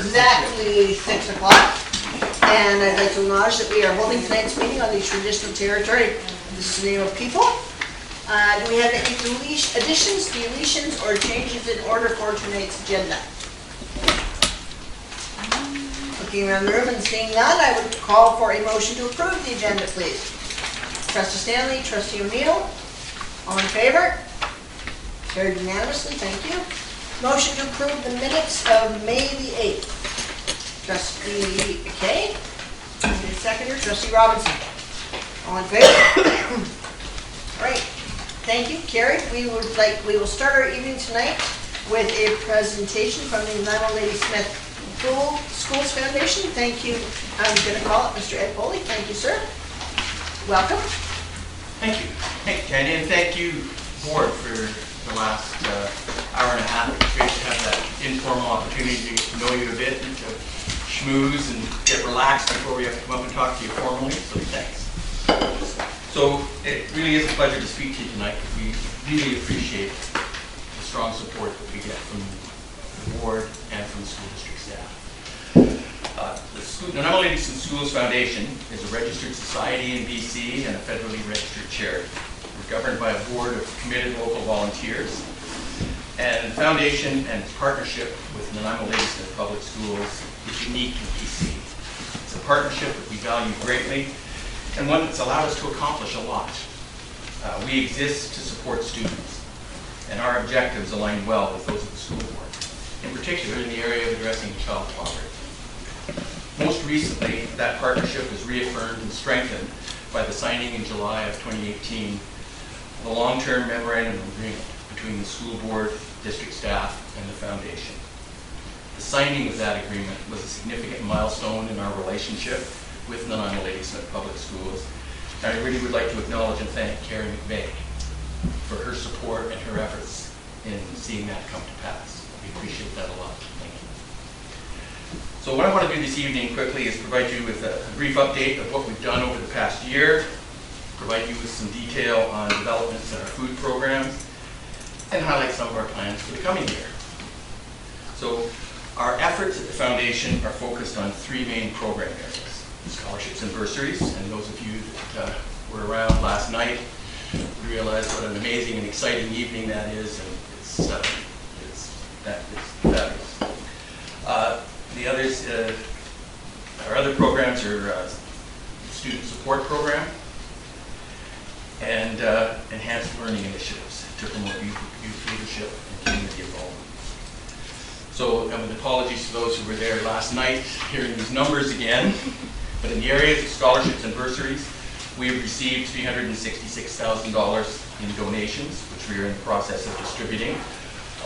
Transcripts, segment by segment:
exactly 6 o'clock. And I'd like to acknowledge that we are holding tonight's meeting on the traditional territory of the Nanaimo people. Do we have any additions, deletions, or changes in order for tonight's agenda? Looking around the room and seeing none, I would call for a motion to approve the agenda, please. Trustee Stanley, Trustee O'Neill, all in favor? Carried unanimously, thank you. Motion to approve the minutes of May the 8th. Trustee McKay, seconder, Trustee Robinson. All in favor? Right, thank you, carried. We will start our evening tonight with a presentation from the Nanaimo Ladysmith Schools Foundation. Thank you. I'm going to call it Mr. Ed Foley. Thank you, sir. Welcome. Thank you. Thank you, Candy, and thank you, board, for the last hour and a half. It's great to have that informal opportunity to get to know you a bit and to schmooze and get relaxed before we have to come up and talk to you formally, so thanks. So it really is a pleasure to speak to you tonight. We really appreciate the strong support that we get from the board and from the school district staff. The Nanaimo Ladysmith Schools Foundation is a registered society in BC and a federally registered charity. We're governed by a board of committed local volunteers, and the foundation and its partnership with Nanaimo Ladysmith Public Schools is unique in BC. It's a partnership that we value greatly and one that's allowed us to accomplish a lot. We exist to support students, and our objectives align well with those of the school board, in particular in the area of addressing child poverty. Most recently, that partnership was reaffirmed and strengthened by the signing in July of 2018 of a long-term memorandum of agreement between the school board, district staff, and the foundation. The signing of that agreement was a significant milestone in our relationship with Nanaimo Ladysmith Public Schools, and I really would like to acknowledge and thank Carrie McVeigh for her support and her efforts in seeing that come to pass. We appreciate that a lot. Thank you. So what I want to do this evening quickly is provide you with a brief update of what we've done over the past year, provide you with some detail on developments in our food programs, and highlight some of our plans for the coming year. So our efforts at the foundation are focused on three main program areas: scholarships and bursaries, and those of you that were around last night realize what an amazing and exciting evening that is, and it's fabulous. The others, our other programs are student support program and enhanced learning initiatives to promote youth leadership and community involvement. So, with apologies to those who were there last night hearing these numbers again, but in the areas of scholarships and bursaries, we have received $366,000 in donations, which we are in the process of distributing,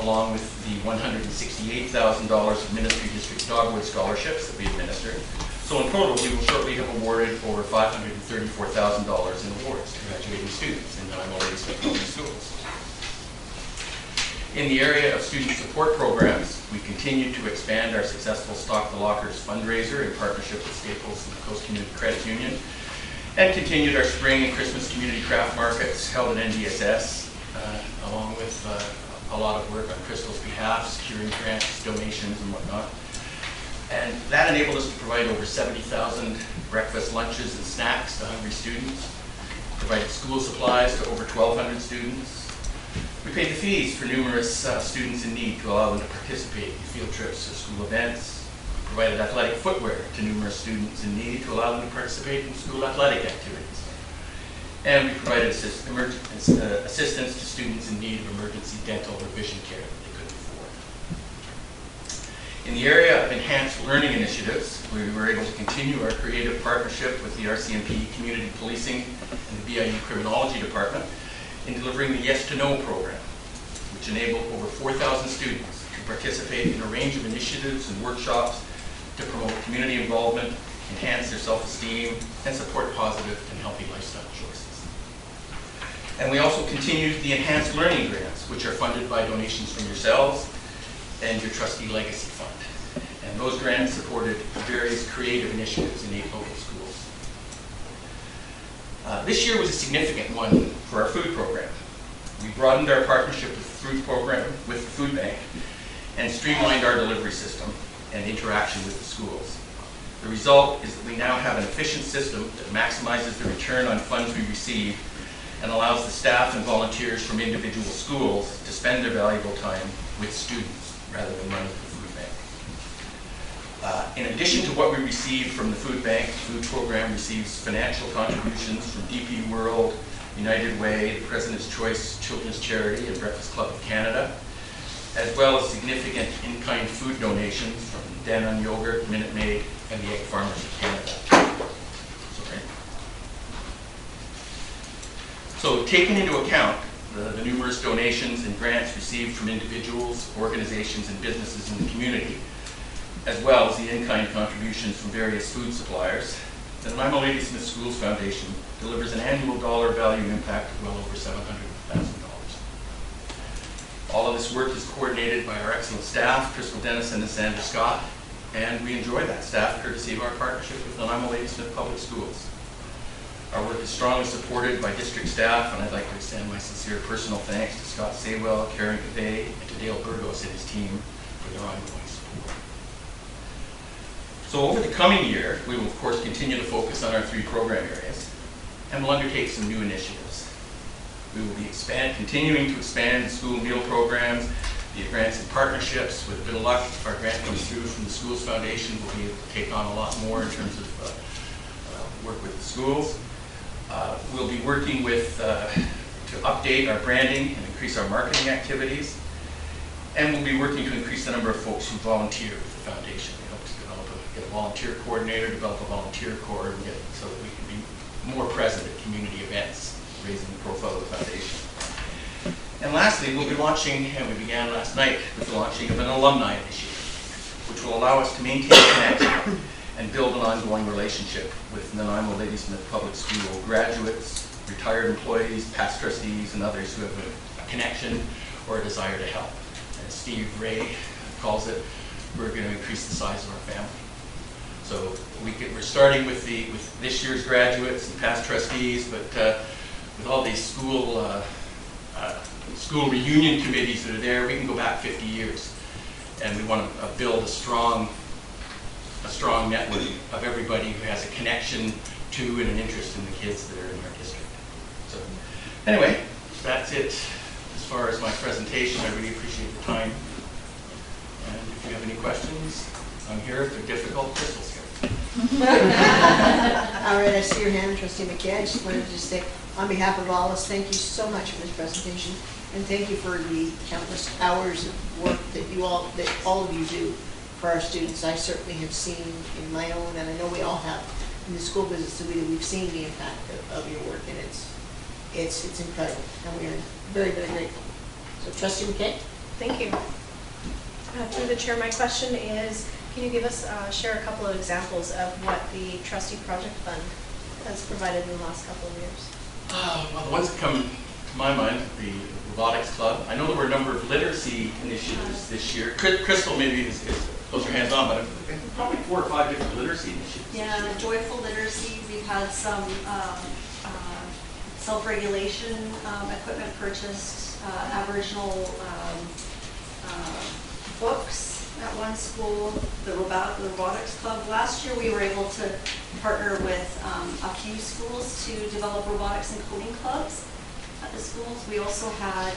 along with the $168,000 of Ministry District Dogwood scholarships that we administered. So in total, we will shortly have awarded over $534,000 in awards to graduating students in Nanaimo Ladysmith Public Schools. In the area of student support programs, we continue to expand our successful Stock the Lockers fundraiser in partnership with Staples and the Coast Community Credit Union, and continued our spring and Christmas community craft markets held at NDSS, along with a lot of work on Crystal's behalf, securing grants, donations, and whatnot. And that enabled us to provide over 70,000 breakfast, lunches, and snacks to hungry students, provided school supplies to over 1,200 students. We paid the fees for numerous students in need to allow them to participate in field trips to school events. We provided athletic footwear to numerous students in need to allow them to participate in school athletic activities. And we provided assistance to students in need of emergency dental or vision care that they couldn't afford. In the area of enhanced learning initiatives, we were able to continue our creative partnership with the RCMP Community Policing and the BIU Criminology Department in delivering the Yes to Know program, which enabled over 4,000 students to participate in a range of initiatives and workshops to promote community involvement, enhance their self-esteem, and support positive and healthy lifestyle choices. And we also continued the Enhanced Learning Grants, which are funded by donations from yourselves and your Trustee Legacy Fund. And those grants supported various creative initiatives in 8 local schools. This year was a significant one for our food program. We broadened our partnership with the food program, with the food bank, and streamlined our delivery system and interaction with the schools. The result is that we now have an efficient system that maximizes the return on funds we receive and allows the staff and volunteers from individual schools to spend their valuable time with students rather than running the food bank. In addition to what we receive from the food bank, the food program receives financial contributions from DP World, United Way, the President's Choice Children's Charity, and Breakfast Club of Canada, as well as significant in-kind food donations from Danone Yogurt, Minute Maid, and the Egg Farmers of Canada. So taking into account the numerous donations and grants received from individuals, organizations, and businesses in the community, as well as the in-kind contributions from various food suppliers, the Nanaimo Ladysmith Schools Foundation delivers an annual dollar value impact of well over $700,000. All of this work is coordinated by our excellent staff, Crystal Dennison and Sandra Scott, and we enjoy that staff courtesy of our partnership with Nanaimo Ladysmith Public Schools. Our work is strongly supported by district staff, and I'd like to extend my sincere personal thanks to Scott Saywell, Karen Cavey, and to Dale Burgos and his team for their ongoing support. So over the coming year, we will of course continue to focus on our 3 program areas, and we'll undertake some new initiatives. We will be continuing to expand the school meal programs, the grants and partnerships. With a bit of luck, if our grant comes through from the Schools Foundation, we'll be able to take on a lot more in terms of work with the schools. We'll be working with to update our branding and increase our marketing activities, and we'll be working to increase the number of folks who volunteer with the foundation. We hope to get a volunteer coordinator, develop a volunteer corps, and so that we can be more present at community events, raising the profile of the foundation. And lastly, we'll be launching, and we began last night with the launching of an alumni initiative, which will allow us to maintain connection and build an ongoing relationship with Nanaimo Ladysmith Public School graduates, retired employees, past trustees, and others who have a connection or a desire to help. As Steve Ray calls it, we're going to increase the size of our family. So we're starting with this year's graduates and past trustees, but with all these school reunion committees that are there, we can go back 50 years, and we want to build a strong network of everybody who has a connection to and an interest in the kids that are in our district. So anyway, that's it as far as my presentation. I really appreciate the time. And if you have any questions, I'm here. If they're difficult, Crystal's here. All right, I see your hand, Trustee McKay. I just wanted to say, on behalf of all of us, thank you so much for this presentation, and thank you for the countless hours of work that all of you do for our students. I certainly have seen in my own, and I know we all have in the school business, that we've seen the impact of your work, and it's incredible, and we are very, very grateful. So, Trustee McKay. Thank you. Through the chair, my question is, can you give us, share a couple of examples of what the Trustee Project Fund has provided in the last couple of years? Well, the ones that come to my mind, the Robotics Club. I know there were a number of literacy initiatives this year. Crystal maybe those are hands-on, but probably 4 or 5 different literacy initiatives. Yeah, Joyful Literacy. We've had some self-regulation equipment purchased, Aboriginal books at one school, the Robotics Club. Last year we were able to partner with a few schools to develop robotics and coding clubs at the schools. We also had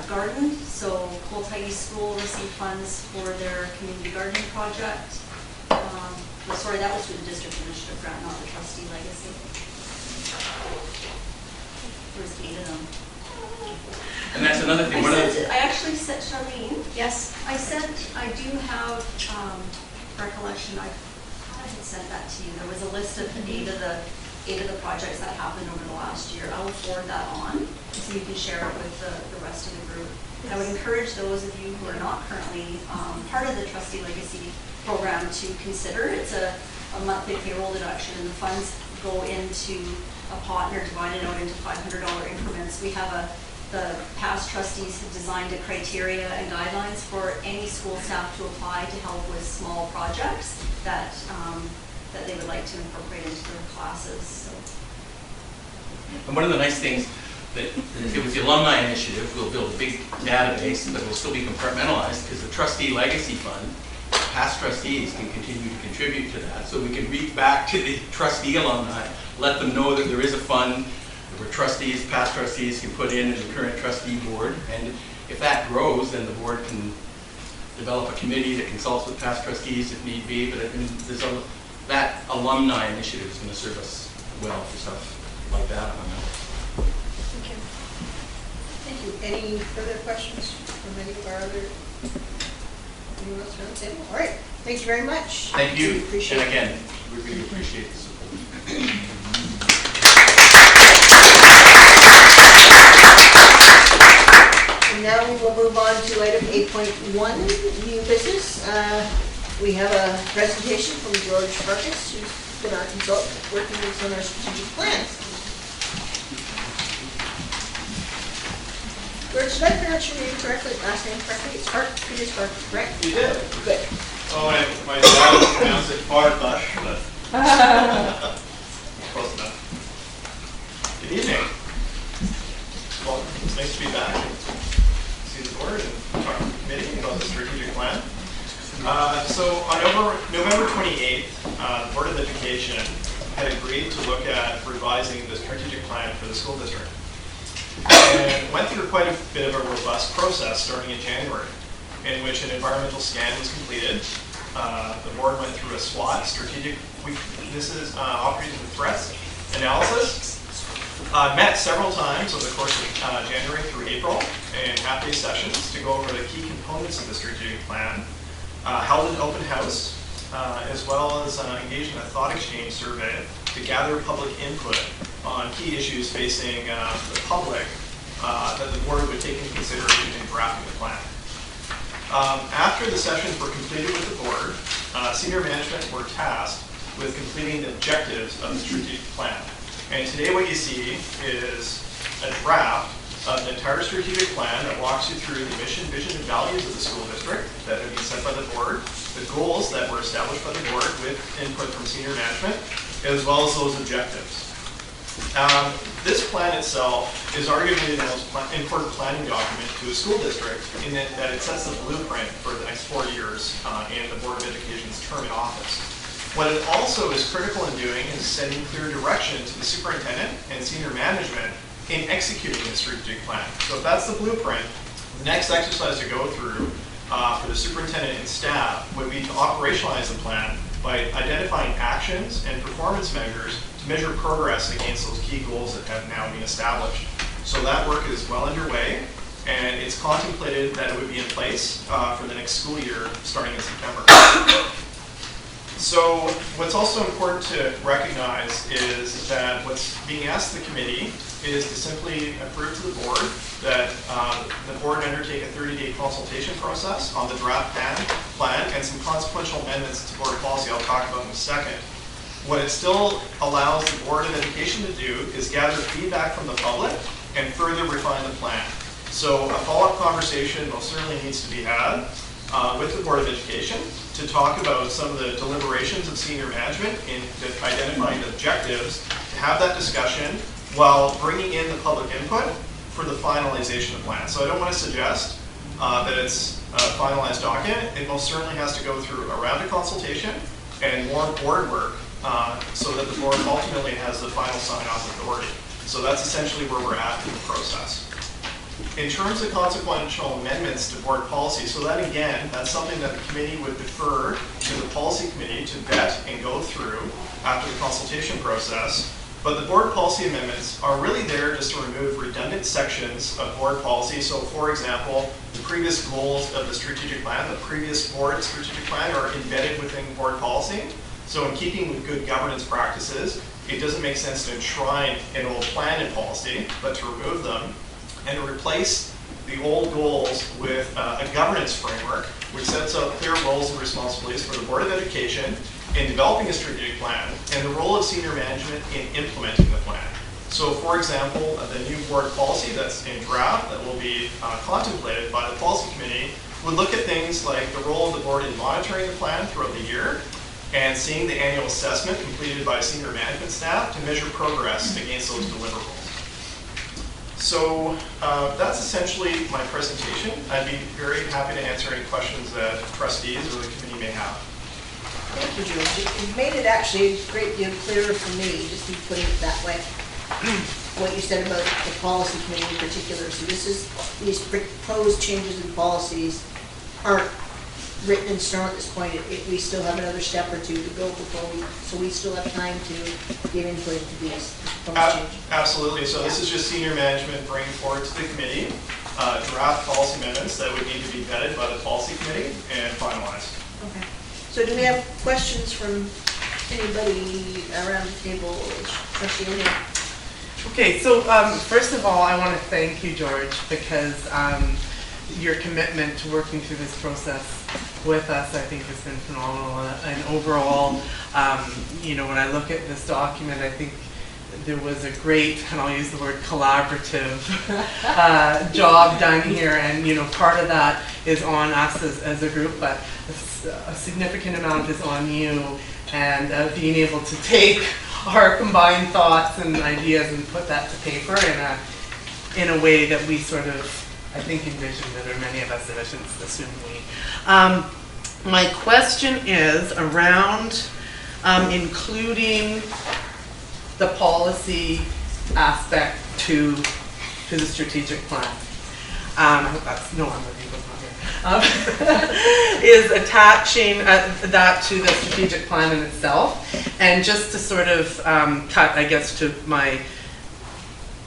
garden, so Coltai School received funds for their community gardening project. Sorry, that was through the district initiative grant, not the trustee legacy. There was 8 of them. And that's another thing. I actually sent Charlene. Yes. I do have recollection. I thought I had sent that to you. There was a list of 8 of the projects that happened over the last year. I will forward that on so you can share it with the rest of the group. Yes. I would encourage those of you who are not currently part of the Trustee Legacy program to consider. It's a monthly payroll deduction, and the funds go into a pot and are divided out into $500 increments. We have the past trustees have designed a criteria and guidelines for any school staff to apply to help with small projects that that they would like to incorporate into their classes. So. And one of the nice things it was the alumni initiative. We'll build a big database, but it will still be compartmentalized because the trustee legacy fund, past trustees can continue to contribute to that. So we can reach back to the trustee alumni, let them know that there is a fund where trustees, past trustees can put in the current trustee board. And if that grows, then the board can develop a committee that consults with past trustees if need be. But that alumni initiative is going to serve us well for stuff like that. Thank you. Thank you. Any further questions from any of our other, anyone else around the table? All right, thank you very much. Thank you. We appreciate and it. again, we really appreciate the support. And now we will move on to item 8.1, new business. We have a presentation from George Farkas, who's been our consultant working with us on our strategic plans. George, did I pronounce your name correctly, last name correctly? It's Peter Farkas, correct? You did. Good. Oh, my dad would pronounce it Farkas, but close enough. Good evening. Well, it's nice to be back and see the board and talk to the committee about the strategic plan. So on November 28th, the Board of Education had agreed to look at revising the strategic plan for the school district. And went through quite a bit of a robust process starting in January, in which an environmental scan was completed. The board went through a SWOT, opportunities and threats analysis. Met several times over the course of January through April in half-day sessions to go over the key components of the strategic plan. Held an open house, as well as engaged in a thought exchange survey to gather public input on key issues facing the public that the board would take into consideration in drafting the plan. After the sessions were completed with the board, senior management were tasked with completing the objectives of the strategic plan. And today what you see is a draft of the entire strategic plan that walks you through the mission, vision, and values of the school district that have been set by the board, the goals that were established by the board with input from senior management, as well as those objectives. This plan itself is arguably the most important planning document to a school district in that it sets the blueprint for the next 4 years in the Board of Education's term in office. What it also is critical in doing is setting clear direction to the superintendent and senior management in executing the strategic plan. So if that's the blueprint, the next exercise to go through for the superintendent and staff would be to operationalize the plan by identifying actions and performance measures to measure progress against those key goals that have now been established. So that work is well underway, and it's contemplated that it would be in place for the next school year starting in September. So what's also important to recognize is that what's being asked of the committee is to simply approve to the board that the board undertake a 30-day consultation process on the draft plan and some consequential amendments to board policy I'll talk about in a second. What it still allows the Board of Education to do is gather feedback from the public and further refine the plan. So a follow-up conversation most certainly needs to be had with the Board of Education to talk about some of the deliberations of senior management in identifying objectives, to have that discussion while bringing in the public input for the finalization of the plan. So I don't want to suggest that it's a finalized document. It most certainly has to go through a round of consultation and more board work so that the board ultimately has the final sign-off authority. So that's essentially where we're at in the process. In terms of consequential amendments to board policy, so that again, that's something that the committee would defer to the policy committee to vet and go through after the consultation process. But the board policy amendments are really there just to remove redundant sections of board policy. So for example, the previous goals of the strategic plan, the previous board strategic plan are embedded within board policy. So in keeping with good governance practices, it doesn't make sense to enshrine an old plan in policy, but to remove them and to replace the old goals with a governance framework which sets out clear roles and responsibilities for the Board of Education in developing a strategic plan and the role of senior management in implementing the plan. So for example, the new board policy that's in draft that will be contemplated by the policy committee would look at things like the role of the board in monitoring the plan throughout the year and seeing the annual assessment completed by senior management staff to measure progress against those deliverables. So that's essentially my presentation. I'd be very happy to answer any questions that trustees or the committee may have. Thank you, George. You've made it actually a great deal clearer for me, just in putting it that way. What you said about the policy committee in particular. So these proposed changes in policies aren't written in stone at this point. We still have another step or two to go before we still have time to give input into these proposed changes. Absolutely. So this is just senior management bringing forward to the committee draft policy amendments that would need to be vetted by the policy committee and finalized. Okay. So do we have questions from anybody around the table? Trustee O'Neill. Okay, so first of all, I want to thank you, George, because your commitment to working through this process with us, I think, has been phenomenal. And overall, when I look at this document, I think there was a great, and I'll use the word collaborative, job done here. And part of that is on us as a group, but a significant amount is on you, and being able to take our combined thoughts and ideas and put that to paper in a way that we sort of, I think, envisioned it, or many of us did. I shouldn't assume we. My question is around including the policy aspect to the strategic plan. I hope that's no one. Is attaching that to the strategic plan in itself. And just to sort of cut, I guess, to my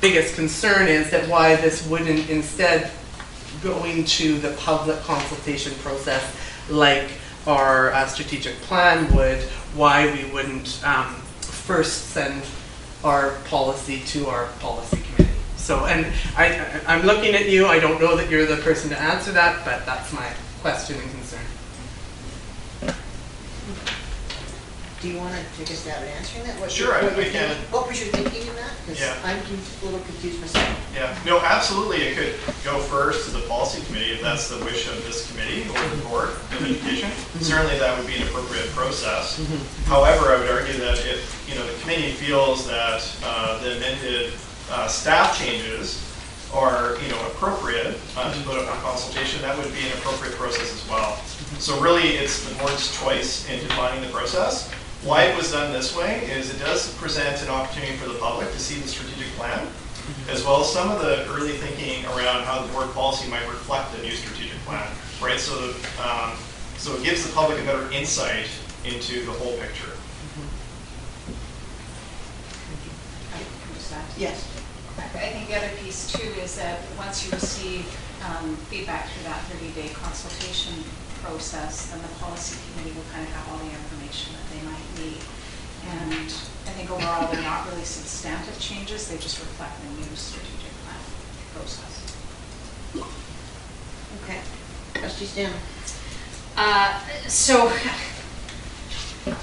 biggest concern is that why this wouldn't instead going to the public consultation process like our strategic plan would, why we wouldn't first send our policy to our policy committee. So, and I'm looking at you. I don't know that you're the person to answer that, but that's my question and concern. Do you want to take a stab at answering that? Sure, I can. What was your thinking in that? Because Yeah. I'm a little confused myself. Yeah, no, absolutely. It could go first to the policy committee if that's the wish of this committee or the board of education. Certainly, that would be an appropriate process. However, I would argue that if the committee feels that the amended staff changes are appropriate to put up for consultation, that would be an appropriate process as well. So really, it's the board's choice in defining the process. Why it was done this way is it does present an opportunity for the public to see the strategic plan, as well as some of the early thinking around how the board policy might reflect the new strategic plan, right? So, so it gives the public a better insight into the whole picture. Yes. I think the other piece too is that once you receive feedback through that 30-day consultation process, then the policy committee will kind of have all the information that they might need. And I think overall they're not really substantive changes, they just reflect the new strategic plan process. Okay. Trustee Stanley. So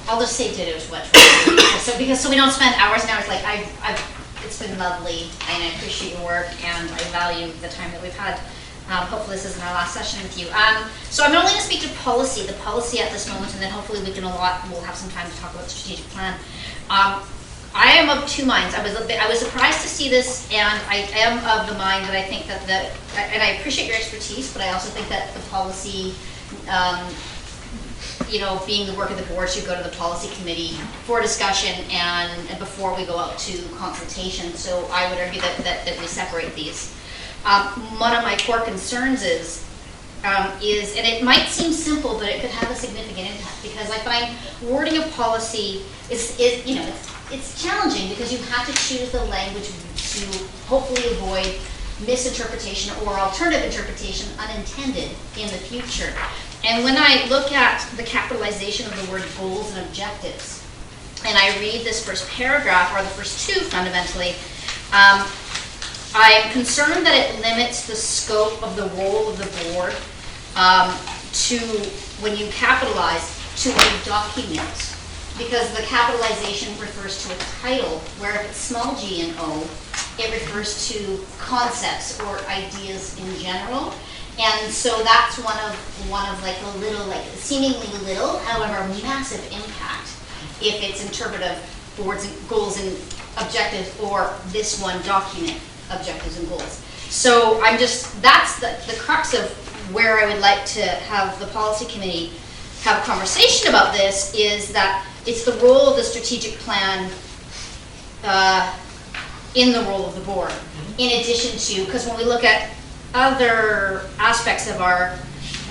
I'll just say ditto to what so we don't spend hours and hours. Like it's been lovely, and I appreciate your work, and I value the time that we've had. Hopefully this isn't our last session with you. So I'm only going to speak to the policy at this moment, and then hopefully we'll have some time to talk about the strategic plan. I am of two minds. I was surprised to see this, and I am of the mind that I think that and I appreciate your expertise, but I also think that the policy, being the work of the board, should go to the policy committee for discussion and before we go out to consultation. So I would argue that we separate these. One of my core concerns is, and it might seem simple, but it could have a significant impact, because I find wording of policy it's challenging, because you have to choose the language to hopefully avoid misinterpretation or alternative interpretation unintended in the future. And when I look at the capitalization of the word goals and objectives, and I read this first paragraph, or the first two fundamentally, I'm concerned that it limits the scope of the role of the board to, when you capitalize, to a document, because the capitalization refers to a title, where if it's small g and o, it refers to concepts or ideas in general. And so that's one of like a little, like seemingly little, however massive impact if it's interpretive boards and goals and objectives or this one document. objectives and goals. So that's the crux of where I would like to have the policy committee have a conversation about this, is that it's the role of the strategic plan in the role of the board, in addition to, because when we look at other aspects of our,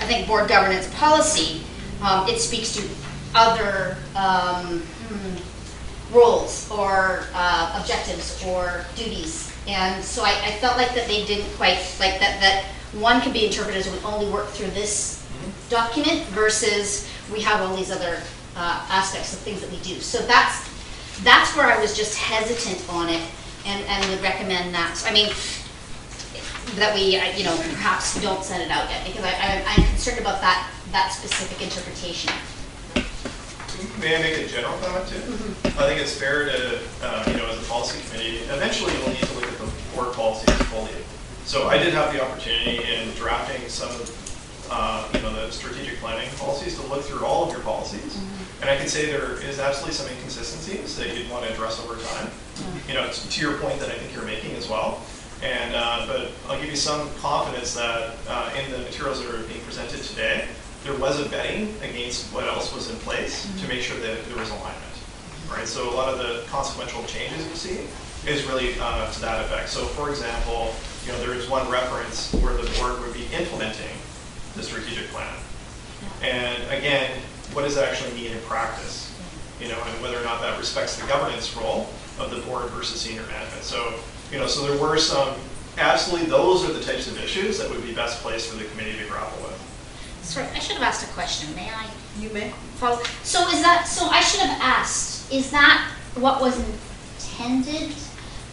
I think, board governance policy, it speaks to other roles or objectives or duties. And so I felt like that they didn't quite, like that one could be interpreted as we only work through this document versus we have all these other aspects of things that we do. So that's where I was just hesitant on it, and would recommend that. So, I mean, that we, perhaps don't send it out yet, because I'm concerned about that specific interpretation. May I make a general comment too? I think it's fair to, as a policy committee, eventually you'll need to look at the board policies fully. So I did have the opportunity in drafting some of, the strategic planning policies to look through all of your policies. And I can say there is absolutely some inconsistencies that you'd want to address over time. To your point that I think you're making as well. And but I'll give you some confidence that in the materials that are being presented today, there was a vetting against what else was in place to make sure that there was alignment, right? So a lot of the consequential changes you see is really to that effect. So for example, there is one reference where the board would be implementing the strategic plan. And again, what does that actually mean in practice? And whether or not that respects the governance role of the board versus senior management. So, so there were some, absolutely those are the types of issues that would be best placed for the committee to grapple with. Sorry, I should have asked a question. May I? You may. Follow? So I should have asked, is that what was intended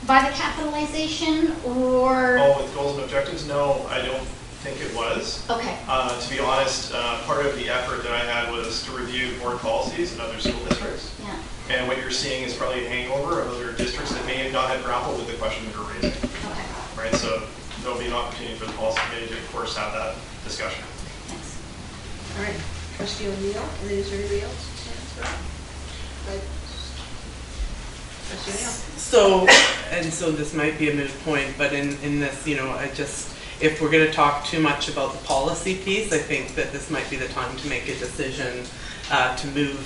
by the capitalization, or? Oh, with goals and objectives? No, I don't think it was. Okay. To be honest, part of the effort that I had was to review board policies in other school districts. Yeah. And what you're seeing is probably a hangover of other districts that may have not had grappled with the question you're raising. Okay. Right, so there'll be an opportunity for the policy committee to, of course, have that discussion. Thanks. All right, trustee O'Neill, and then is there anybody else? Trustee O'Neill. So this might be a moot point, but in this, if we're going to talk too much about the policy piece, I think that this might be the time to make a decision to move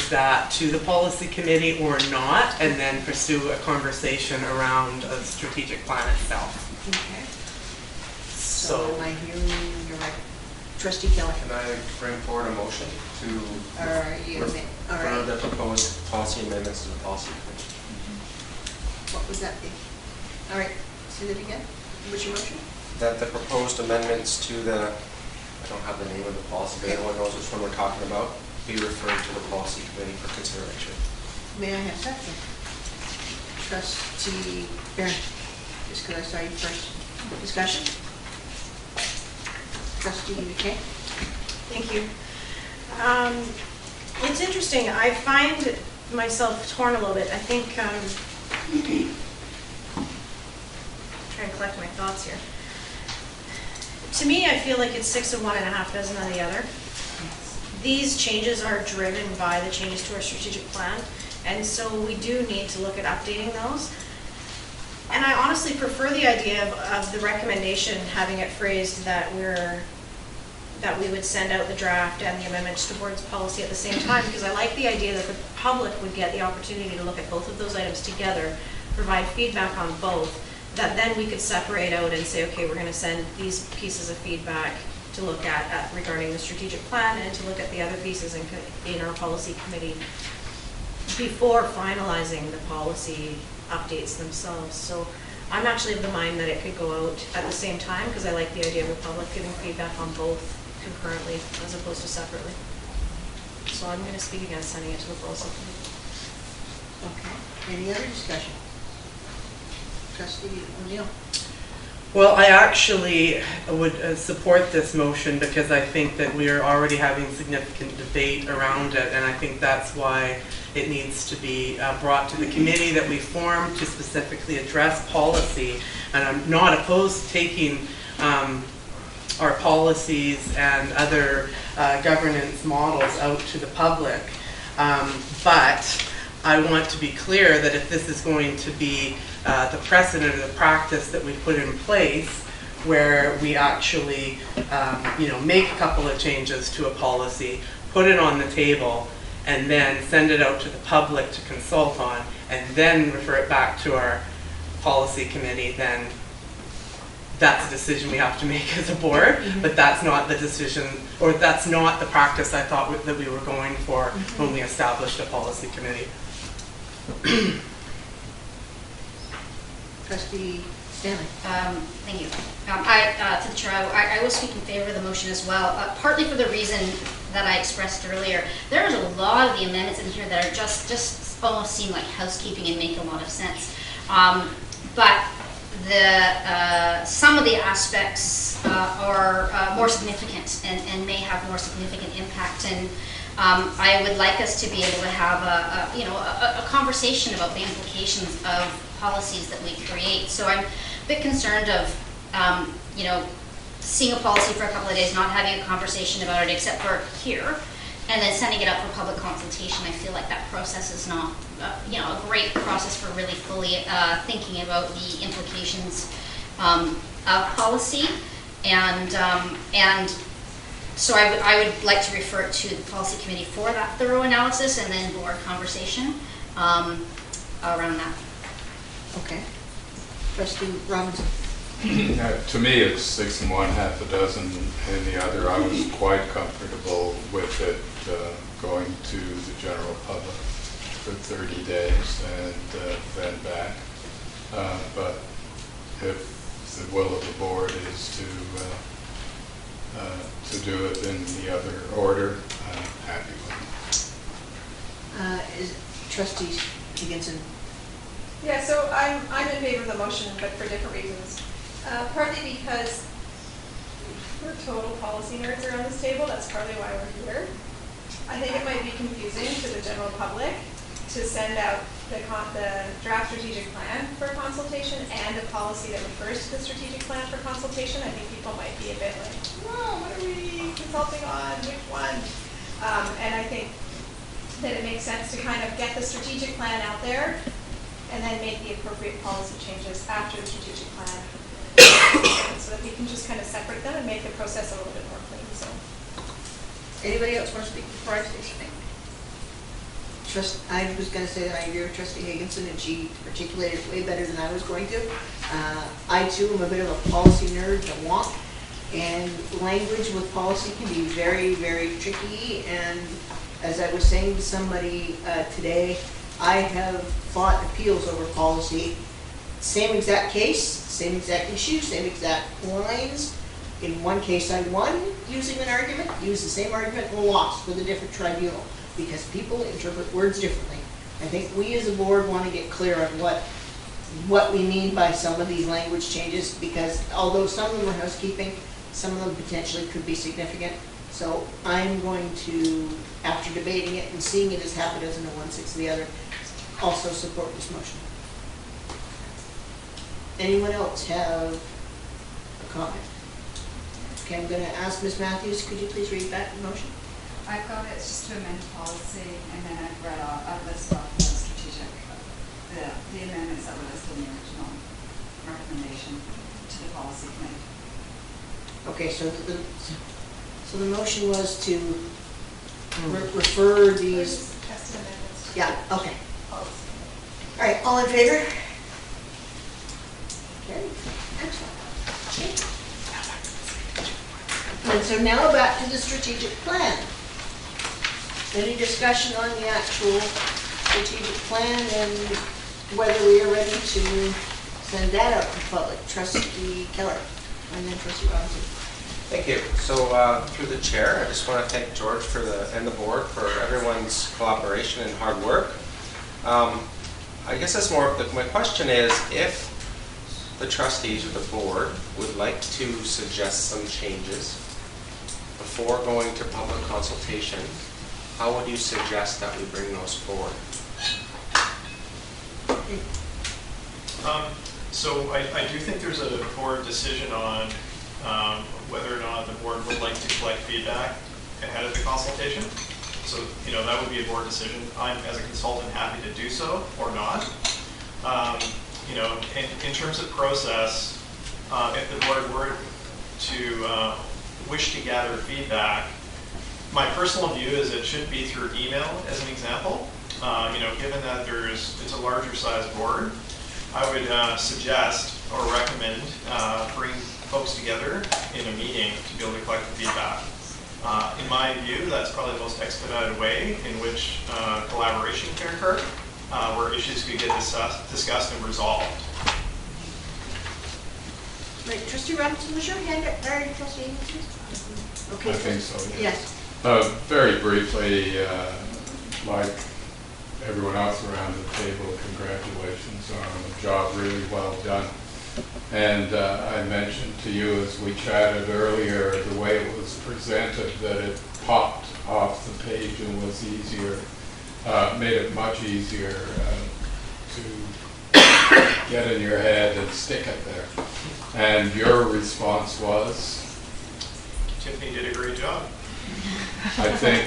that to the policy committee or not, and then pursue a conversation around a strategic plan itself. Okay. So Am I hearing you right? Trustee Kelly. Can I bring forward a motion to All right. the proposed policy amendments to the policy committee? What would that be? All right, say that again. What's your motion? That the proposed amendments to the, I don't have the name of the policy, but everyone knows which one we're talking about, be referred to the policy committee for consideration. May I have that? Trustee Barron, just because I saw you first. Discussion? Trustee McKay? Thank you. It's interesting. I find myself torn a little bit. I think, trying to collect my thoughts here. To me, I feel like it's 6 of one and a half dozen of the other. These changes are driven by the changes to our strategic plan, and so we do need to look at updating those. And I honestly prefer the idea of the recommendation having it phrased that we would send out the draft and the amendments to board's policy at the same time, because I like the idea that the public would get the opportunity to look at both of those items together, provide feedback on both, that then we could separate out and say, okay, we're going to send these pieces of feedback to look at regarding the strategic plan, and to look at the other pieces in our policy committee before finalizing the policy updates themselves. So I'm actually of the mind that it could go out at the same time, because I like the idea of the public giving feedback on both concurrently as opposed to separately. So I'm going to speak against sending it to the policy committee. Okay. Any other discussion? Trustee O'Neill? Well, I actually would support this motion, because I think that we are already having significant debate around it, and I think that's why it needs to be brought to the committee that we formed to specifically address policy. And I'm not opposed to taking our policies and other governance models out to the public, but I want to be clear that if this is going to be the precedent or the practice that we put in place, where we actually, make a couple of changes to a policy, put it on the table, and then send it out to the public to consult on, and then refer it back to our policy committee, then that's a decision we have to make as a board, but that's not the decision, or that's not the practice I thought that we were going for when we established a policy committee. Trustee Stanley. Thank you. To the chair, I will speak in favor of the motion as well, partly for the reason that I expressed earlier. There's a lot of the amendments in here that are just almost seem like housekeeping and make a lot of sense. But some of the aspects are more significant and may have more significant impact. And I would like us to be able to have a conversation about the implications of policies that we create. So I'm a bit concerned of seeing a policy for a couple of days, not having a conversation about it except for here, and then sending it up for public consultation. I feel like that process is not a great process for really fully thinking about the implications of policy. And so I would like to refer it to the policy committee for that thorough analysis, and then board conversation around that. Okay. Trustee Robinson. To me, it's 6 in one, half a dozen in the other. I was quite comfortable with it going to the general public for 30 days and then back. But if the will of the board is to do it in the other order, I'm happy with it. Trustee Higginson. Yeah, so I'm in favor of the motion, but for different reasons. Partly because we're total policy nerds around this table. That's partly why we're here. I think it might be confusing to the general public to send out the draft strategic plan for consultation and a policy that refers to the strategic plan for consultation. I think people might be a bit like, whoa, what are we consulting on? Which one? And I think that it makes sense to kind of get the strategic plan out there and then make the appropriate policy changes after the strategic plan, so that we can just kind of separate them and make the process a little bit more clean. So, anybody else want to speak before I say something? I was going to say that I agree with Trustee Higginson, and she articulated it way better than I was going to. I too am a bit of a policy nerd, a wonk, and language with policy can be very, very tricky. And as I was saying to somebody today, I have fought appeals over policy. Same exact case, same exact issue, same exact lines. In one case I won using an argument, used the same argument and lost with a different tribunal because people interpret words differently. I think we as a board want to get clear on what we mean by some of these language changes, because although some of them are housekeeping, some of them potentially could be significant. So I'm going to, after debating it and seeing it as half a dozen to 1/6 of the other, also support this motion. Anyone else have a comment? Okay, I'm going to ask Ms. Matthews, could you please read back the motion? I've got it just to amend policy, and then I've read off, I've listed off the strategic, the amendments that were listed in the original recommendation to the policy committee. Okay, so the motion was to refer these. Tested amendments. Yeah, okay. Policy. All right, all in favor? Okay, excellent. Okay. And so now back to the strategic plan. Any discussion on the actual strategic plan and whether we are ready to send that out to the public? Trustee Keller and then Trustee Robinson. Thank you. So through the chair, I just want to thank George and the board for everyone's collaboration and hard work. I guess that's more of my question is, if the trustees or the board would like to suggest some changes before going to public consultation, how would you suggest that we bring those forward? So I do think there's a board decision on whether or not the board would like to collect feedback ahead of the consultation. So, that would be a board decision. I'm, as a consultant, happy to do so or not. In terms of process, if the board were to wish to gather feedback, my personal view is it should be through email as an example. Given that it's a larger size board, I would suggest or recommend bring folks together in a meeting to be able to collect the feedback. In my view, that's probably the most expedited way in which collaboration can occur, where issues could get discussed and resolved. Right, Trustee Robinson, was your hand up there, Trustee Anderson? Okay. I think so, Yes. Very briefly, like everyone else around the table, congratulations on a job really well done. And I mentioned to you as we chatted earlier, the way it was presented, that it popped off the page and was easier, made it much easier to get in your head and stick it there. And your response was? Tiffany did a great job. I think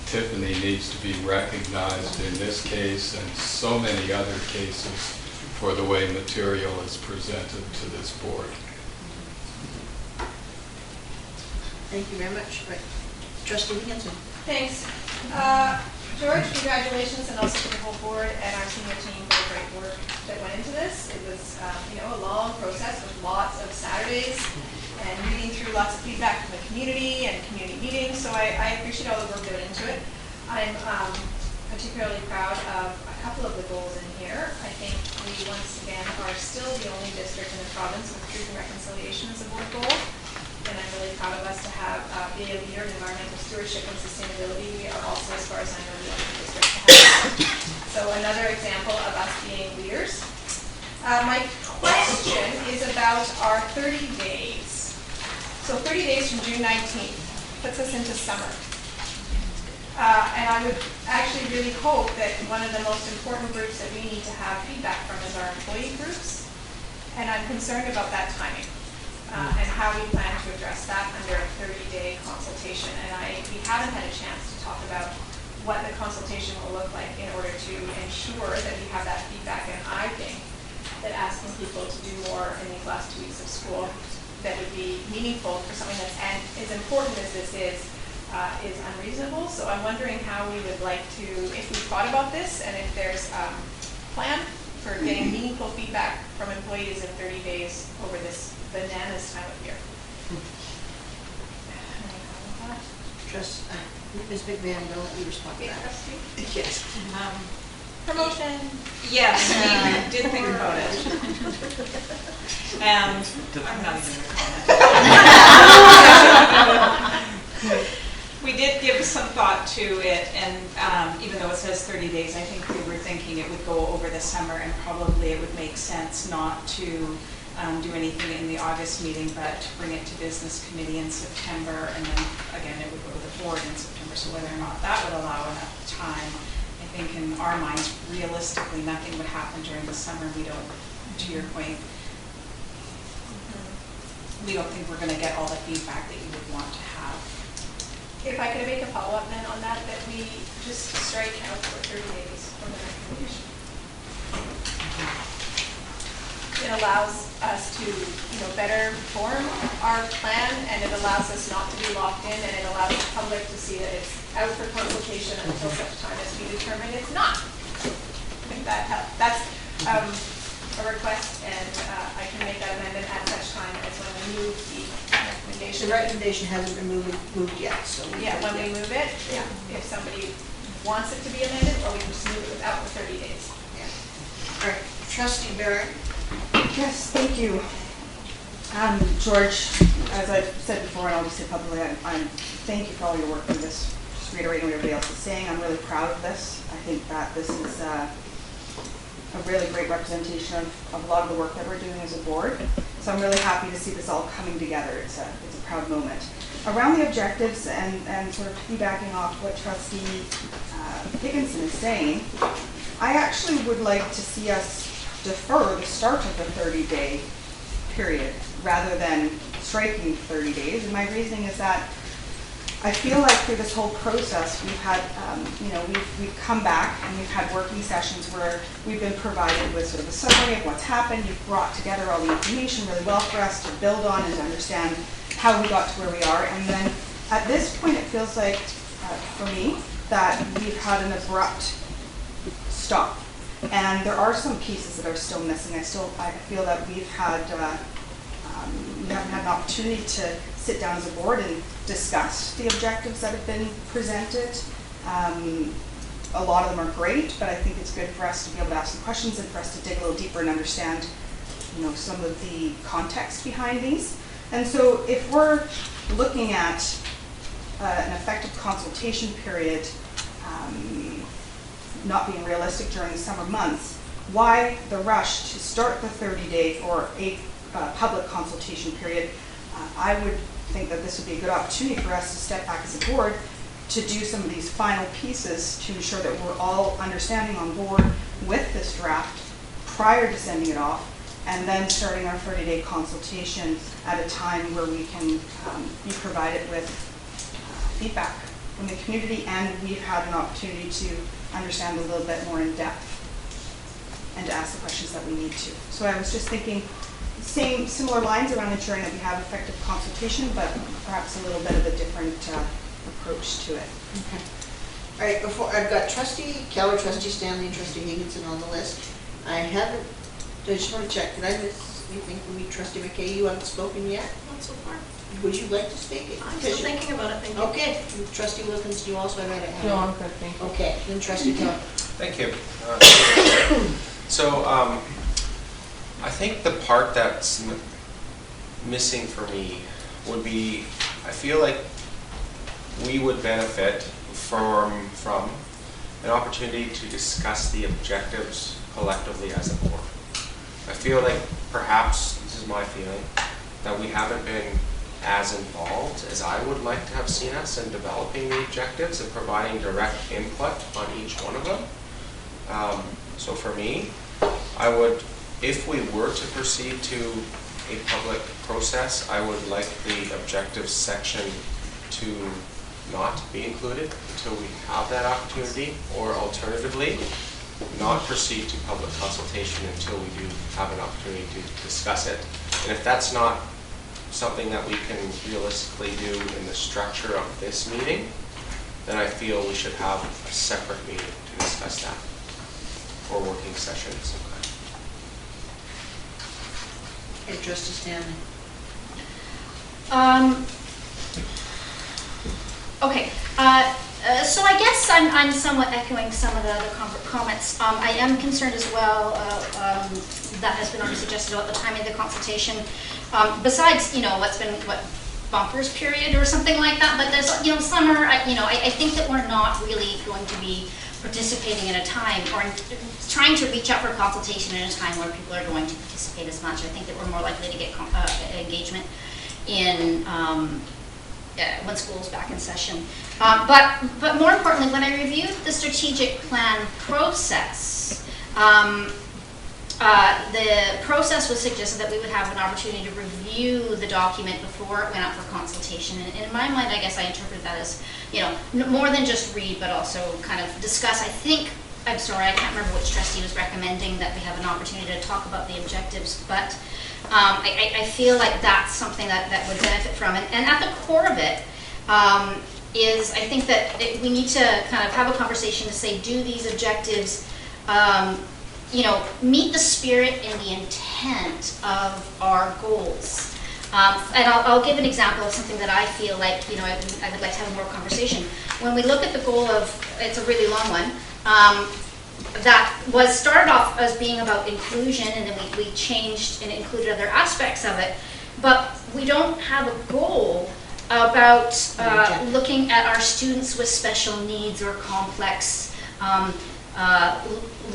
Tiffany needs to be recognized in this case and so many other cases for the way material is presented to this board. Thank you very much. Right. Trustee Hanson. Thanks. George, congratulations, and also to the whole board and our senior team for the great work that went into this. It was, a long process with lots of Saturdays and reading through lots of feedback from the community and community meetings, so I appreciate all the work that went into it. I'm particularly proud of a couple of the goals in here. I think we once again are still the only district in the province with truth and reconciliation as a board goal. And I'm really proud of us to have be a leader in environmental stewardship and sustainability. We are also, as far as I know, the only district to have that. So another example of us being leaders. My question is about our 30 days. So 30 days from June 19th puts us into summer. And I would actually really hope that one of the most important groups that we need to have feedback from is our employee groups. And I'm concerned about that timing. And how we plan to address that under a 30-day consultation. And we haven't had a chance to talk about what the consultation will look like in order to ensure that we have that feedback. And I think that asking people to do more in these last 2 weeks of school that would be meaningful for something that's as important as this is unreasonable. So I'm wondering how we would like to, if we thought about this, and if there's a plan for getting meaningful feedback from employees in 30 days over this bananas time of year. Ms. McMahon, don't let me respond to that. Yes. Promotion. Yes, we did think about it. And I'm not even going to comment. We did give some thought to it, and even though it says 30 days, I think we were thinking it would go over the summer, and probably it would make sense not to do anything in the August meeting, but bring it to business committee in September, and then again it would go to the board in September. So whether or not that would allow enough time, I think in our minds, realistically, nothing would happen during the summer. We don't, to your point, we don't think we're going to get all the feedback that you would want to have. If I could make a follow-up then on that we just strike out for 30 days from the recommendation. It allows us to, better form our plan, and it allows us not to be locked in, and it allows the public to see that it's out for consultation until such time as we determine it's not. I think that helps. That's a request, and I can make that amendment at such time as when we move the recommendation. The recommendation hasn't been moved yet, so. Yeah, when we move it, if somebody wants it to be amended, or we can just move it without the 30 days. Yeah. All right, Trustee Barrett. Yes, thank you. George, as I've said before, and I'll just say publicly, I thank you for all your work on this. Just reiterating what everybody else is saying, I'm really proud of this. I think that this is a really great representation of a lot of the work that we're doing as a board. So I'm really happy to see this all coming together. It's a proud moment. Around the objectives and sort of piggybacking off what Trustee Higginson is saying, I actually would like to see us defer the start of the 30-day period rather than striking 30 days. And my reasoning is that I feel like through this whole process, we've had, we've come back and we've had working sessions where we've been provided with sort of a summary of what's happened. You've brought together all the information really well for us to build on and to understand how we got to where we are. And then at this point, it feels like, for me, that we've had an abrupt stop. And there are some pieces that are still missing. I feel that we haven't had an opportunity to sit down as a board and discuss the objectives that have been presented. A lot of them are great, but I think it's good for us to be able to ask some questions and for us to dig a little deeper and understand, some of the context behind these. And so if we're looking at an effective consultation period not being realistic during the summer months, why the rush to start the 30-day or a public consultation period? I would think that this would be a good opportunity for us to step back as a board to do some of these final pieces to ensure that we're all understanding on board with this draft prior to sending it off, and then starting our 30-day consultation at a time where we can be provided with feedback from the community, and we've had an opportunity to understand a little bit more in depth and to ask the questions that we need to. So I was just thinking similar lines around ensuring that we have effective consultation, but perhaps a little bit of a different approach to it. Okay. All right, I've got Trustee Keller, Trustee Stanley, and Trustee Higginson on the list. I just want to check, did I miss anything from you, Trustee McKay? You haven't spoken yet? Not so far. Would you like to speak? I'm still thinking about it, thank you. Okay, Trustee Wilkins, do you also have it? No, I'm good, thank you. Okay, then Trustee Keller. Thank you. So I think the part that's missing for me would be, I feel like we would benefit from an opportunity to discuss the objectives collectively as a board. I feel like perhaps, this is my feeling, that we haven't been as involved as I would like to have seen us in developing the objectives and providing direct input on each one of them. So for me, I would, if we were to proceed to a public process, I would like the objectives section to not be included until we have that opportunity, or alternatively, not proceed to public consultation until we do have an opportunity to discuss it. And if that's not something that we can realistically do in the structure of this meeting, then I feel we should have a separate meeting to discuss that, or working session of some kind. Hey, Trustee Stanley. Okay, so I guess I'm somewhat echoing some of the other comments. I am concerned as well, that has been already suggested about the timing of the consultation. Besides, what's been, bumpers period or something like that, but there's, summer, I think that we're not really going to be participating in a time, or trying to reach out for consultation in a time where people are going to participate as much. I think that we're more likely to get engagement in when school's back in session. But more importantly, when I reviewed the strategic plan process, the process was suggested that we would have an opportunity to review the document before it went out for consultation. And in my mind, I guess I interpreted that as, more than just read, but also kind of discuss. I'm sorry, I can't remember which trustee was recommending that we have an opportunity to talk about the objectives, but I feel like that's something that would benefit from. And at the core of it is, I think that we need to kind of have a conversation to say, do these objectives meet the spirit and the intent of our goals? And I'll give an example of something that I feel like, I would like to have more conversation. When we look at the goal of, it's a really long one, that was started off as being about inclusion, and then we changed and included other aspects of it, but we don't have a goal about looking at our students with special needs or complex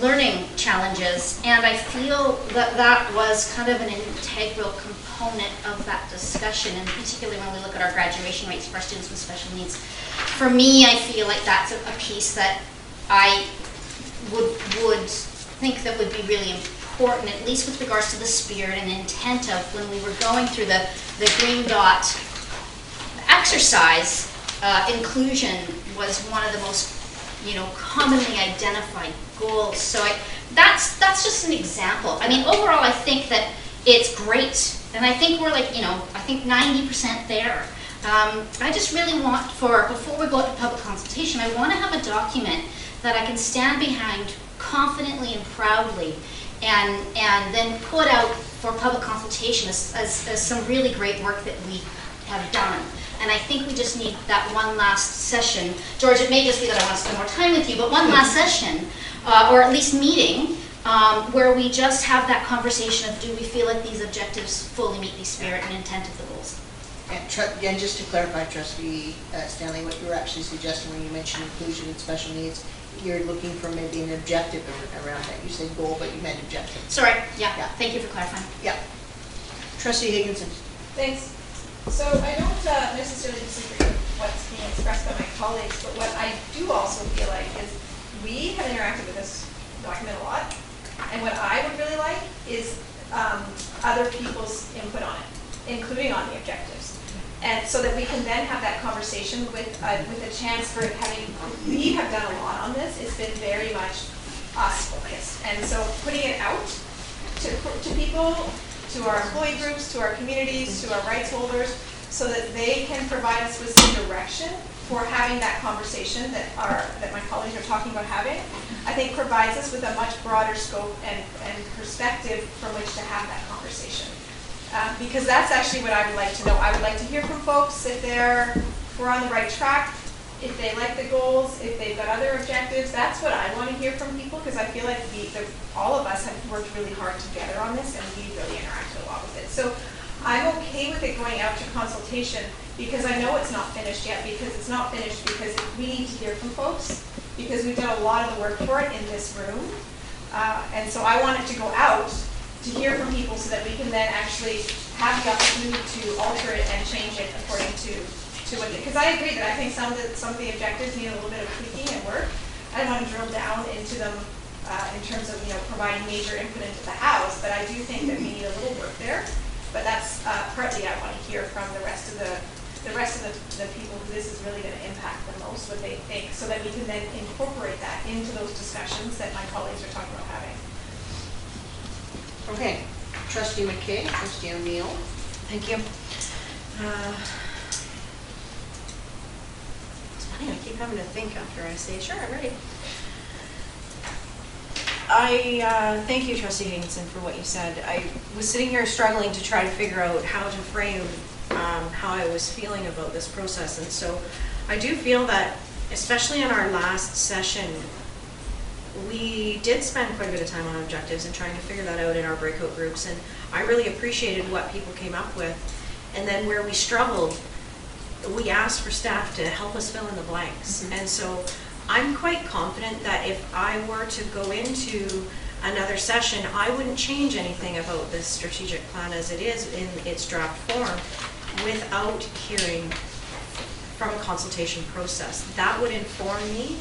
learning challenges, and I feel that that was kind of an integral component of that discussion, and particularly when we look at our graduation rates for our students with special needs. For me, I feel like that's a piece that I would think that would be really important, at least with regards to the spirit and intent of when we were going through the green dot exercise. inclusion was one of the most, commonly identified goals. So that's just an example. I mean, overall, I think that it's great, and I think we're like, I think 90% there. I just really want before we go out to public consultation, I want to have a document that I can stand behind confidently and proudly, and then put out for public consultation as some really great work that we have done. And I think we just need that one last session. George, it may just be that I want to spend more time with you, but one last session, or at least meeting, where we just have that conversation of, do we feel like these objectives fully meet the spirit and intent of the goals? And just to clarify, Trustee Stanley, what you were actually suggesting when you mentioned inclusion and special needs, you're looking for maybe an objective around that. You said goal, but you meant objective. Sorry, yeah. Thank you for clarifying. Yeah. Trustee Higginson. Thanks. So I don't necessarily disagree with what's being expressed by my colleagues, but what I do also feel like is we have interacted with this document a lot, and what I would really like is other people's input on it, including on the objectives. And so that we can then have that conversation with a chance for we have done a lot on this. It's been very much us focused. And so putting it out to people, to our employee groups, to our communities, to our rights holders, so that they can provide us with some direction for having that conversation that my colleagues are talking about having, I think provides us with a much broader scope and perspective from which to have that conversation. Because that's actually what I would like to know. I would like to hear from folks if we're on the right track, if they like the goals, if they've got other objectives. That's what I want to hear from people, because I feel like all of us have worked really hard together on this, and we really interacted a lot with it. So I'm okay with it going out to consultation, because I know it's not finished yet, because we need to hear from folks, because we've done a lot of the work for it in this room. And so I want it to go out to hear from people so that we can then actually have the opportunity to alter it and change it according to what, because I agree that I think some of the objectives need a little bit of tweaking and work. I don't want to drill down into them in terms of providing major input into the house, but I do think that we need a little work there. But that's partly I want to hear from the rest of the people who this is really going to impact the most, what they think, so that we can then incorporate that into those discussions that my colleagues are talking about having. Okay. Trustee McKay, Trustee O'Neill. Thank you. It's funny, I keep having to think after I say, sure, I'm ready. I thank you, Trustee Higginson, for what you said. I was sitting here struggling to try to figure out how to frame how I was feeling about this process. And so I do feel that, especially in our last session, we did spend quite a bit of time on objectives and trying to figure that out in our breakout groups, and I really appreciated what people came up with. And then where we struggled, we asked for staff to help us fill in the blanks. Mm-hmm. And so I'm quite confident that if I were to go into another session, I wouldn't change anything about this strategic plan as it is in its draft form without hearing from a consultation process. That would inform me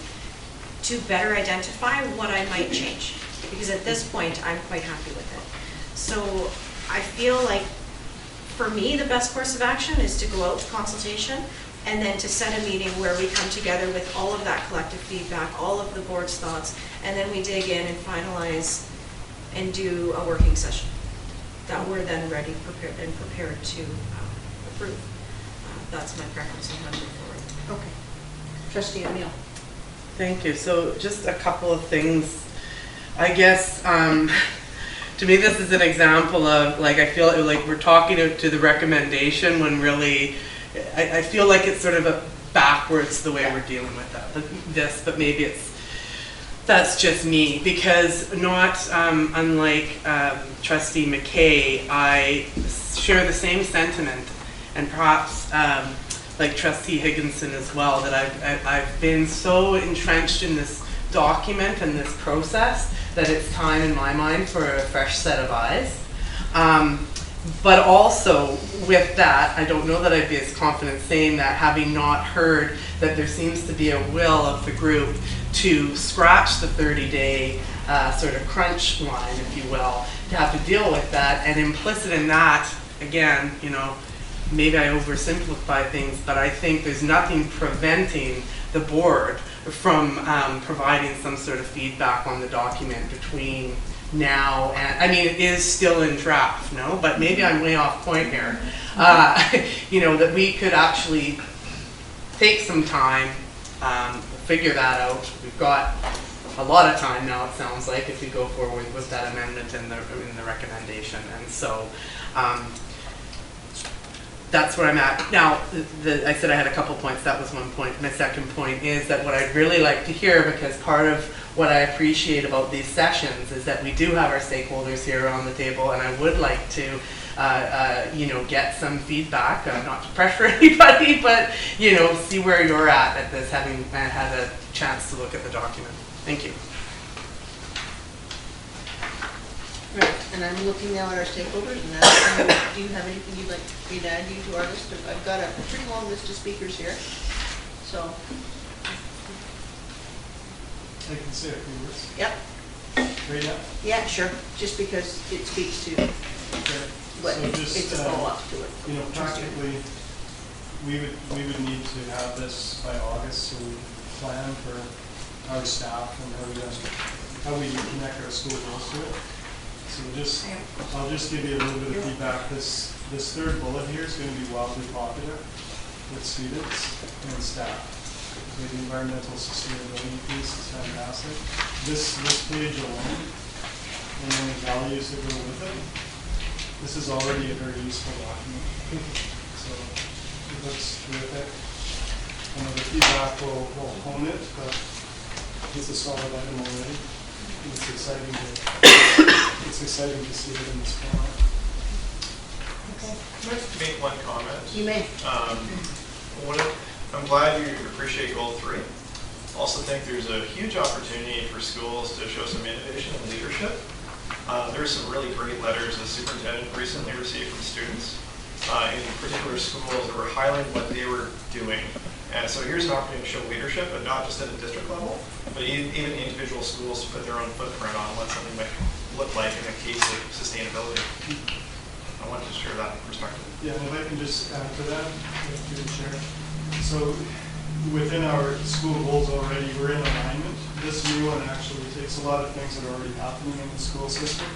to better identify what I might change, because at this point I'm quite happy with it. So I feel like for me the best course of action is to go out to consultation and then to set a meeting where we come together with all of that collective feedback, all of the board's thoughts, and then we dig in and finalize and do a working session that we're then ready, prepared to approve. That's my preference in moving forward. Okay. Trustee O'Neill. Thank you. So just a couple of things. I guess to me this is an example of, like, I feel like we're talking to the recommendation when really I feel like it's sort of a backwards the way we're dealing with this, but maybe that's just me, because not unlike Trustee McKay, I share the same sentiment, and perhaps like Trustee Higginson as well, that I've been so entrenched in this document and this process that it's time in my mind for a fresh set of eyes. But also with that, I don't know that I'd be as confident saying that, having not heard that there seems to be a will of the group to scratch the 30-day sort of crunch line, if you will, to have to deal with that. And implicit in that, again, maybe I oversimplify things, but I think there's nothing preventing the board from providing some sort of feedback on the document between now and, I mean, it is still in draft, no? But maybe I'm way off point here. You know, that we could actually take some time, figure that out. We've got a lot of time now, it sounds like, if we go forward with that amendment in the recommendation. And so that's where I'm at. Now, I said I had a couple points. That was one point. My second point is that what I'd really like to hear, because part of what I appreciate about these sessions is that we do have our stakeholders here on the table, and I would like to you know, get some feedback, not to pressure anybody, but, you know, see where you're at this, having had a chance to look at the document. Thank you. Right, and I'm looking now at our stakeholders, and that, do you have anything you'd like me to add to our list? I've got a pretty long list of speakers here, so. I can say a few words. Yep. Right now? Yeah, sure, just because it speaks to what, So just, it's a follow-up to it. You know, practically, we would need to have this by August, so we plan for our staff and how we connect our school goals to it. So I'll just give you a little bit of feedback. This third bullet here is going to be wildly popular with students and staff. The environmental sustainability piece is fantastic. This page alone, and then the values that go with it, this is already a very useful document. So it looks terrific. And the feedback will hone it, but it's a solid item already. It's exciting to see it in this format. Okay. Can I just make one comment? You may. I'm glad you appreciate goal 3. Also think there's a huge opportunity for schools to show some innovation and leadership. There's some really great letters the superintendent recently received from students in particular schools that were highlighting what they were doing. And so here's an opportunity to show leadership, but not just at a district level, but even individual schools to put their own footprint on what something might look like in a case of sustainability. I wanted to share that perspective. Yeah, and if I can just add to that, through the chair. So within our school goals already, we're in alignment. This new one actually takes a lot of things that are already happening in the school system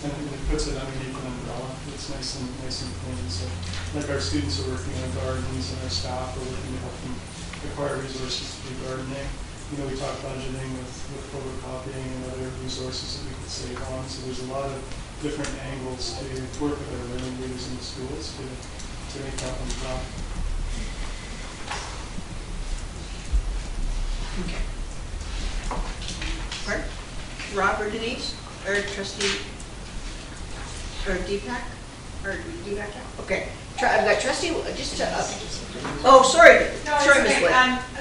and it puts it underneath an umbrella. It's nice and clean. So like our students are working on gardens and our staff are working to help them acquire resources to do gardening. You know, we talk budgeting with photocopying and other resources that we could save on. So there's a lot of different angles to work with our learning leaders in the schools to make that one top. Okay. Pardon? Rob or Denise, or trustee, or Deepak, or Deepak? Okay. I've got trustee, just to, oh, sorry, No, it's sorry, Ms. okay. Wood.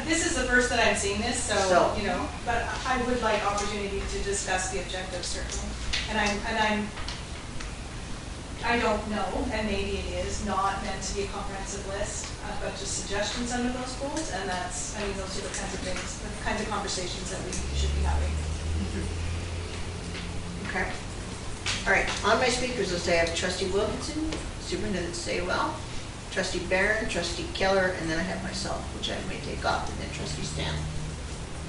This is the first that I'm seeing this, So. so, you know, but I would like opportunity to discuss the objectives certainly. And I don't know, and maybe it is not meant to be a comprehensive list, but just suggestions under those goals, and that's, I mean, those are the kinds of things, the kinds of conversations that we should be having. Okay. All right, on my speakers list, I have trustee Wilkinson, superintendent Saywell, trustee Barron, trustee Keller, and then I have myself, which I may take off, and then trustee Stanley.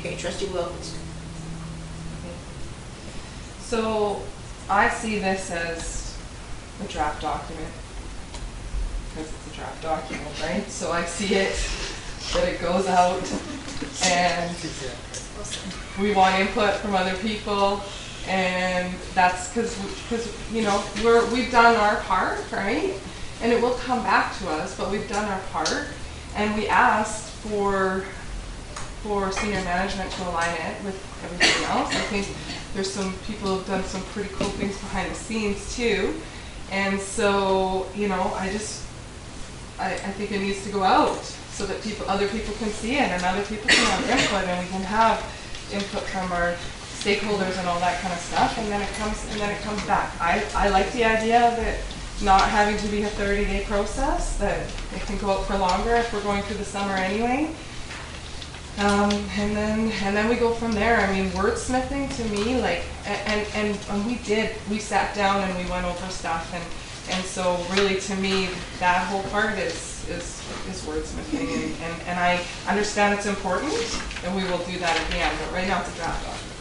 Okay, trustee Wilkinson. So I see this as a draft document, because it's a draft document, right? So I see it, that it goes out and we want input from other people, and that's because you know, we've done our part, right? And it will come back to us, but we've done our part, and we asked for senior management to align it with everything else. I think there's some people who've done some pretty cool things behind the scenes too, and so you know, I think it needs to go out so that other people can see it, and other people can have input, and we can have input from our stakeholders and all that kind of stuff, and then it comes back. I like the idea of it not having to be a 30-day process, that it can go out for longer if we're going through the summer anyway. And then we go from there. I mean, wordsmithing to me, like, and we sat down and we went over stuff, And so really, to me, that whole part is wordsmithing, and I understand it's important, and we will do that at the end, but right now it's a draft document.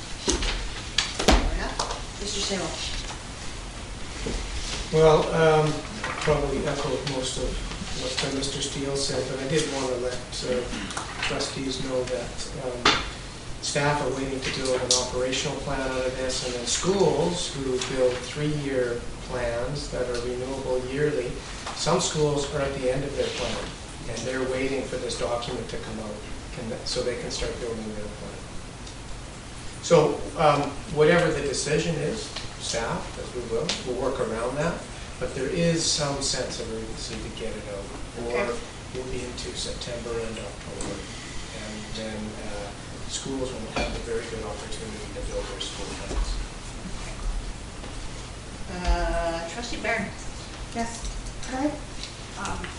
Fair enough. Mr. Singleton? Well, probably echo most of what Mr. Steele said, but I did want to let trustees know that staff are waiting to build an operational plan out of this, and then schools who build 3-year plans that are renewable yearly, some schools are at the end of their plan, and they're waiting for this document to come out so they can start building their plan. So whatever the decision is, staff, as we will, we'll work around that, but there is some sense of urgency to get it out, or we'll be into September and October, and then schools will have a very good opportunity to build their school plans. Trustee Barron? Yes, could I,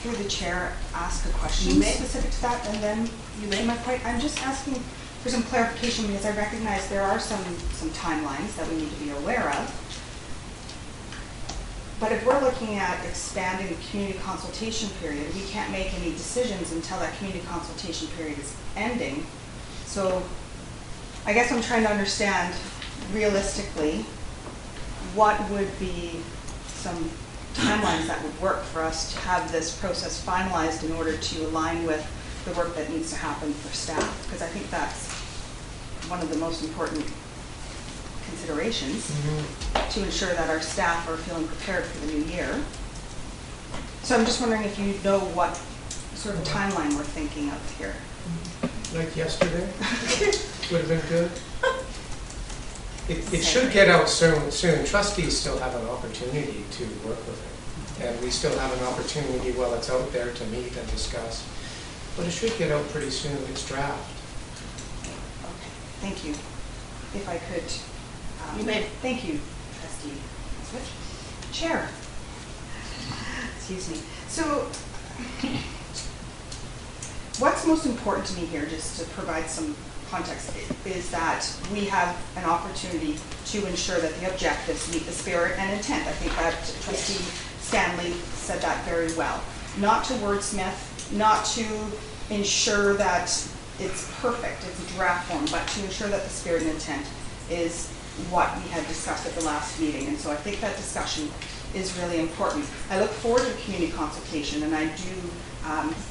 through the chair, ask a question You may. specific to that, and then you may my point. I'm just asking for some clarification because I recognize there are some timelines that we need to be aware of. But if we're looking at expanding the community consultation period, we can't make any decisions until that community consultation period is ending. So I guess I'm trying to understand realistically what would be some timelines that would work for us to have this process finalized in order to align with the work that needs to happen for staff, because I think that's one of the most important considerations to ensure that our staff are feeling prepared for the new year. So I'm just wondering if you know what sort of timeline we're thinking of here. Like yesterday? Would have been good. It should get out soon. Trustees still have an opportunity to work with it. And we still have an opportunity while it's out there to meet and discuss. But it should get out pretty soon. It's draft. Okay, thank you. If I could. You may. Thank you, Trustee. Switch. Chair. Excuse me. So, what's most important to me here, just to provide some context, is that we have an opportunity to ensure that the objectives meet the spirit and intent. I think that Trustee Stanley said that very well. Not to wordsmith, not to ensure that it's perfect, it's a draft form, but to ensure that the spirit and intent is what we had discussed at the last meeting. And so I think that discussion is really important. I look forward to community consultation, and I do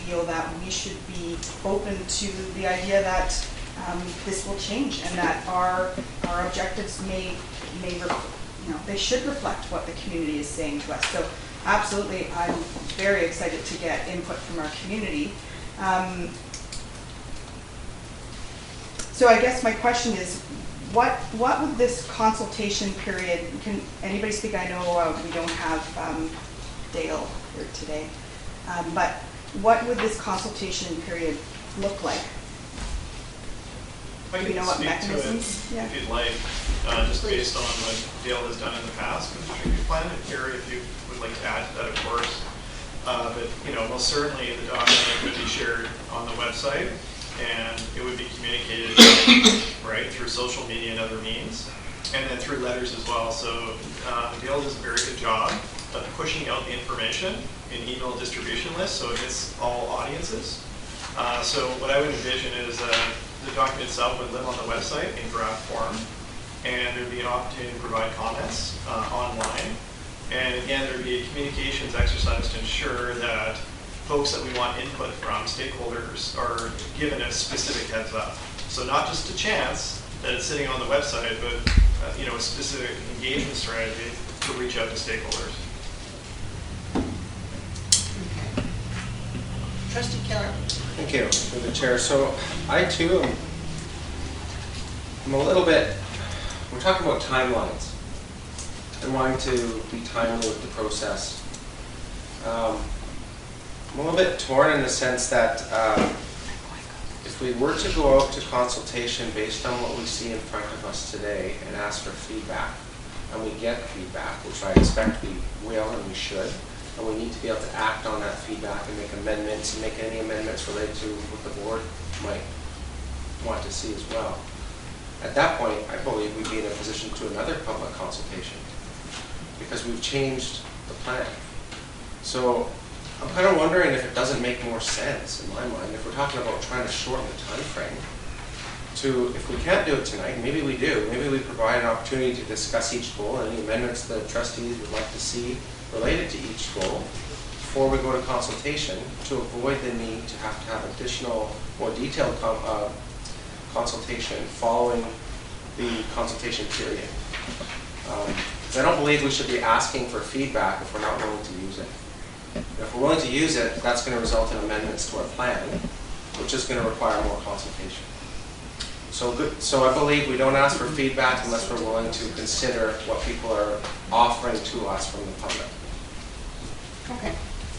feel that we should be open to the idea that this will change, and that our objectives may they should reflect what the community is saying to us. So absolutely, I'm very excited to get input from our community. So I guess my question is, what would this consultation period, can anybody speak? I know we don't have Dale here today, but what would this consultation period look like? I Do can you know what speak to it mechanisms? Yeah. if you'd like, just based on what Dale has done in the past with the strategic plan, and Carrie, if you would like to add to that, of course. But most certainly the document would be shared on the website, and it would be communicated right through social media and other means, and then through letters as well. So Dale does a very good job of pushing out the information in email distribution lists, so it hits all audiences. So what I would envision is the document itself would live on the website in draft form, and there'd be an opportunity to provide comments online. And again, there'd be a communications exercise to ensure that folks that we want input from, stakeholders, are given a specific heads up. So not just a chance that it's sitting on the website, but a specific engagement strategy to reach out to stakeholders. Okay. Trustee Keller? Thank you, through the chair. So I too I'm a little bit, we're talking about timelines and wanting to be timely with the process. I'm a little bit torn in the sense that if we were to go out to consultation based on what we see in front of us today and ask for feedback, and we get feedback, which I expect we will and we should, and we need to be able to act on that feedback and make amendments and make any amendments related to what the board might want to see as well. At that point, I believe we'd be in a position to another public consultation, because we've changed the plan. So I'm kind of wondering if it doesn't make more sense, in my mind, if we're talking about trying to shorten the time frame, to, if we can't do it tonight, maybe we do. Maybe we provide an opportunity to discuss each goal and any amendments the trustees would like to see related to each goal before we go to consultation, to avoid the need to have additional, more detailed consultation following the consultation period. Because I don't believe we should be asking for feedback if we're not willing to use it. If we're willing to use it, that's going to result in amendments to our plan, which is going to require more consultation. So I believe we don't ask for feedback unless we're willing to consider what people are offering to us from the public. Okay.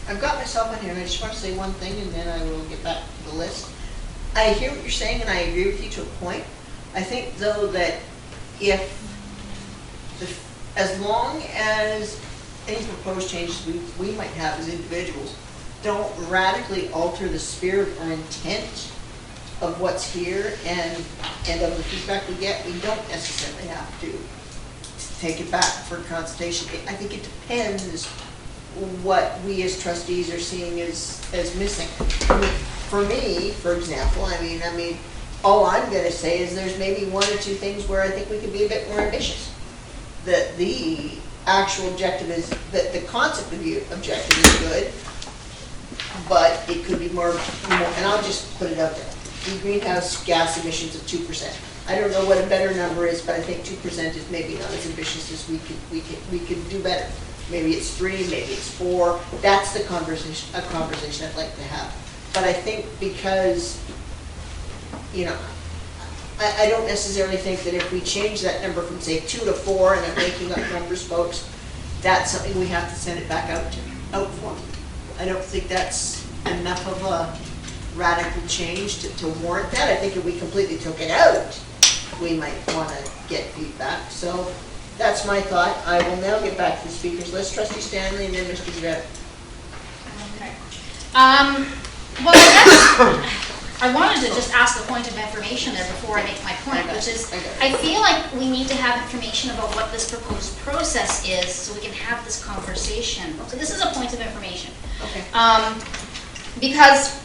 I've got myself in here, and I just want to say one thing, and then I will get back to the list. I hear what you're saying, and I agree with you to a point. I think, though, that as long as any proposed changes we might have as individuals don't radically alter the spirit or intent of what's here and of the feedback we get, we don't necessarily have to take it back for consultation. I think it depends what we as trustees are seeing as missing. I mean, for me, for example, I mean, all I'm going to say is there's maybe one or two things where I think we could be a bit more ambitious. That the actual objective is, that the concept of the objective is good, but it could be more, and I'll just put it out there. The greenhouse gas emissions of 2%. I don't know what a better number is, but I think 2% is maybe not as ambitious as we could do better. Maybe it's 3, maybe it's 4. That's the conversation I'd like to have. But I think because, you know, I don't necessarily think that if we change that number from say 2 to 4, and I'm making up numbers, folks, that's something we have to send it back out for. I don't think that's enough of a radical change to warrant that. I think if we completely took it out, we might want to get feedback. So that's my thought. I will now get back to the speakers list. Trustee Stanley and then Mr. Zverev. Okay. Well, I wanted to just ask a point of information there before I make my point, which is I feel like we need to have information about what this proposed process is so we can have this conversation. So this is a point of information. Okay. Because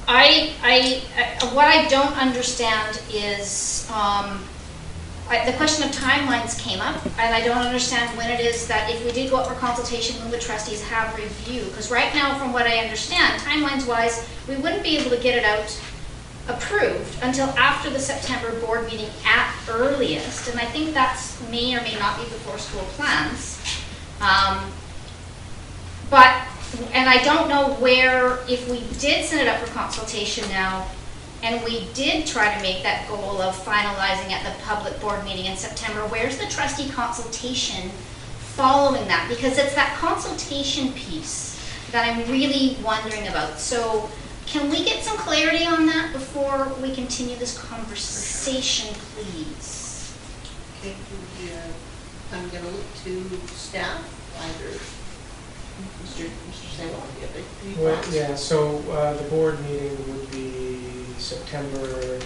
what I don't understand is the question of timelines came up, and I don't understand when it is that if we did go up for consultation, when would trustees have review? Because right now, from what I understand, timelines-wise, we wouldn't be able to get it out approved until after the September board meeting at earliest, and I think that's may or may not be before school plans. And I don't know where, if we did send it up for consultation now, and we did try to make that goal of finalizing at the public board meeting in September, where's the trustee consultation following that? Because it's that consultation piece that I'm really wondering about. So can we get some clarity on that before we continue this conversation, please? Okay, I'm going to look to staff, either Mr. Saywell, do you have any Well, thoughts? yeah, so the board meeting would be September.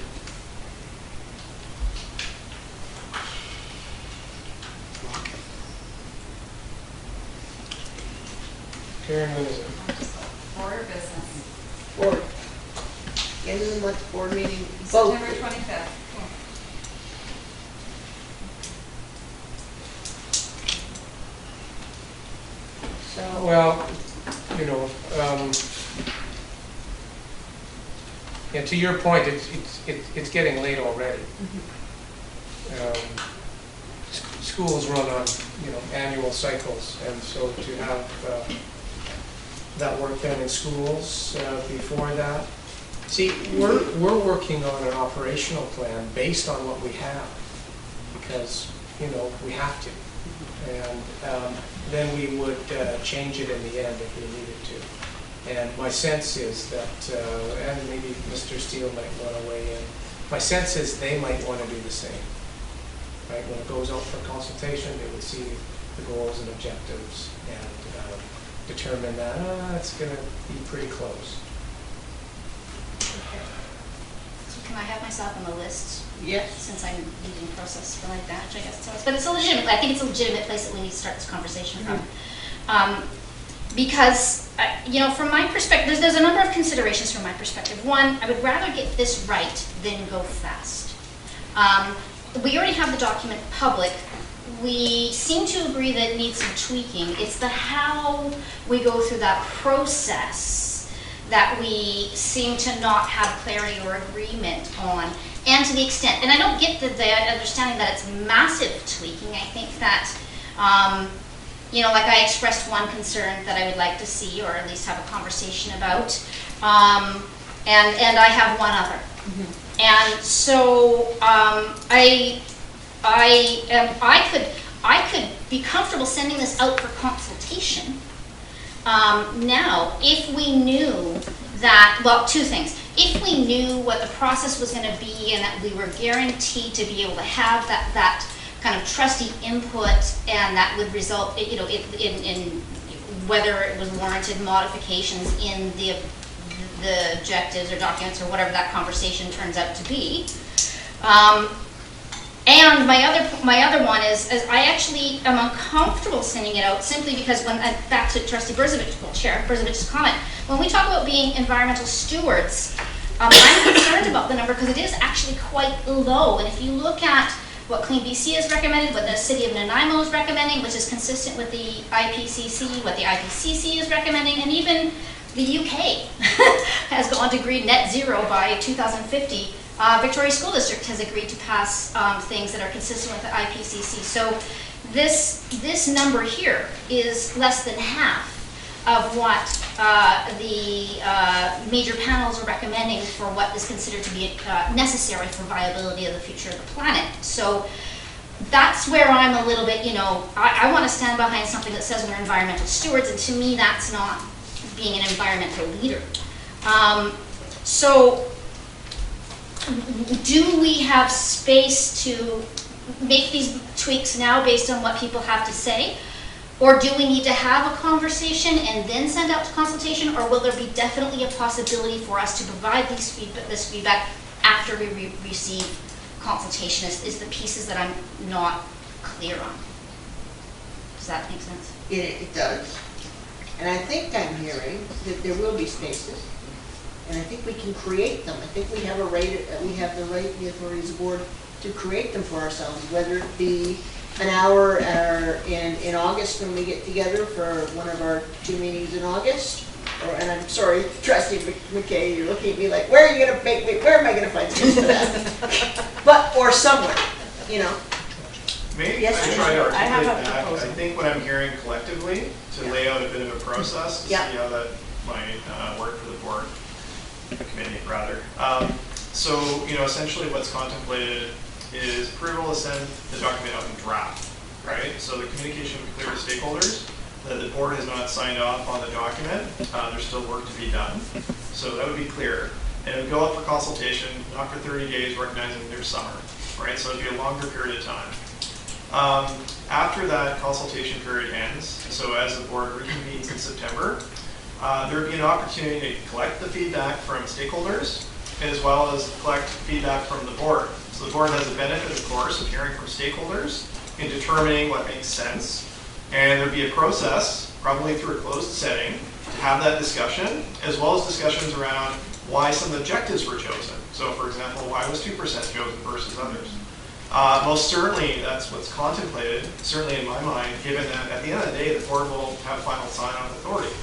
Karen, when is it? Board of Business. Board. End of the month board meeting, vote. September 25th. So, Well, you know, yeah, to your point, it's getting late already. Schools run on, you know, annual cycles, and so to have that work done in schools before that. See, we're working on an operational plan based on what we have, because, you know, we have to. And then we would change it in the end if we needed to. And my sense is that, and maybe Mr. Steele might want to weigh in, my sense is they might want to do the same. Right? When it goes out for consultation, they would see the goals and objectives and determine that it's going to be pretty close. So can I have myself on the list? yes. Since I'm using process for my batch, I guess. But it's a legitimate, I think it's a legitimate place that we need to start this conversation from. Because, you know, from my perspective, there's a number of considerations from my perspective. One, I would rather get this right than go fast. We already have the document public. We seem to agree that it needs some tweaking. It's the how we go through that process that we seem to not have clarity or agreement on. And to the extent, and I don't get the understanding that it's massive tweaking. I think that, you know, like I expressed one concern that I would like to see, or at least have a conversation about, and I have one other. Mm-hmm. And so I could be comfortable sending this out for consultation now if we knew that, well, two things. If we knew what the process was going to be and that we were guaranteed to be able to have that kind of trustee input, and that would result, you know, in whether it was warranted modifications in the objectives or documents or whatever that conversation turns out to be. And my other one is I actually am uncomfortable sending it out simply because when back to Trustee Brzovic, well, Chair Brzovich's comment, when we talk about being environmental stewards, I'm concerned about the number because it is actually quite low. And if you look at what Clean BC has recommended, what the City of Nanaimo is recommending, which is consistent with the IPCC, what the IPCC is recommending, and even the UK has gone to green net zero by 2050. Victoria School District has agreed to pass things that are consistent with the IPCC. So this number here is less than half of what the major panels are recommending for what is considered to be necessary for viability of the future of the planet. So that's where I'm a little bit, you know, I want to stand behind something that says we're environmental stewards, and to me that's not being an environmental leader. So do we have space to make these tweaks now based on what people have to say? Or do we need to have a conversation and then send out to consultation? Or will there be definitely a possibility for us to provide this feedback after we receive consultation is the pieces that I'm not clear on. Does that make sense? It does. And I think I'm hearing that there will be spaces. And I think we can create them. I think we have the right, the authority as a board, to create them for ourselves, whether it be an hour in August when we get together for one of our 2 meetings in August. And I'm sorry, Trustee McKay, you're looking at me like, where are you going to make me? Where am I going to find space for that? Or somewhere, you know. Maybe yes, I try to articulate that. I think what I'm hearing collectively to lay out a bit of a process to see how that might work for the board, committee rather. So, you know, essentially what's contemplated is approval to send the document out in draft, right? So the communication would be clear to stakeholders that the board has not signed off on the document. There's still work to be done. So that would be clear. And it would go up for consultation, not for 30 days, recognizing there's summer, right? So it would be a longer period of time. After that consultation period ends, so as the board reconvenes in September, there would be an opportunity to collect the feedback from stakeholders as well as collect feedback from the board. So the board has the benefit, of course, of hearing from stakeholders in determining what makes sense. And there'd be a process, probably through a closed setting, to have that discussion, as well as discussions around why some objectives were chosen. So for example, why was 2% chosen versus others? Most certainly, that's what's contemplated, certainly in my mind, given that at the end of the day, the board will have final sign-off authority.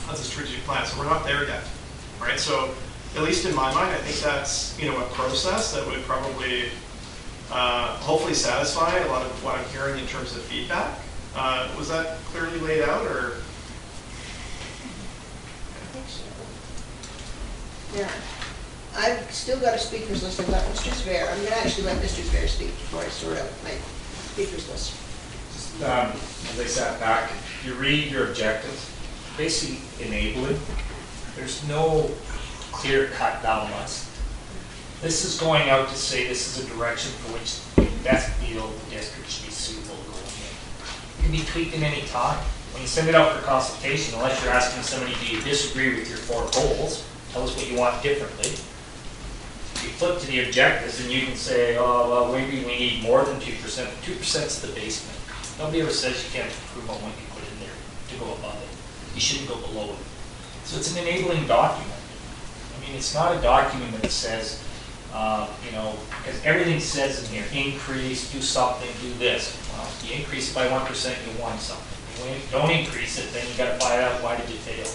That's a strategic plan, so we're not there yet, right? So, at least in my mind, I think that's, you know, a process that would probably, hopefully satisfy a lot of what I'm hearing in terms of feedback. Was that clearly laid out, or? I think so. Yeah. I've still got a speakers list. I've got Mr. Zver. I'm going to actually let Mr. Zver speak before I sort out my speakers list. As I sat back, you read your objectives, basically enabling. There's no clear-cut thou must. This is going out to say this is a direction for which we best feel the district should be suitable going in. It can be tweaked at any time. When you send it out for consultation, unless you're asking somebody, do you disagree with your 4 goals? Tell us what you want differently. You flip to the objectives and you can say, oh, well, maybe we need more than 2%. 2% is the basement. Nobody ever says you can't improve on what you put in there. to go above it. You shouldn't go below it. So it's an enabling document. I mean, it's not a document that says, because everything says in here, increase, do something, do this. Well, if you increase it by 1%, you won something. When you don't increase it, then you got to find out why did you fail.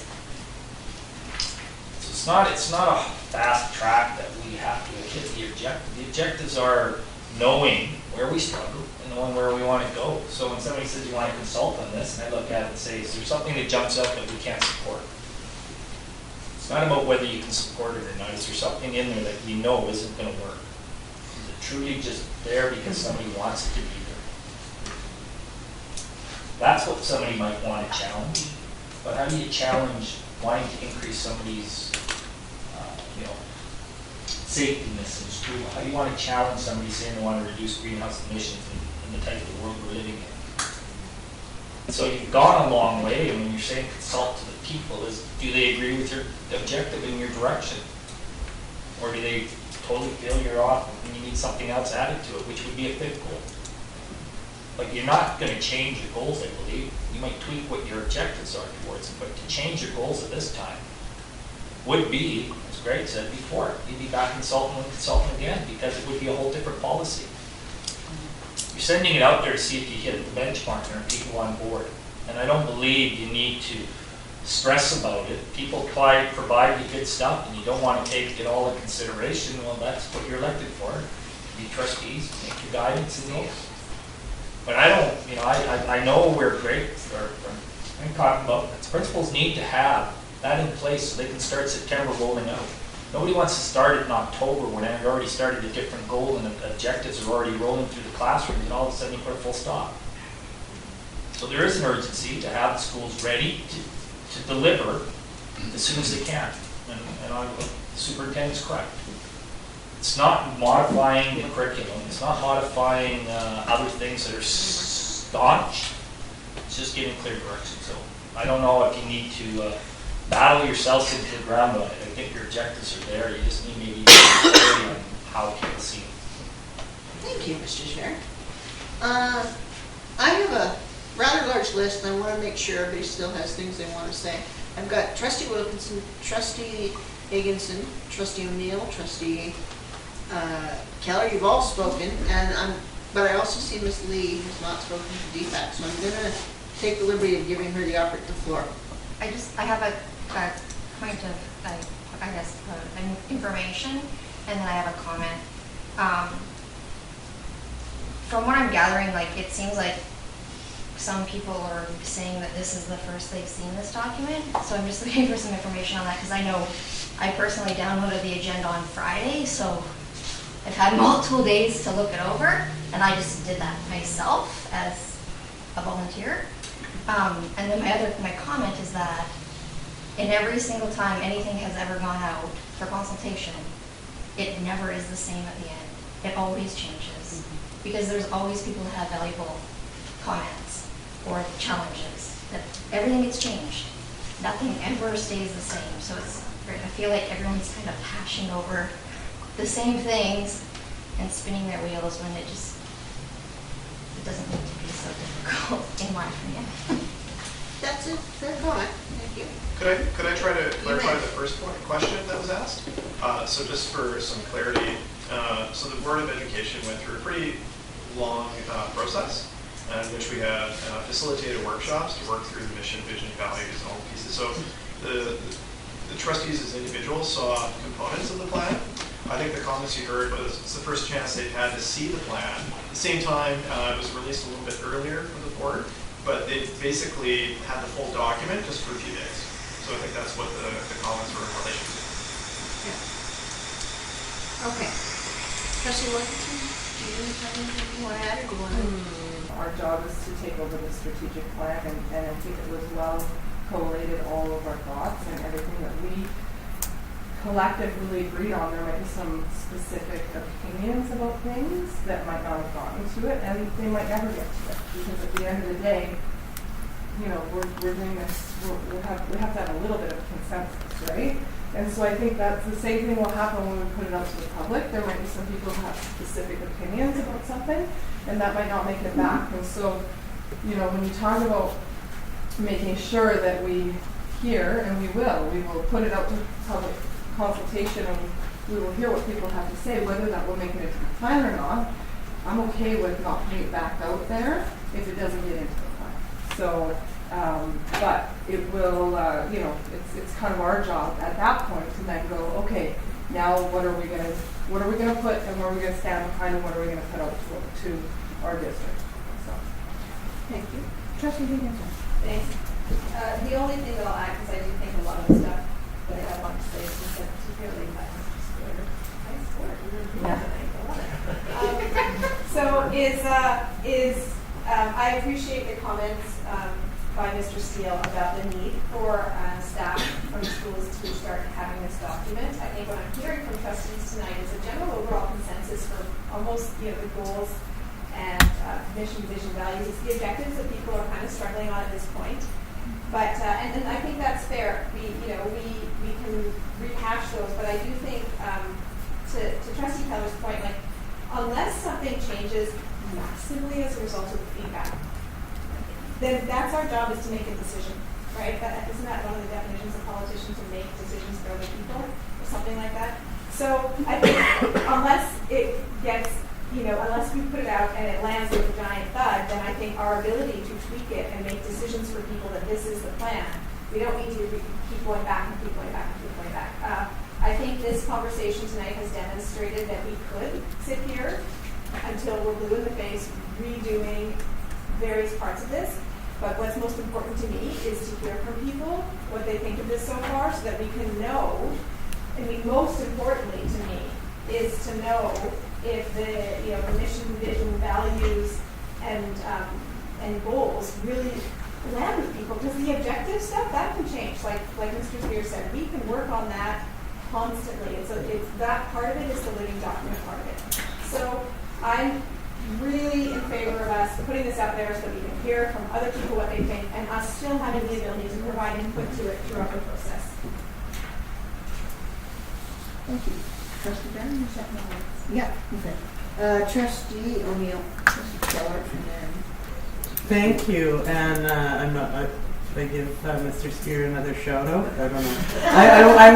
So it's not a fast track that we have to hit the objective. The objectives are knowing where we struggle and knowing where we want to go. So when somebody says you want to consult on this, and I look at it and say, is there something that jumps out that we can't support? It's not about whether you can support it or not. Is there something in there that we know isn't going to work? Is it truly just there because somebody wants it to be there? That's what somebody might want to challenge. But how do you challenge wanting to increase somebody's safetyness in school? How do you want to challenge somebody saying they want to reduce greenhouse emissions in the type of world we're living in? So you've gone a long way, and when you're saying consult to the people, do they agree with your objective in your direction? Or do they totally feel you're off and you need something else added to it, which would be a fifth goal? Like, you're not going to change your goals, I believe. You might tweak what your objectives are towards it, but to change your goals at this time would be, as Greg said before, you'd be back consulting and consulting again, because it would be a whole different policy. You're sending it out there to see if you hit the benchmark and are people on board. And I don't believe you need to stress about it. People provide you good stuff, and you don't want to take it all in consideration. Well, that's what you're elected for. Be trustees, make your guidance and those. But I don't, I know where Greg I'm talking about. Principals need to have that in place so they can start September rolling out. Nobody wants to start it in October when they've already started a different goal and the objectives are already rolling through the classrooms, and all of a sudden you put a full stop. So there is an urgency to have the schools ready to deliver as soon as they can. And the superintendent's correct. It's not modifying the curriculum. It's not modifying other things that are staunch. It's just giving clear direction. So I don't know if you need to battle yourselves into the ground on it. I think your objectives are there. You just need maybe clarity on how people see them. Thank you, Mr. Chair. I have a rather large list, and I want to make sure everybody still has things they want to say. I've got Trustee Wilkinson, Trustee Higginson, Trustee O'Neill, Trustee Keller. You've all spoken, but I also see Ms. Lee has not spoken to DPAC, so I'm going to take the liberty of giving her the floor. I have a point of, information, and then I have a comment. From what I'm gathering, it seems like some people are saying that this is the first they've seen this document. So I'm just looking for some information on that, because I know I personally downloaded the agenda on Friday, so I've had multiple days to look it over, and I just did that myself as a volunteer. And then my comment is that in every single time anything has ever gone out for consultation, it never is the same at the end. It always changes, because there's always people who have valuable comments or challenges. That everything gets changed. Nothing ever stays the same. So I feel like everyone's kind of hashing over the same things and spinning their wheels when it doesn't need to be so difficult, in my opinion. That's it. Fair comment. Thank you. Could I try to clarify the first question that was asked? So just for some clarity, so the Board of Education went through a pretty long process in which we had facilitated workshops to work through the mission, vision, values, and all the pieces. So the trustees as individuals saw components of the plan. I think the comments you heard was it's the first chance they've had to see the plan. At the same time, it was released a little bit earlier from the board, but they basically had the full document just for a few days. So I think that's what the comments were in relation to. Yeah. Okay. Trustee Wilkinson, do you have anything you want to add, or do you want to? Our job is to take over the strategic plan, and I think it was well collated all of our thoughts and everything that we collectively agreed on. There might be some specific opinions about things that might not have gotten to it, and they might never get to it, because at the end of the day, we're doing this, we have to have a little bit of consensus, right? And so I think that's the same thing will happen when we put it out to the public. There might be some people who have specific opinions about something, and that might not make it back. And so, when you talk about making sure that we hear, and we will put it out to public consultation, and we will hear what people have to say, whether that will make it into the plan or not. I'm okay with not putting it back out there if it doesn't get into the plan. So, but it will, you know, it's kind of our job at that point to then go, okay, now what are we gonna put, and where are we gonna stand behind, and what are we gonna put out to our district? So, Thank you. Trustee Higginson. Thanks. The only thing that I'll add, because I do think a lot of the stuff that I want to say is that particularly by Mr. Square. Nice word. I appreciate the comments by Mr. Steele about the need for staff from schools to start having this document. I think what I'm hearing from trustees tonight is a general overall consensus for almost, you know, the goals and mission, vision, values. It's the objectives that people are kind of struggling on at this point. But and I think that's fair. We can rehash those, but I do think to Trustee Keller's point, like, unless something changes massively as a result of the feedback, then that's our job, is to make a decision, right? Isn't that one of the definitions of politicians, to make decisions for other people or something like that? So I think unless it gets, unless we put it out and it lands with a giant thud, then I think our ability to tweak it and make decisions for people that this is the plan, we don't need to keep going back and keep going back and keep going back. I think this conversation tonight has demonstrated that we could sit here until we're blue in the face redoing various parts of this. But what's most important to me is to hear from people what they think of this so far, so that we can know. Most importantly to me is to know if the mission, vision, values, and goals really land with people. Because the objective stuff, that can change. Like Mr. Spear said, we can work on that constantly. It's that part of it is the living document part of it. So I'm really in favor of us putting this out there so that we can hear from other people what they think, and us still having the ability to provide input to it throughout the process. Thank you. Trustee Brown, is that right? Yeah, okay. Trustee O'Neill, Trustee Keller from there. Thank you, and I give Mr. Spear another shout out. I don't know. I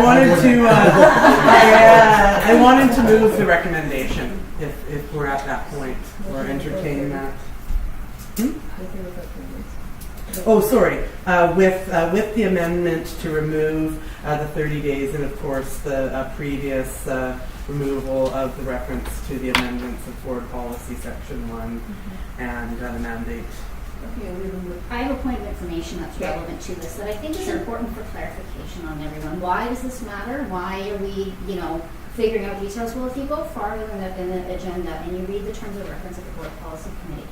wanted to move the recommendation if we're at that point, or entertain that. Oh, sorry. With the amendment to remove the 30 days, and of course the previous removal of the reference to the amendments of Board Policy Section 1 and the mandate. I have a point of information that's relevant to this that I think is important for clarification on everyone. Why does this matter? Why are we, figuring out details? Well, if you go farther in the agenda and you read the terms of reference of the Board Policy Committee,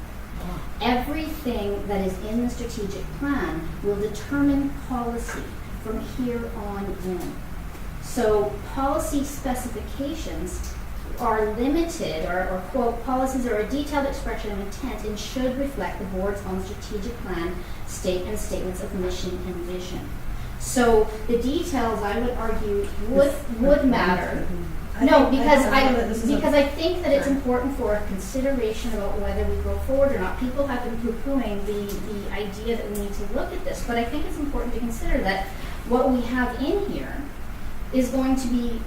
everything that is in the strategic plan will determine policy from here on in. So policy specifications are limited, or quote, policies are a detailed expression of intent and should reflect the board's own strategic plan, statements of mission and vision. So the details, I would argue, would matter. No, because I think that it's important for a consideration about whether we go forward or not. People have been poo-pooing the idea that we need to look at this, but I think it's important to consider that what we have in here is going to be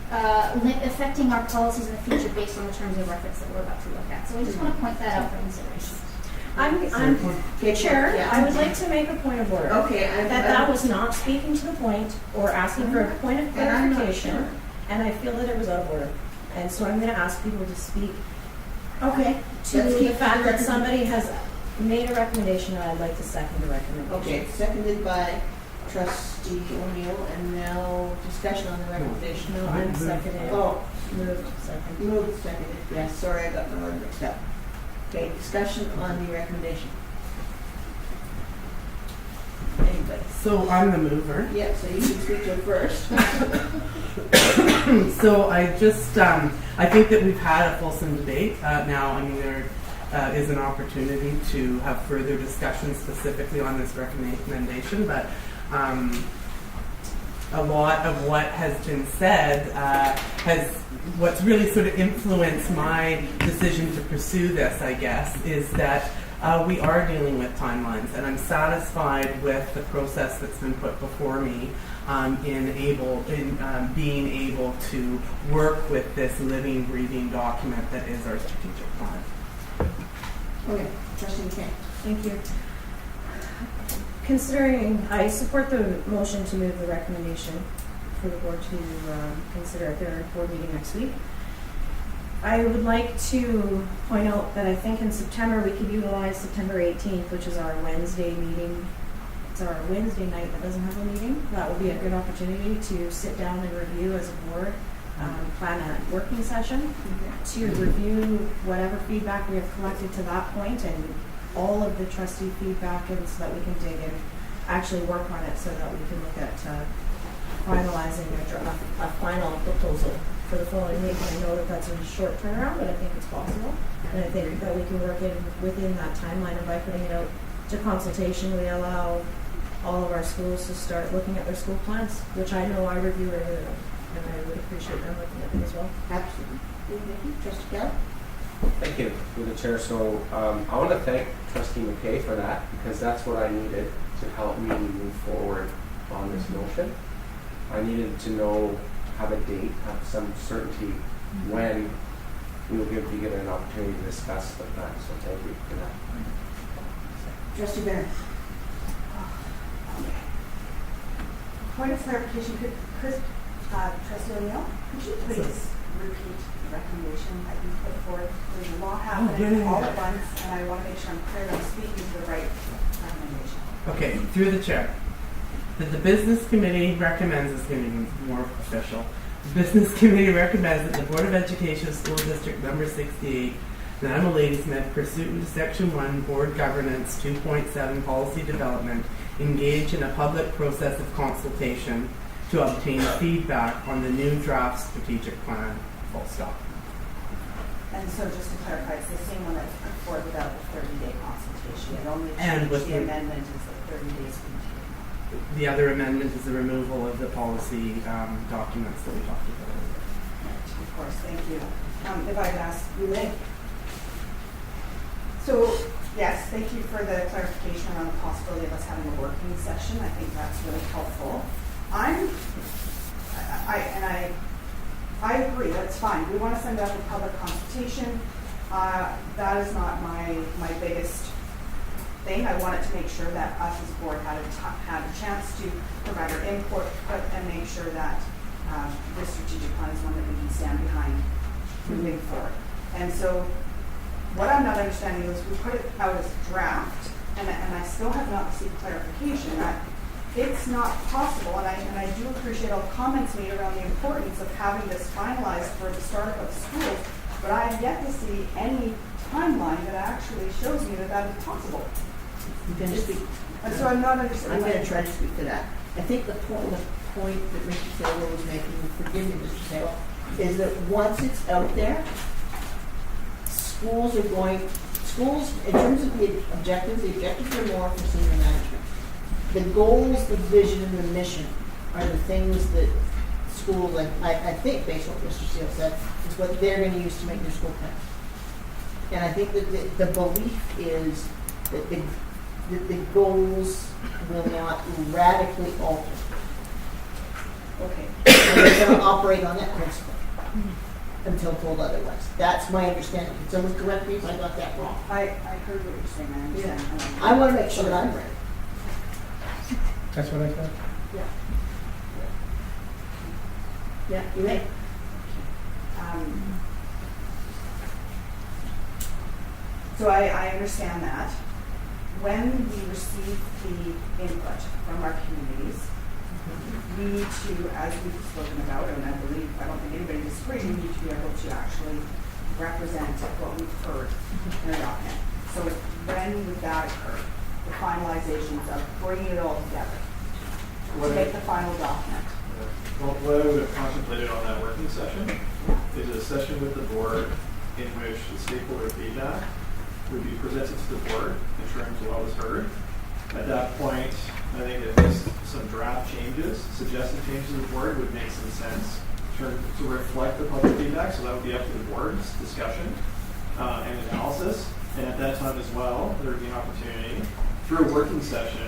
affecting our policies in the future based on the terms of reference that we're about to look at. So I just want to point that out for consideration. I'm Chair. Yeah. I would like to make a point of order. Okay. That was not speaking to the point or asking for a point of clarification, and I feel that it was out of order. And so I'm going to ask people to speak. Okay. To the fact that somebody has made a recommendation, and I'd like to second the recommendation. Okay, seconded by Trustee O'Neill, and now discussion on the recommendation. No, I'm seconding. Oh, moved, seconded. Moved, seconded. Yes, sorry, I got my order mixed up. Okay, discussion on the recommendation. Anybody? So I'm the mover. Yeah, so you can speak to it first. So I just, I think that we've had a fulsome debate. Now, I mean, there is an opportunity to have further discussion specifically on this recommendation, but a lot of what has been said what's really sort of influenced my decision to pursue this, I guess, is that we are dealing with timelines, and I'm satisfied with the process that's been put before me in being able to work with this living, breathing document that is our strategic plan. Okay, trustee McKay. Thank you. Considering, I support the motion to move the recommendation for the board to consider at their board meeting next week. I would like to point out that I think in September we could utilize September 18th, which is our Wednesday meeting. It's our Wednesday night that doesn't have a meeting. That would be a good opportunity to sit down and review as a board, plan a working session to review whatever feedback we have collected to that point and all of the trustee feedback, and so that we can dig in, actually work on it so that we can look at finalizing a final proposal for the following week. And I know that that's a short turnaround, but I think it's possible. And I think that we can work within that timeline, and by putting it out to consultation, we allow all of our schools to start looking at their school plans, which I know I review regularly, and I would appreciate them looking at them as well. Absolutely. Thank you. Trustee Keller? Thank you, through the chair. So I want to thank Trustee McKay for that, because that's what I needed to help me move forward on this motion. I needed to know, have a date, have some certainty when we will be able to get an opportunity to discuss the plan. So thank you for that. Trustee Barron? Point of clarification, Trustee O'Neill, could you please repeat the recommendation that you put forward? There's a lot happening all at once, and I want to make sure I'm clear that I'm speaking to the right recommendation. Okay, through the chair. That the business committee recommends, this is going to be more official. The business committee recommends that the Board of Education School District Number 68, Nanaimo Ladysmith, pursuant to Section 1 Board Governance 2.7 Policy Development, engage in a public process of consultation to obtain feedback on the new draft strategic plan. Full stop. And so just to clarify, it's the same one that's put forward without the 30-day consultation. It only And with the amendment is the 30 days continuing. The other amendment is the removal of the policy documents that we talked about earlier. Of course, thank you. If I could ask, you may. So, yes, thank you for the clarification around the possibility of us having a working session. I think that's really helpful. I agree, that's fine. We want to send out a public consultation. That is not my biggest thing. I wanted to make sure that us as a board had a chance to provide our input and make sure that this strategic plan is one that we can stand behind moving forward. And so what I'm not understanding is we put it out as a draft, and I still have not received clarification that it's not possible, and I do appreciate all the comments made around the importance of having this finalized for the start of school, but I have yet to see any timeline that actually shows me that that is possible. You can speak. And so I'm not understanding. I'm going to try to speak to that. I think the point that Mr. Taylor was making, forgive me, Mr. Taylor, is that once it's out there, schools, in terms of the objectives are more for senior management. The goals, the vision, and the mission are the things that schools, I think based on what Mr. Steele said, is what they're going to use to make their school plan. And I think that the belief is that the goals will not radically alter. Okay. And they're going to operate on that principle until told otherwise. That's my understanding. Can someone correct me if I got that wrong? I heard what you're saying. I understand. Yeah. I want to make sure that I'm right. That's what I thought. Yeah. Yeah, you may. So I understand that. When we receive the input from our communities, we need to, as we've spoken about, and I don't think anybody disagrees, we need to be able to actually represent what we've heard in our document. So when would that occur? The finalizations of bringing it all together to make the final document. Well, what I would have contemplated on that working session is a session with the board in which the stakeholder feedback would be presented to the board in terms of what was heard. At that point, I think at least some draft changes, suggested changes to the board would make some sense to reflect the public feedback. So that would be up to the board's discussion and analysis. And at that time as well, there would be an opportunity through a working session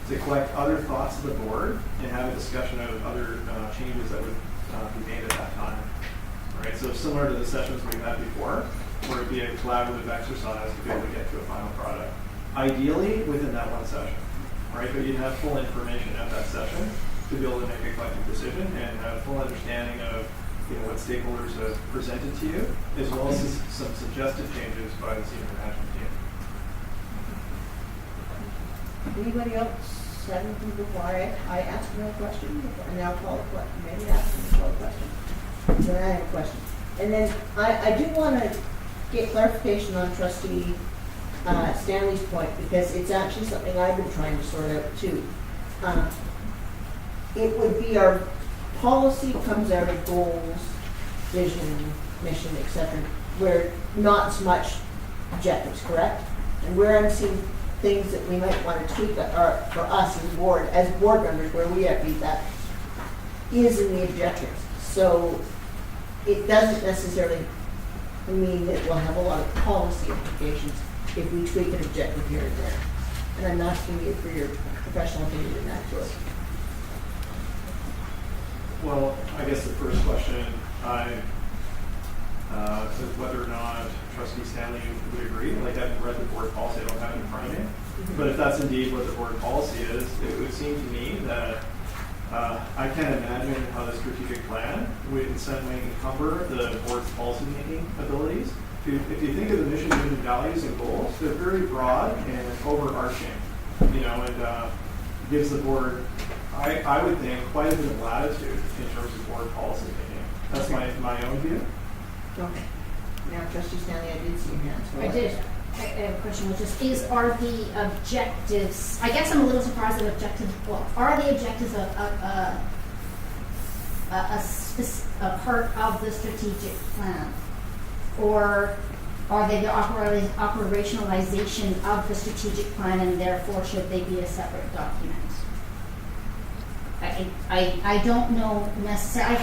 to collect other thoughts of the board and have a discussion of other changes that would be made at that time. Right, so similar to the sessions we've had before, where it'd be a collaborative exercise to be able to get to a final product. Ideally, within that one session, right? But you'd have full information at that session to be able to make a collective decision and have full understanding of what stakeholders have presented to you, as well as some suggested changes by the senior management team. Anybody else have anything before I ask another question? And I'll call the question. Maybe ask them call the question. Then I have a question. And then I do want to get clarification on Trustee Stanley's point, because it's actually something I've been trying to sort out too. It would be our policy comes out of goals, vision, mission, etc., where not so much objectives, correct? And where I'm seeing things that we might want to tweak are for us as board members, where we have feedback, is in the objectives. So it doesn't necessarily mean that we'll have a lot of policy implications if we tweak an objective here and there. And I'm asking you for your professional opinion in that choice. Well, I guess the first question, is whether or not Trustee Stanley would agree. Like, I haven't read the board policy, I don't have it in front of me. But if that's indeed what the board policy is, it would seem to me that I can't imagine how the strategic plan would in some way encumber the board's policy-making abilities. If you think of the mission, vision, values, and goals, they're very broad and overarching, and gives the board, I would think, quite a bit of latitude in terms of board policy making. That's my own view. Okay. Now, Trustee Stanley, I did see your hand. So I did. I have a question, which are the objectives, I guess I'm a little surprised that objectives, well, are the objectives a part of the strategic plan? Or are they the operationalization of the strategic plan, and therefore should they be a separate document? I don't know necessarily,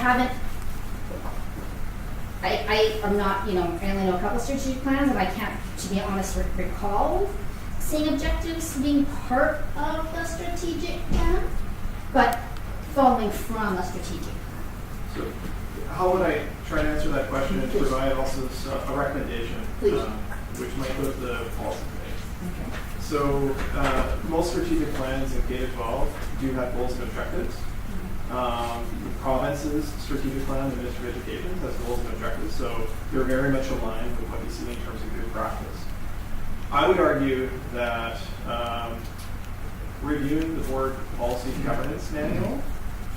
I'm not, I only know a couple of strategic plans, and I can't, to be honest, recall seeing objectives being part of the strategic plan, but following from a strategic plan. So how would I try to answer that question and provide also a recommendation, which might go to the policy committee? Okay. So most strategic plans in K-12 do have goals and objectives. The province's strategic plan, the Ministry of Education, has goals and objectives, so they're very much aligned with what you see in terms of good practice. I would argue that reviewing the board policy governance manual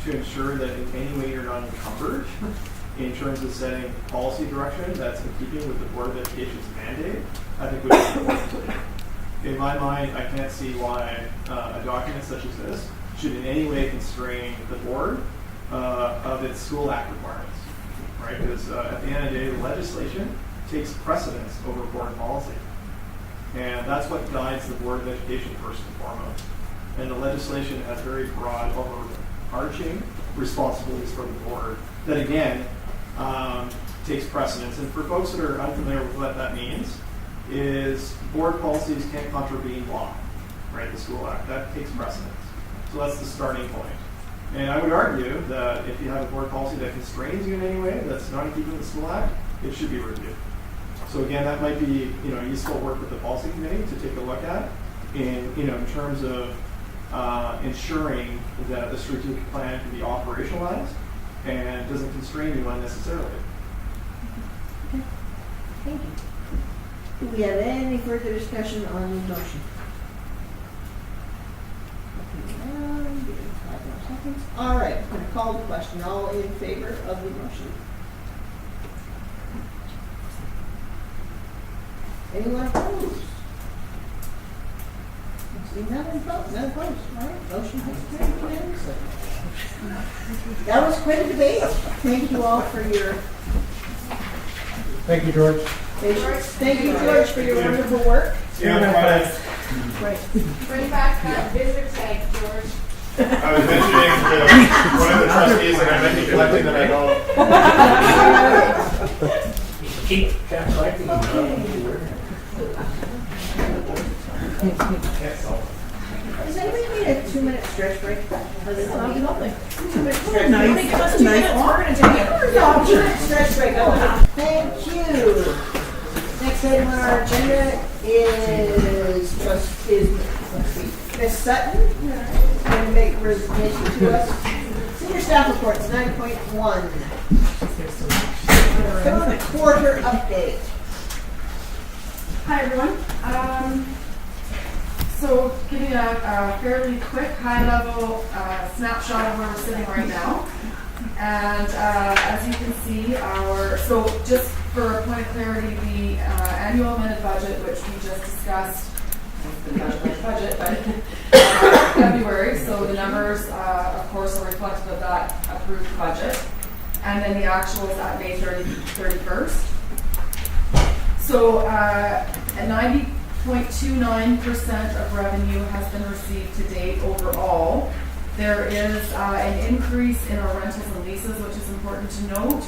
to ensure that in any way you're not encumbered in terms of setting policy direction that's in keeping with the Board of Education's mandate, I think would be important. In my mind, I can't see why a document such as this should in any way constrain the board of its school act requirements, right? Because at the end of the day, the legislation takes precedence over board policy. And that's what guides the Board of Education first and foremost. And the legislation has very broad, overarching responsibilities for the board that, again, takes precedence. And for folks that are unfamiliar with what that means, is board policies can't contravene law, right? The school act, that takes precedence. So that's the starting point. And I would argue that if you have a board policy that constrains you in any way that's not in keeping with the school act, it should be reviewed. So again, that might be useful work with the policy committee to take a look at in terms of ensuring that the strategic plan can be operationalized and doesn't constrain you unnecessarily. Okay. Thank you. Do we have any further discussion on the motion? Give it 5 more seconds. All right, I'm going to call the question. All in favor of the motion? Anyone opposed? None opposed. All right, motion has carried unanimously. That was quite a debate. Thank you all for your Thank you, George. patience. Thank you, George, for your wonderful work. Yeah, Right. Bring back that visitor tag, George. I was mentioning to one of the trustees that I might be collecting that I don't. Keep collecting. Does anybody need a 2-minute stretch break? That'd be lovely. 2-minute stretch Nice. break. Give us 2 minutes, we're gonna take it. No, 2-minute stretch break. Thank you. Next item on our agenda is Ms. Sutton. Going to make a presentation to us. Senior staff reports 9.1. Third quarter update. Hi, everyone. So giving a fairly quick, high-level snapshot of where we're sitting right now. And as you can see, so just for a point of clarity, the annual amended budget, which we just discussed, budget, but February, so the numbers, of course, are reflective of that approved budget. And then the actuals at May 31st. So at 90.29% of revenue has been received to date overall. There is an increase in our rentals and leases, which is important to note,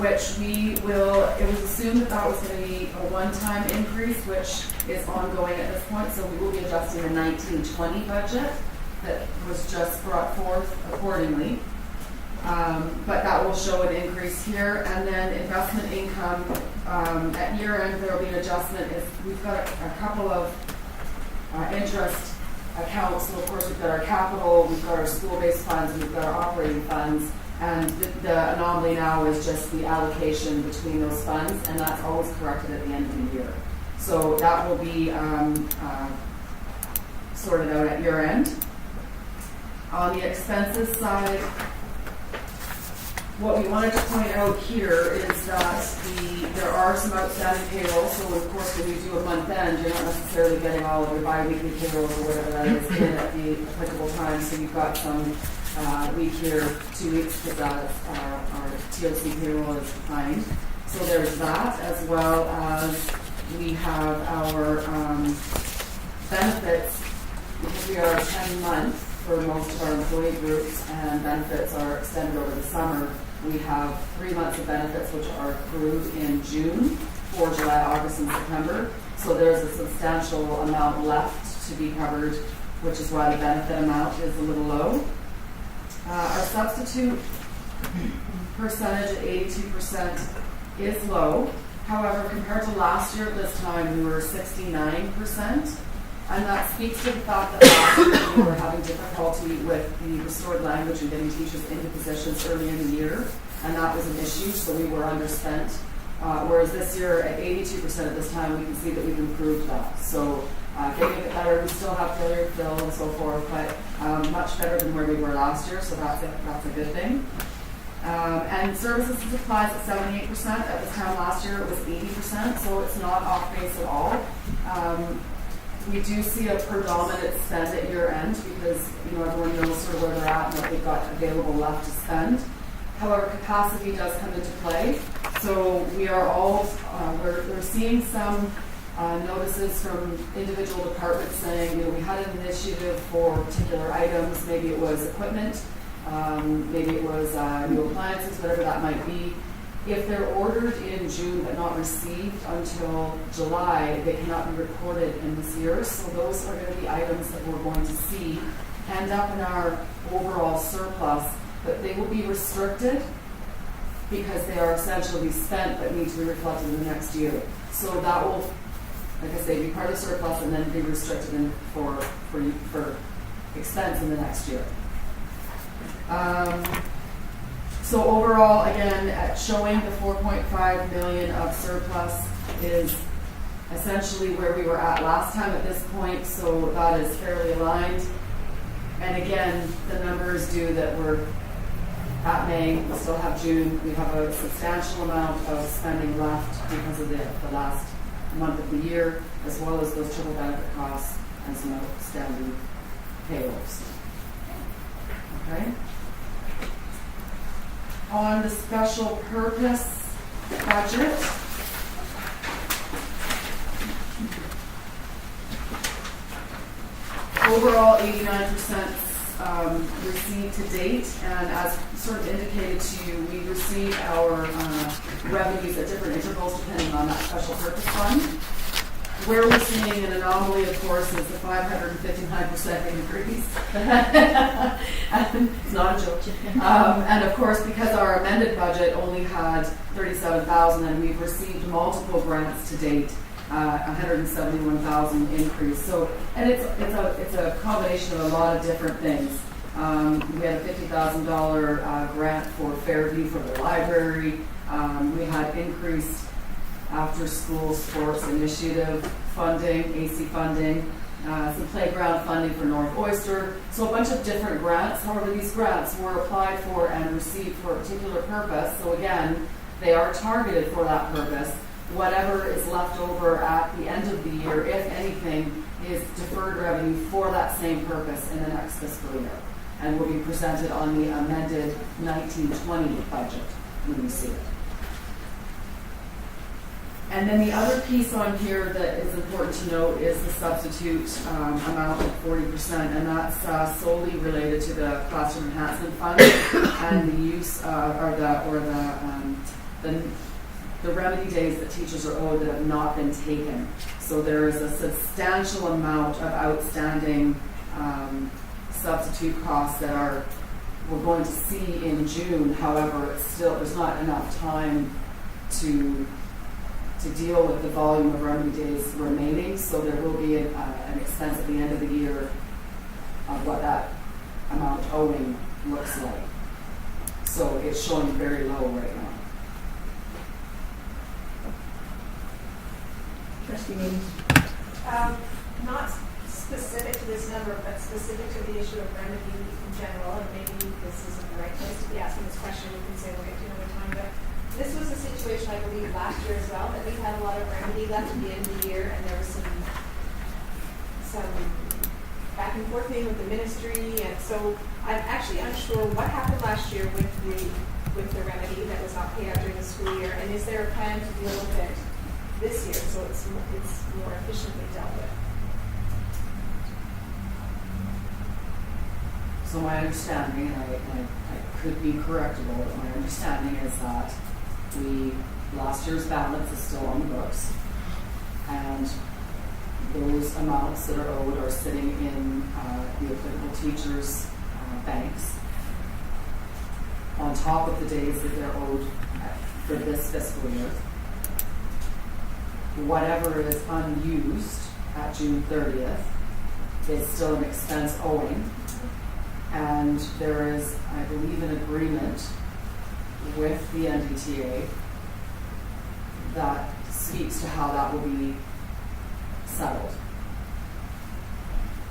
which it was assumed that was going to be a one-time increase, which is ongoing at this point, so we will be adjusting the 19-20 budget that was just brought forth accordingly. But that will show an increase here. And then investment income, at year end there will be an adjustment. We've got a couple of interest accounts. So of course we've got our capital, we've got our school-based funds, and we've got our operating funds. And the anomaly now is just the allocation between those funds, and that's always corrected at the end of the year. So that will be sorted out at year end. On the expenses side, what we wanted to point out here is that there are some outstanding payrolls. So of course, when you do a month end, you're not necessarily getting all of your bi-weekly payrolls or whatever that is in at the applicable time. So you've got some week here, 2 weeks, because our TOC payroll is behind. So there's that, as well as we have our benefits, because we are 10 months for most of our employee groups, and benefits are extended over the summer. We have 3 months of benefits which are accrued in June for July, August, and September. So there's a substantial amount left to be covered, which is why the benefit amount is a little low. Our substitute percentage at 82% is low. However, compared to last year at this time, we were 69%. And that speaks to the fact that last year we were having difficulty with the restored language and getting teachers into positions early in the year, and that was an issue, so we were underspent. Whereas this year at 82% at this time, we can see that we've improved that. So getting a bit better, we still have failure to fill and so forth, but much better than where we were last year, so that's a good thing. And services and supplies at 78%. At this time last year it was 80%, so it's not off base at all. We do see a predominant spend at year end because everyone knows sort of where they're at and what they've got available left to spend. However, capacity does come into play. So we are all we're seeing some notices from individual departments saying we had an initiative for particular items. Maybe it was equipment, maybe it was new appliances, whatever that might be. If they're ordered in June but not received until July, they cannot be recorded in this year. So those are going to be items that we're going to see end up in our overall surplus, but they will be restricted because they are essentially spent but need to be reflected in the next year. So that will, like I say, be part of the surplus and then be restricted for expense in the next year. So overall, again, showing the 4.5 million of surplus is essentially where we were at last time at this point, so that is fairly aligned. And again, the numbers do that we're at May, we still have June, we have a substantial amount of spending left because of the last month of the year, as well as those triple benefit costs and some outstanding payrolls. Okay? On the special purpose budget, overall 89% received to date, and as sort of indicated to you, we receive our revenues at different intervals depending on that special purpose fund. where we're seeing an anomaly, of course, is the 559% increase. It's not a joke. And of course, because our amended budget only had 37,000, and we've received multiple grants to date, 171,000 increase. So, and it's a combination of a lot of different things. We had a $50,000 grant for Fairview for the library. We had increased after-school sports initiative funding, AC funding, some playground funding for North Oyster. So a bunch of different grants. However, these grants were applied for and received for a particular purpose. So again, they are targeted for that purpose. Whatever is left over at the end of the year, if anything, is deferred revenue for that same purpose in the next fiscal year, and will be presented on the amended 1920 budget when you see it. And then the other piece on here that is important to note is the substitute amount of 40%, and that's solely related to the classroom enhancement fund and the use the remedy days that teachers are owed that have not been taken. So there is a substantial amount of outstanding substitute costs that we're going to see in June. However, it's still, there's not enough time to deal with the volume of remedy days remaining, so there will be an expense at the end of the year of what that amount owing looks like. So it's showing very low right now. Trustee Means. Not specific to this number, but specific to the issue of remedy in general, and maybe this isn't the right place to be asking this question, we can say we'll get to another time, but this was a situation, I believe, last year as well, that we had a lot of remedy left at the end of the year, and there was some back and forth thing with the ministry, and so I'm actually unsure what happened last year with the remedy that was not paid out during the school year, and is there a plan to deal with it this year so it's more efficiently dealt with? So my understanding, and I could be correctable, but my understanding is that last year's balance is still on the books, and those amounts that are owed are sitting in the applicable teachers' banks on top of the days that they're owed for this fiscal year. Whatever is unused at June 30th is still an expense owing, and there is, I believe, an agreement with the NDTA that speaks to how that will be settled.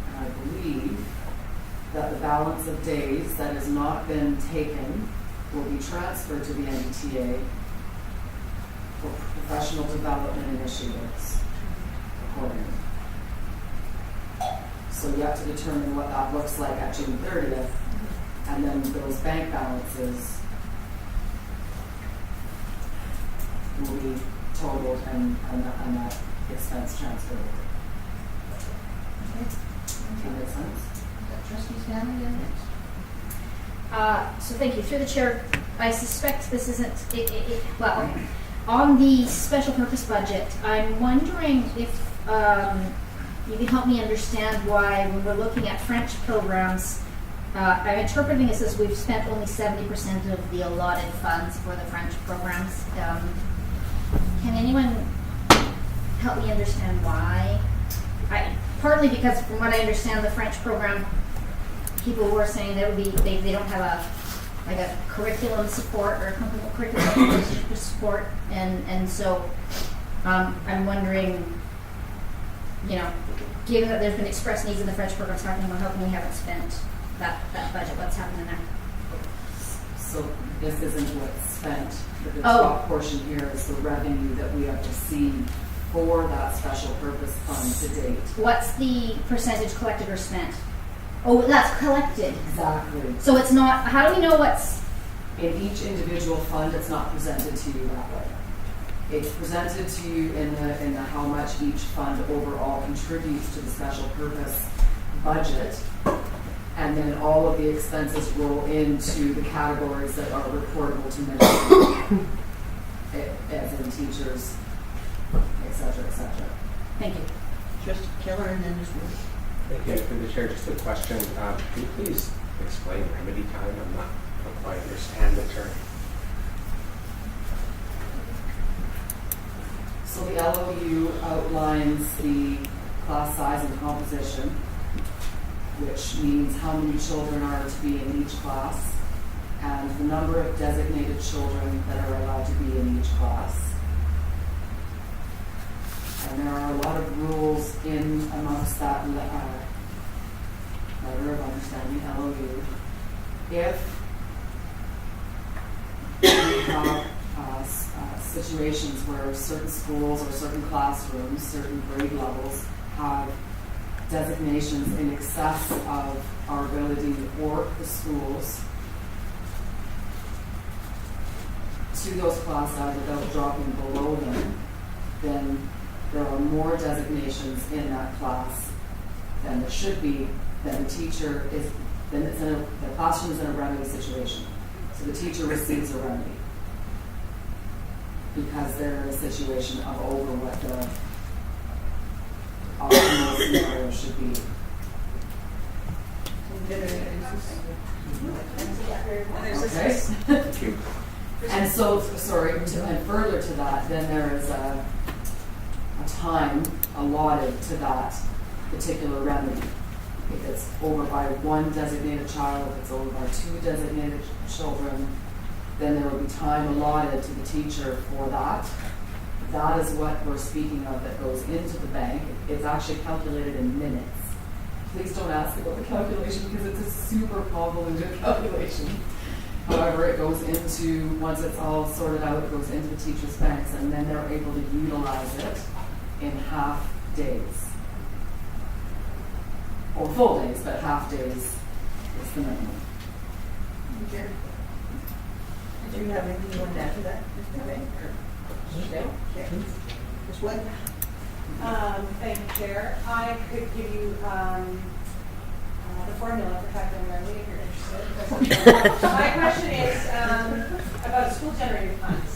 And I believe that the balance of days that has not been taken will be transferred to the NDTA for professional development initiatives accordingly. So you have to determine what that looks like at June 30th, and then those bank balances will be totaled and that expense transferred over. Okay. That makes sense? Trustee Stanley, then next. So thank you. Through the chair, I suspect this isn't, well, on the special purpose budget, I'm wondering if you can help me understand why when we're looking at French programs, I'm interpreting this as we've spent only 70% of the allotted funds for the French programs. Can anyone help me understand why? Partly because from what I understand, the French program, people were saying that would be, they don't have a curriculum support or a curriculum support, and so I'm wondering, given that there's been expressed needs in the French programs, talking about how come we haven't spent that budget, what's happening there? So this isn't what's spent, but the top portion here is the revenue that we have received for that special purpose fund to date. What's the percentage collected or spent? Oh, that's collected. Exactly. So it's not, how do we know what's... In each individual fund, it's not presented to you that way. It's presented to you in the how much each fund overall contributes to the special purpose budget, and then all of the expenses roll into the categories that are reportable to ministry, as in teachers, et cetera, et cetera. Thank you. Trustee Keller and then Ms. Wood. Thank you. Through the chair, just a question. Can you please explain remedy time? I'm not don't quite understand the term. So the LOU outlines the class size and composition, which means how many children are to be in each class, and the number of designated children that are allowed to be in each class. And there are a lot of rules in amongst that letter of understanding, LOU. If we have situations where certain schools or certain classrooms, certain grade levels have designations in excess of our ability to work the schools to those class size without dropping below them, then there are more designations in that class than there should be, then the teacher is, then it's in the classroom is in a remedy situation. So the teacher receives a remedy because they're in a situation of over what the optimal scenario should be. Okay. And so, and further to that, then there is a time allotted to that particular remedy. If it's over by one designated child, if it's over by two designated children, then there will be time allotted to the teacher for that. That is what we're speaking of that goes into the bank. It's actually calculated in minutes. Please don't ask about the calculation because it's a super convoluted calculation. However, it goes into, once it's all sorted out, it goes into the teacher's banks and then they're able to utilize it in half days. Or full days, but half days is the minimum. Okay. Do you have anything you want to add to that, Mr. Bank? Okay. Ms. Wood? Thank you, Chair. I could give you the formula for calculating remedy if you're interested. My question is about school generated funds.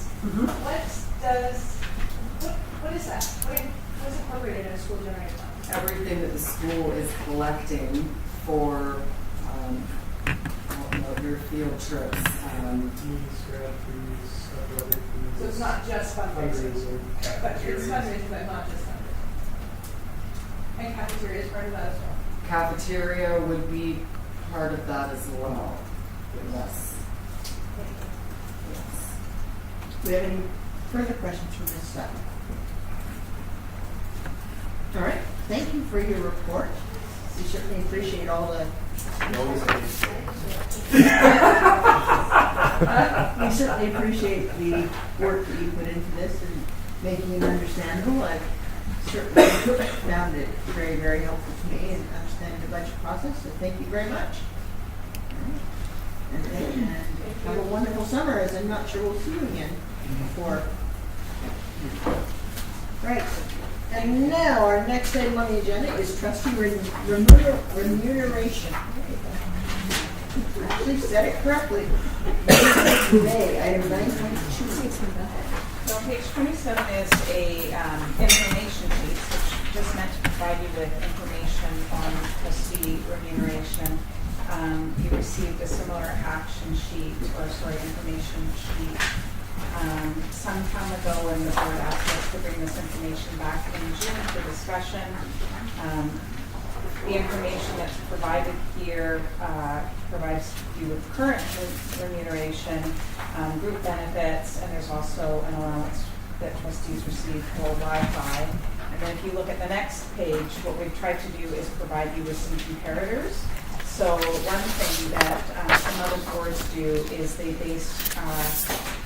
What is that? What is incorporated in a school generated fund? Everything that the school is collecting for your field trips. So it's not just fundraising, but it's fundraising, but not just fundraising. And cafeteria is part of that as well. Cafeteria would be part of that as well. Yes. Yes. Do we have any further questions from Ms. Sutton? All right. Thank you for your report. We certainly appreciate all the. We certainly appreciate the work that you put into this and making it understandable. I've certainly found it very, very helpful to me in understanding the budget process, so thank you very much. And have a wonderful summer, as I'm not sure we'll see you again before. Right. And now, our next item on the agenda is trustee remuneration. Actually said it correctly. May, item 9.2. So page 27 is a information sheet, which just meant to provide you with information on trustee remuneration. You received a similar action sheet, information sheet some time ago when the board asked us to bring this information back in June for discussion. The information that's provided here provides you with current remuneration, group benefits, and there's also an allowance that trustees receive for Wi-Fi. And then if you look at the next page, what we've tried to do is provide you with some comparators. So one thing that some other boards do is they base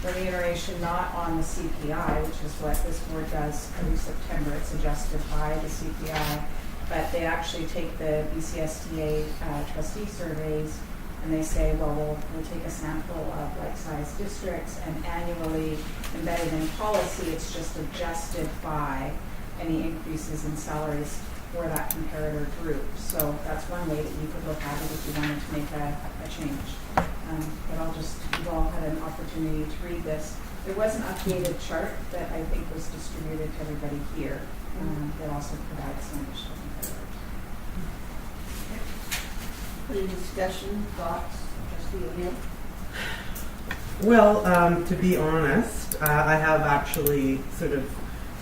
remuneration not on the CPI, which is what this board does every September. It's adjusted by the CPI. But they actually take the BCSDA trustee surveys and they say, well, we'll take a sample of like-sized districts and annually embedded in policy, it's just adjusted by any increases in salaries for that comparator group. So that's one way that you could look at it if you wanted to make a change. But you've all had an opportunity to read this. There was an updated chart that I think was distributed to everybody here. That also provides some additional comparative. Any discussion, thoughts, trustee O'Neill? Well, to be honest, I have actually sort of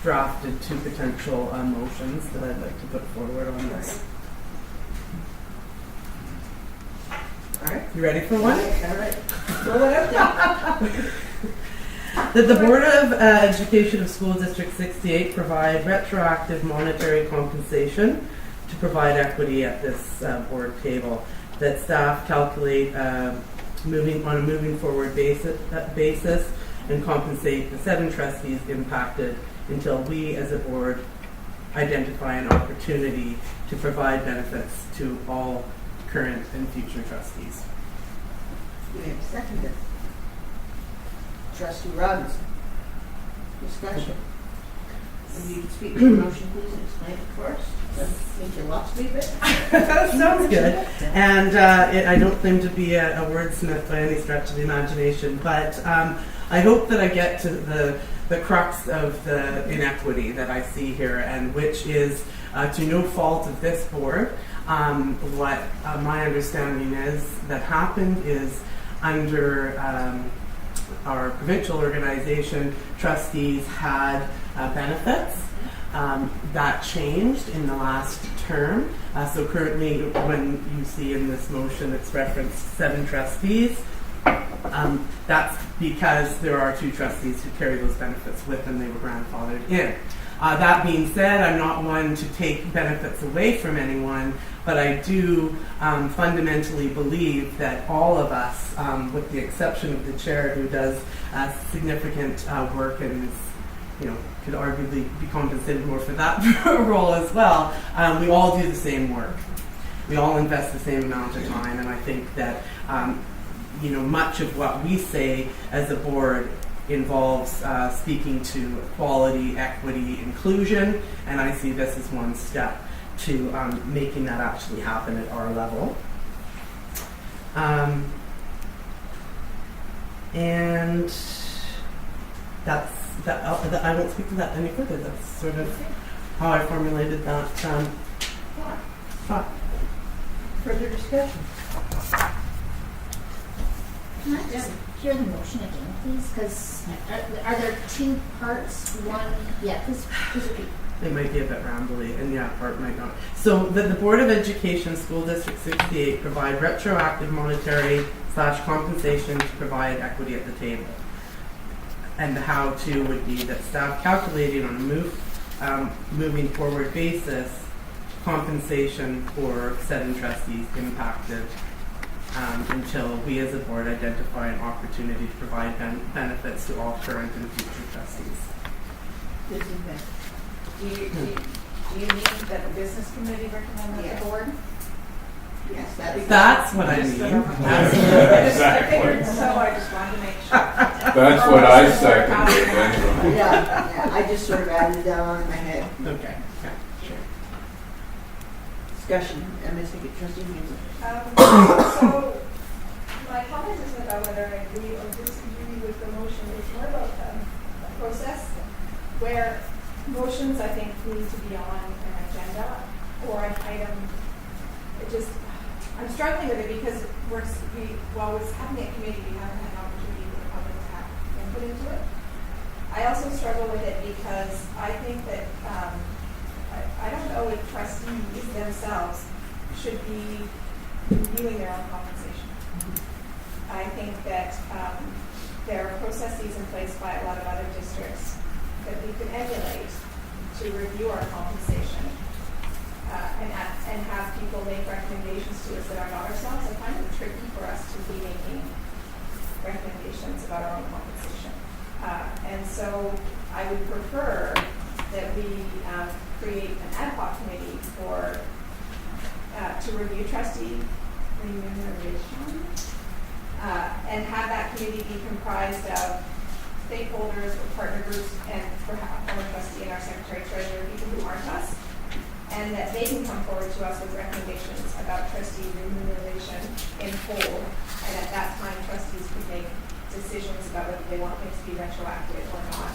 drafted two potential motions that I'd like to put forward on this. All right. You ready for one? All right. Roll it up then. That the Board of Education of School District 68 provide retroactive monetary compensation to provide equity at this board table. That staff calculate moving forward basis and compensate the 7 trustees impacted until we as a board identify an opportunity to provide benefits to all current and future trustees. We have seconded. Trustee Robinson. Discussion. If you could speak to the motion, please, and explain it for us. Think you lost me a bit? Sounds good. And I don't claim to be a wordsmith by any stretch of the imagination, but I hope that I get to the crux of the inequity that I see here, and which is to no fault of this board. What my understanding is that happened is under our provincial organization, trustees had benefits. That changed in the last term. So currently, when you see in this motion, it's referenced 7 trustees. That's because there are 2 trustees who carry those benefits with them. They were grandfathered in. That being said, I'm not one to take benefits away from anyone, but I do fundamentally believe that all of us, with the exception of the chair who does significant work and is, could arguably be compensated more for that role as well, we all do the same work. We all invest the same amount of time, and I think that much of what we say as a board involves speaking to equality, equity, inclusion, and I see this as one step to making that actually happen at our level. And that's that. I won't speak to that any further. That's sort of how I formulated that thought. Further discussion? Can I just hear the motion again, please? Because are there 2 parts? One, yeah, please repeat. It might be a bit rambly, and part might not. So the Board of Education School District 68 provide retroactive monetary / compensation to provide equity at the table. And the how-to would be that staff calculating on a moving forward basis compensation for 7 trustees impacted until we as a board identify an opportunity to provide benefits to all current and future trustees. Do you mean that the business committee recommend that the board? Yes, that's what I mean. Exactly. So I just wanted to make sure. That's what I seconded. Yeah, I just sort of added it down in my head. Okay, sure. Discussion, MSC trustee Hazel. So my comment isn't about whether I agree or disagree with the motion. It's more about the process where motions, I think, need to be on an agenda or an item. I'm struggling with it because while it's happening at committee, we haven't had an opportunity for the public to have input into it. I also struggle with it because I think that I don't know if trustees themselves should be reviewing their own compensation. I think that there are processes in place by a lot of other districts that we can emulate to review our compensation and have people make recommendations to us that are not ourselves. I find it tricky for us to be making recommendations about our own compensation. And so I would prefer that we create an ad hoc committee to review trustee remuneration and have that committee be comprised of stakeholders or partner groups and perhaps our trustee and our secretary treasurer, people who aren't us, and that they can come forward to us with recommendations about trustee remuneration in whole, and at that time trustees could make decisions about whether they want things to be retroactive or not.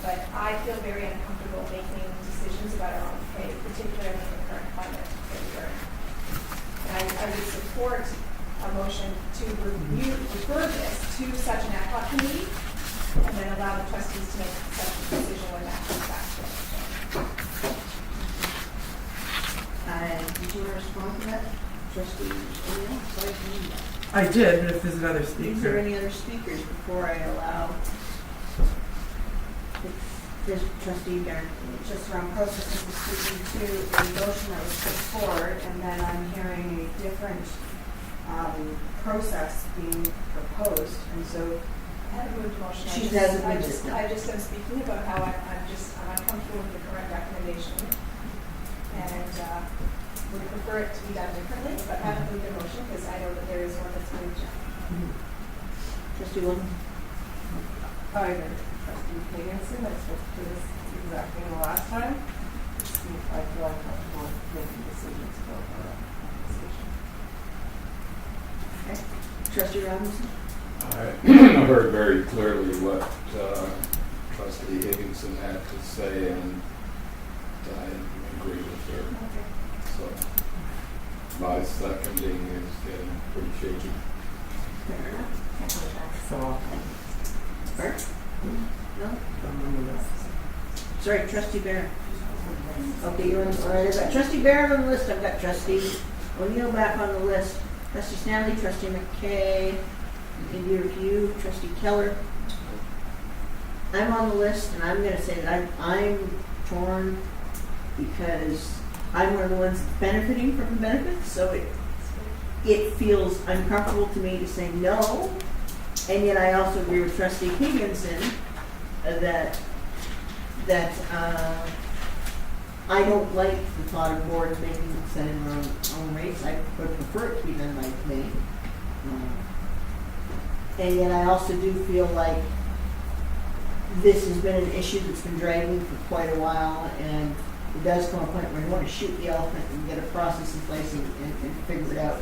But I feel very uncomfortable making decisions about our own pay, particularly in the current climate that we are in. And I would support a motion to refer this to such an ad hoc committee, and then allow the trustees to make such a decision when that comes back to us. Did you want to respond to that, trustee O'Neill? Sorry, I did, but if there's another is there speaker. any other speakers before I allow this trustee Barron? Just around processes, speaking to a motion that was put forward, and then I'm hearing a different process being proposed, and so I haven't moved the motion. She hasn't moved it, no. I just am speaking about how I'm uncomfortable with the current recommendation. And would prefer it to be done differently, but I haven't moved the motion because I know that there is one that's moved. Trustee Wilson? Hi there, trustee Higginson, I spoke to this exact thing the last time. I feel uncomfortable making decisions about our organization. Okay. Trustee Robinson? I heard very clearly what trustee Higginson had to say, and I agree with her. So my seconding is getting pretty shaky. Fair enough. So, Bert? No? Sorry, trustee Barron. Okay, you're on, all right, I've got trustee Barron on the list, I've got trustee O'Neill back on the list, trustee Stanley, trustee McKay, India Review, trustee Keller. I'm on the list, and I'm gonna say that I'm torn because I'm one of the ones benefiting from the benefits, so it feels uncomfortable to me to say no, and yet I also agree with trustee Higginson that I don't like the thought of boards setting their own rates. I would prefer it to be done by committee. And yet I also do feel like this has been an issue that's been dragging for quite a while, and it does come a point where you want to shoot the elephant and get a process in place and figure it out.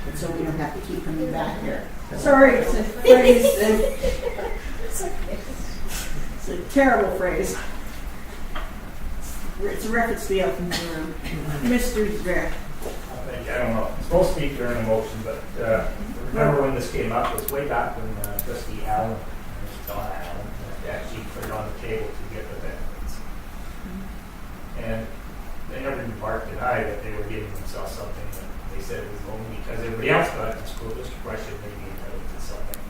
And so we don't have to keep coming back here. Sorry, it's a phrase. It's okay. It's a terrible phrase. It's a reference to the elephant in the room. Mr. Zver. I don't know. It's supposed to be during a motion, but remember when this came up, it was way back when trustee Allen, Donna Allen, actually put it on the table to get the benefits. And they never embarked denied that they were giving themselves something that they said it was only because everybody else got it in the school district, why should they be entitled to something?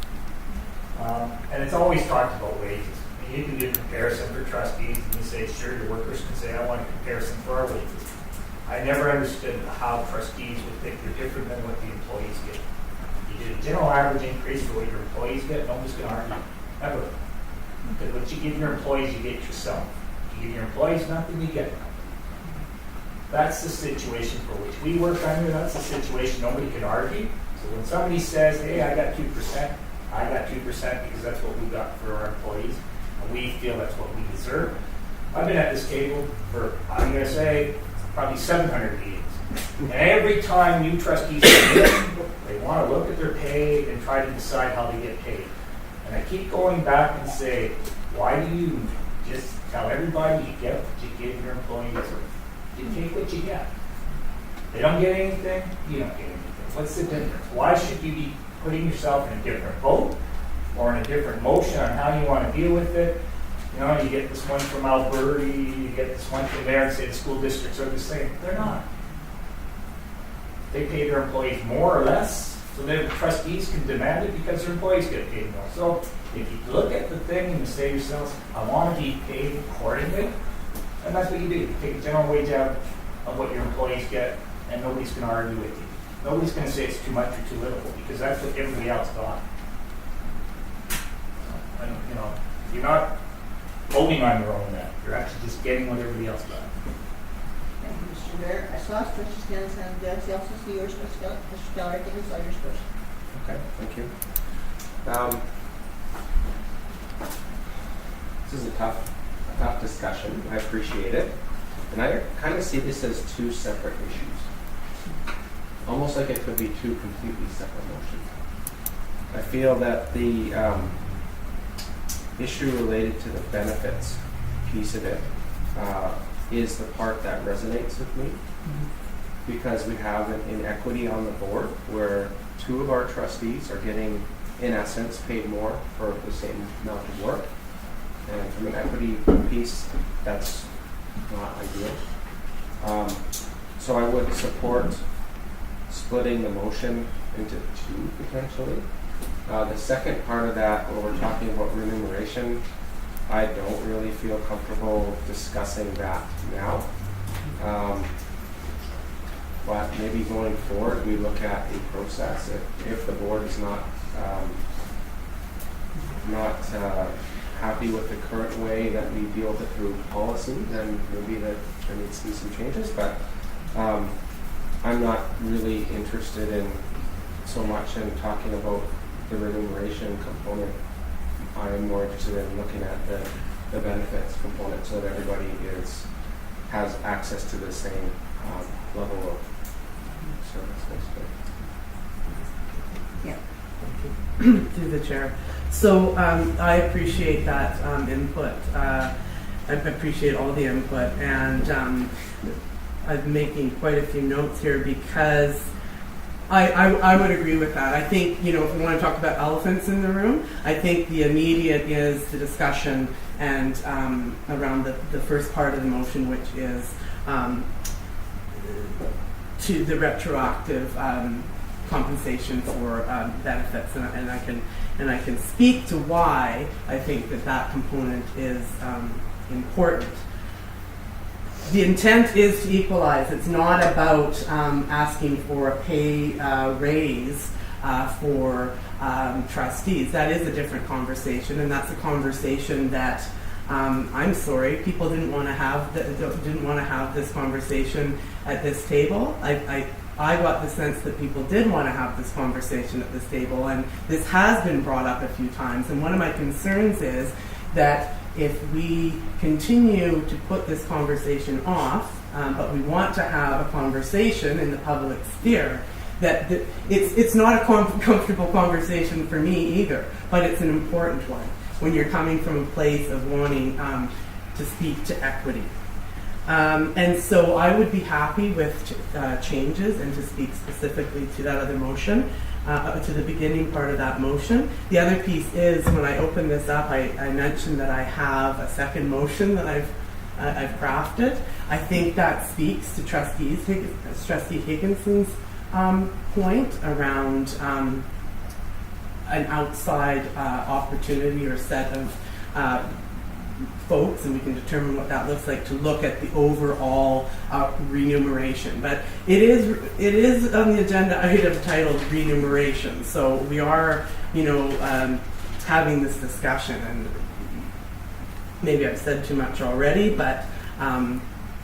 And it's always talked about wages. You can do a comparison for trustees, and you say, sure, your workers can say, I want a comparison for our wages. I never understood how trustees would think they're different than what the employees get. You get a general average increase for what your employees get, nobody's going to argue, ever. Because what you give your employees, you get yourself. You give your employees nothing, you get nothing. That's the situation for which we work under. That's the situation nobody can argue. So when somebody says, hey, I got 2%, I got 2% because that's what we got for our employees, and we feel that's what we deserve. I've been at this table for, I'm going to say, probably 700 meetings. And every time new trustees come in, they want to look at their pay and try to decide how they get paid. And I keep going back and say, why do you just tell everybody you get what you give your employees? You take what you get. They don't get anything, you don't get anything. What's the difference? Why should you be putting yourself in a different boat or in a different motion on how you want to deal with it? You know, you get this one from Alberta, you get this one from there, and say the school districts are the same. They're not. They pay their employees more or less, so that the trustees can demand it because their employees get paid more. So if you look at the thing and you say to yourselves, I want to be paid accordingly, and that's what you do. You take the general wage average of what your employees get, and nobody's going to argue with you. Nobody's going to say it's too much or too little, because that's what everybody else got. And, you know, you're not voting on your own net. You're actually just getting what everybody else got. Thank you, Mr. Bear. I saw trustee Stanley's hand. Did I also see yours, Mr. Keller? Mr. Keller, I think it's all yours first. Okay, thank you. This is a tough discussion. I appreciate it. And I kind of see this as two separate issues. Almost like it could be two completely separate motions. I feel that the issue related to the benefits piece of it is the part that resonates with me. Because we have an inequity on the board where 2 of our trustees are getting, in essence, paid more for the same amount of work. And from an equity piece, that's not ideal. So I would support splitting the motion into 2 potentially. The second part of that, where we're talking about remuneration, I don't really feel comfortable discussing that now. But maybe going forward, we look at a process. If the board is not happy with the current way that we deal with it through policy, then maybe there needs to be some changes. But I'm not really interested in so much in talking about the remuneration component. I am more interested in looking at the benefits component so that everybody has access to the same level of service, basically. Yeah. Through the chair. So I appreciate that input. I appreciate all the input, and I'm making quite a few notes here because I would agree with that. I think, if we want to talk about elephants in the room, I think the immediate is the discussion and around the first part of the motion, which is to the retroactive compensation for benefits, and I can speak to why I think that component is important. The intent is to equalize. It's not about asking for a pay raise for trustees. That is a different conversation, and that's a conversation that I'm sorry, people didn't want to have this conversation at this table. I got the sense that people did want to have this conversation at this table, and this has been brought up a few times. And one of my concerns is that if we continue to put this conversation off, but we want to have a conversation in the public sphere, that it's not a comfortable conversation for me either, but it's an important one when you're coming from a place of wanting to speak to equity. And so I would be happy with changes and to speak specifically to that other motion, to the beginning part of that motion. The other piece is, when I open this up, I mentioned that I have a second motion that I've crafted. I think that speaks to Trustee Higginson's point around an outside opportunity or set of folks, and we can determine what that looks like, to look at the overall remuneration. But it is on the agenda item titled remuneration. So we are, having this discussion, and maybe I've said too much already, but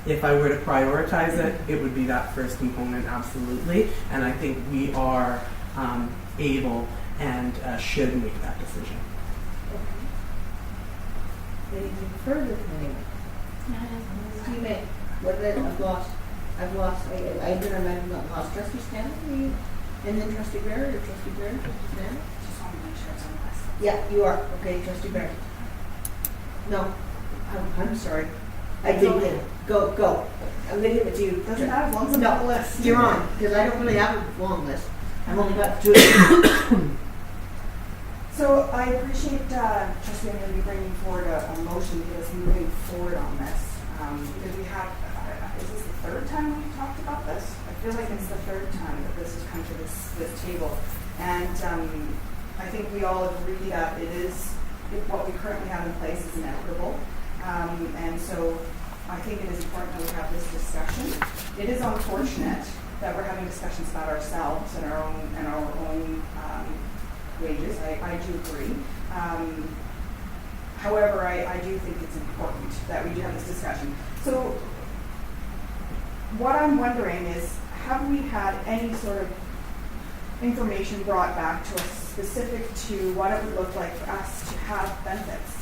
if I were to prioritize it, it would be that first component, absolutely. And I think we are able and should make that decision. Anything further, Nanaimo? You may. What did I've lost? I did imagine I've lost Trustee Stanley, and then Trustee Barrett, or Trustee Barrett, Trustee Stanley? Just want to make sure it's on the list. Yeah, you are. Okay, Trustee Barrett. No, I'm sorry. I did get it. Go. I'm going to give it to you. Doesn't have long on the list. You're on, because I don't really have a long list. I've only got 2. So I appreciate Trustee O'Neill bringing forward a motion to get us moving forward on this. Because we have, is this the third time we've talked about this? I feel like it's the third time that this has come to this table. And I think we all agree that what we currently have in place is inequitable. And so I think it is important that we have this discussion. It is unfortunate that we're having discussions about ourselves and our own wages. I do agree. However, I do think it's important that we do have this discussion. So what I'm wondering is, have we had any sort of information brought back to us specific to what it would look like for us to have benefits?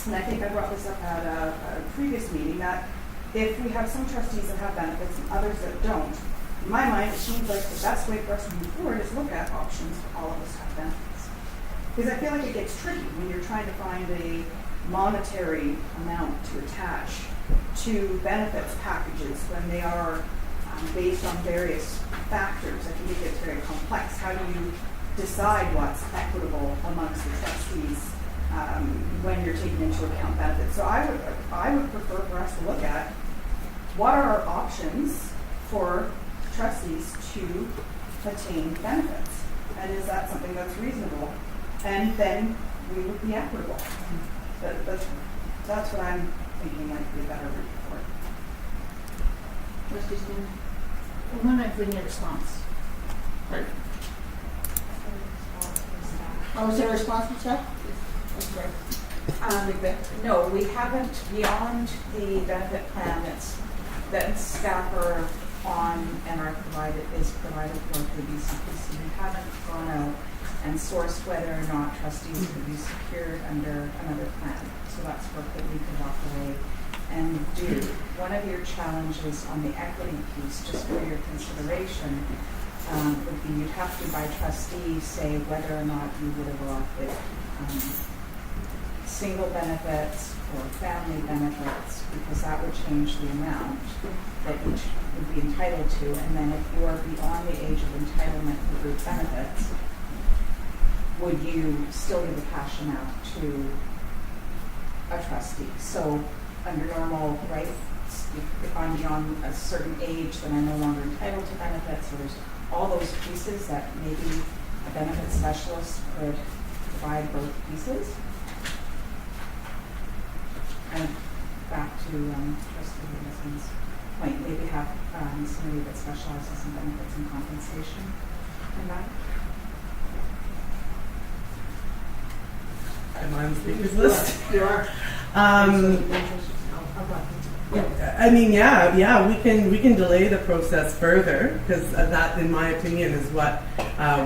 And I think I brought this up at a previous meeting, that if we have some trustees that have benefits and others that don't, in my mind, it seems like the best way for us to move forward is look at options for all of us to have benefits. Because I feel like it gets tricky when you're trying to find a monetary amount to attach to benefits packages when they are based on various factors. I think it gets very complex. How do you decide what's equitable amongst the trustees when you're taking into account benefits? So I would prefer for us to look at what are our options for trustees to attain benefits, and is that something that's reasonable? And then we would be equitable. That's what I'm thinking might be a better route for it. Trustee Stewart? I'm wondering if we need a response. Right. Oh, is there a response from staff? No, we haven't, beyond the benefit plan that staff are on and are provided for the BCPC, we haven't gone out and sourced whether or not trustees could be secured under another plan. So that's work that we could walk away and do. One of your challenges on the equity piece, just for your consideration, would be you'd have to, by trustee, say whether or not you would have elected single benefits or family benefits, because that would change the amount that each would be entitled to. And then if you are beyond the age of entitlement for group benefits, would you still give the cash amount to a trustee? So under normal, right, if I'm beyond a certain age, then I'm no longer entitled to benefits. So there's all those pieces that maybe a benefit specialist could provide both pieces. And back to Trustee Wilson's point, maybe have somebody that specializes in benefits and compensation in that. Am I on the speakers list? You are. I mean, yeah, we can delay the process further, because that, in my opinion, is what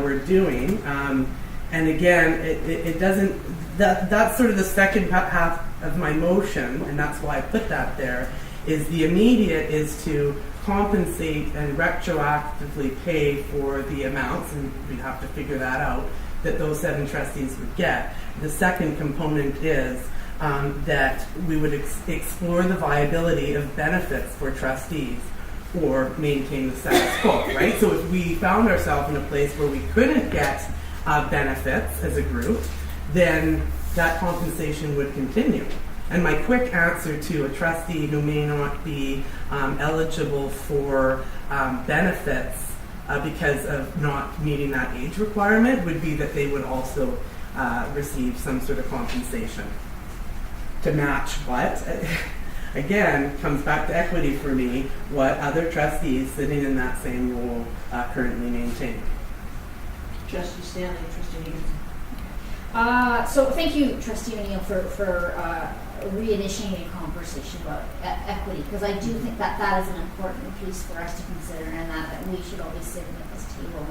we're doing. And again, it doesn't. That's sort of the second half of my motion, and that's why I put that there. Is the immediate is to compensate and retroactively pay for the amounts, and we'd have to figure that out, that those 7 trustees would get. The second component is that we would explore the viability of benefits for trustees or maintain the status quo, right? So if we found ourselves in a place where we couldn't get benefits as a group, then that compensation would continue. And my quick answer to a trustee who may not be eligible for benefits because of not meeting that age requirement would be that they would also receive some sort of compensation. To match what? Again, comes back to equity for me, what other trustees sitting in that same role currently maintain. Trustee Stanley, Trustee Egan. So thank you, Trustee O'Neill, for reinitiating a conversation about equity, because I do think that that is an important piece for us to consider, and that we should all be sitting at this table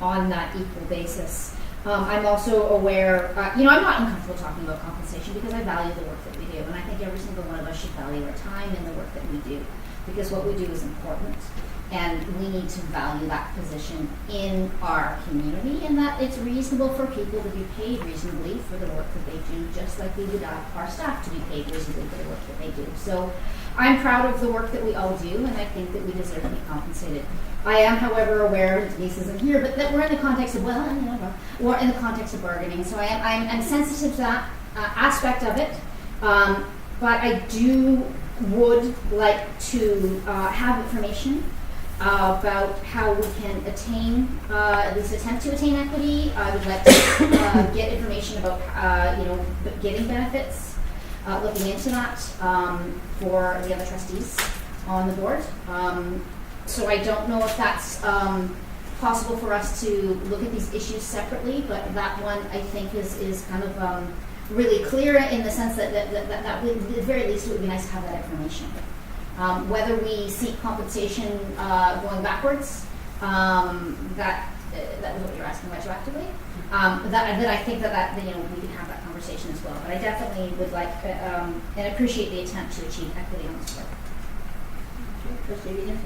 on that equal basis. I'm also aware, I'm not uncomfortable talking about compensation because I value the work that we do, and I think every single one of us should value our time in the work that we do, because what we do is important, and we need to value that position in our community, and that it's reasonable for people to be paid reasonably for the work that they do, just like we would our staff to be paid reasonably for the work that they do. So I'm proud of the work that we all do, and I think that we deserve to be compensated. I am, however, aware, Denise isn't here, but that we're in the context of, we're in the context of bargaining, so I'm sensitive to that aspect of it, but I would like to have information about how we can attain, at least attempt to attain equity. I would like to get information about, getting benefits, looking into that for the other trustees on the board. So I don't know if that's possible for us to look at these issues separately, but that one I think is kind of really clear in the sense that at the very least it would be nice to have that information. Whether we seek compensation going backwards, that was what you're asking retroactively. That I think that we can have that conversation as well. But I definitely would like and appreciate the attempt to achieve equity on this board. Trustee Egan.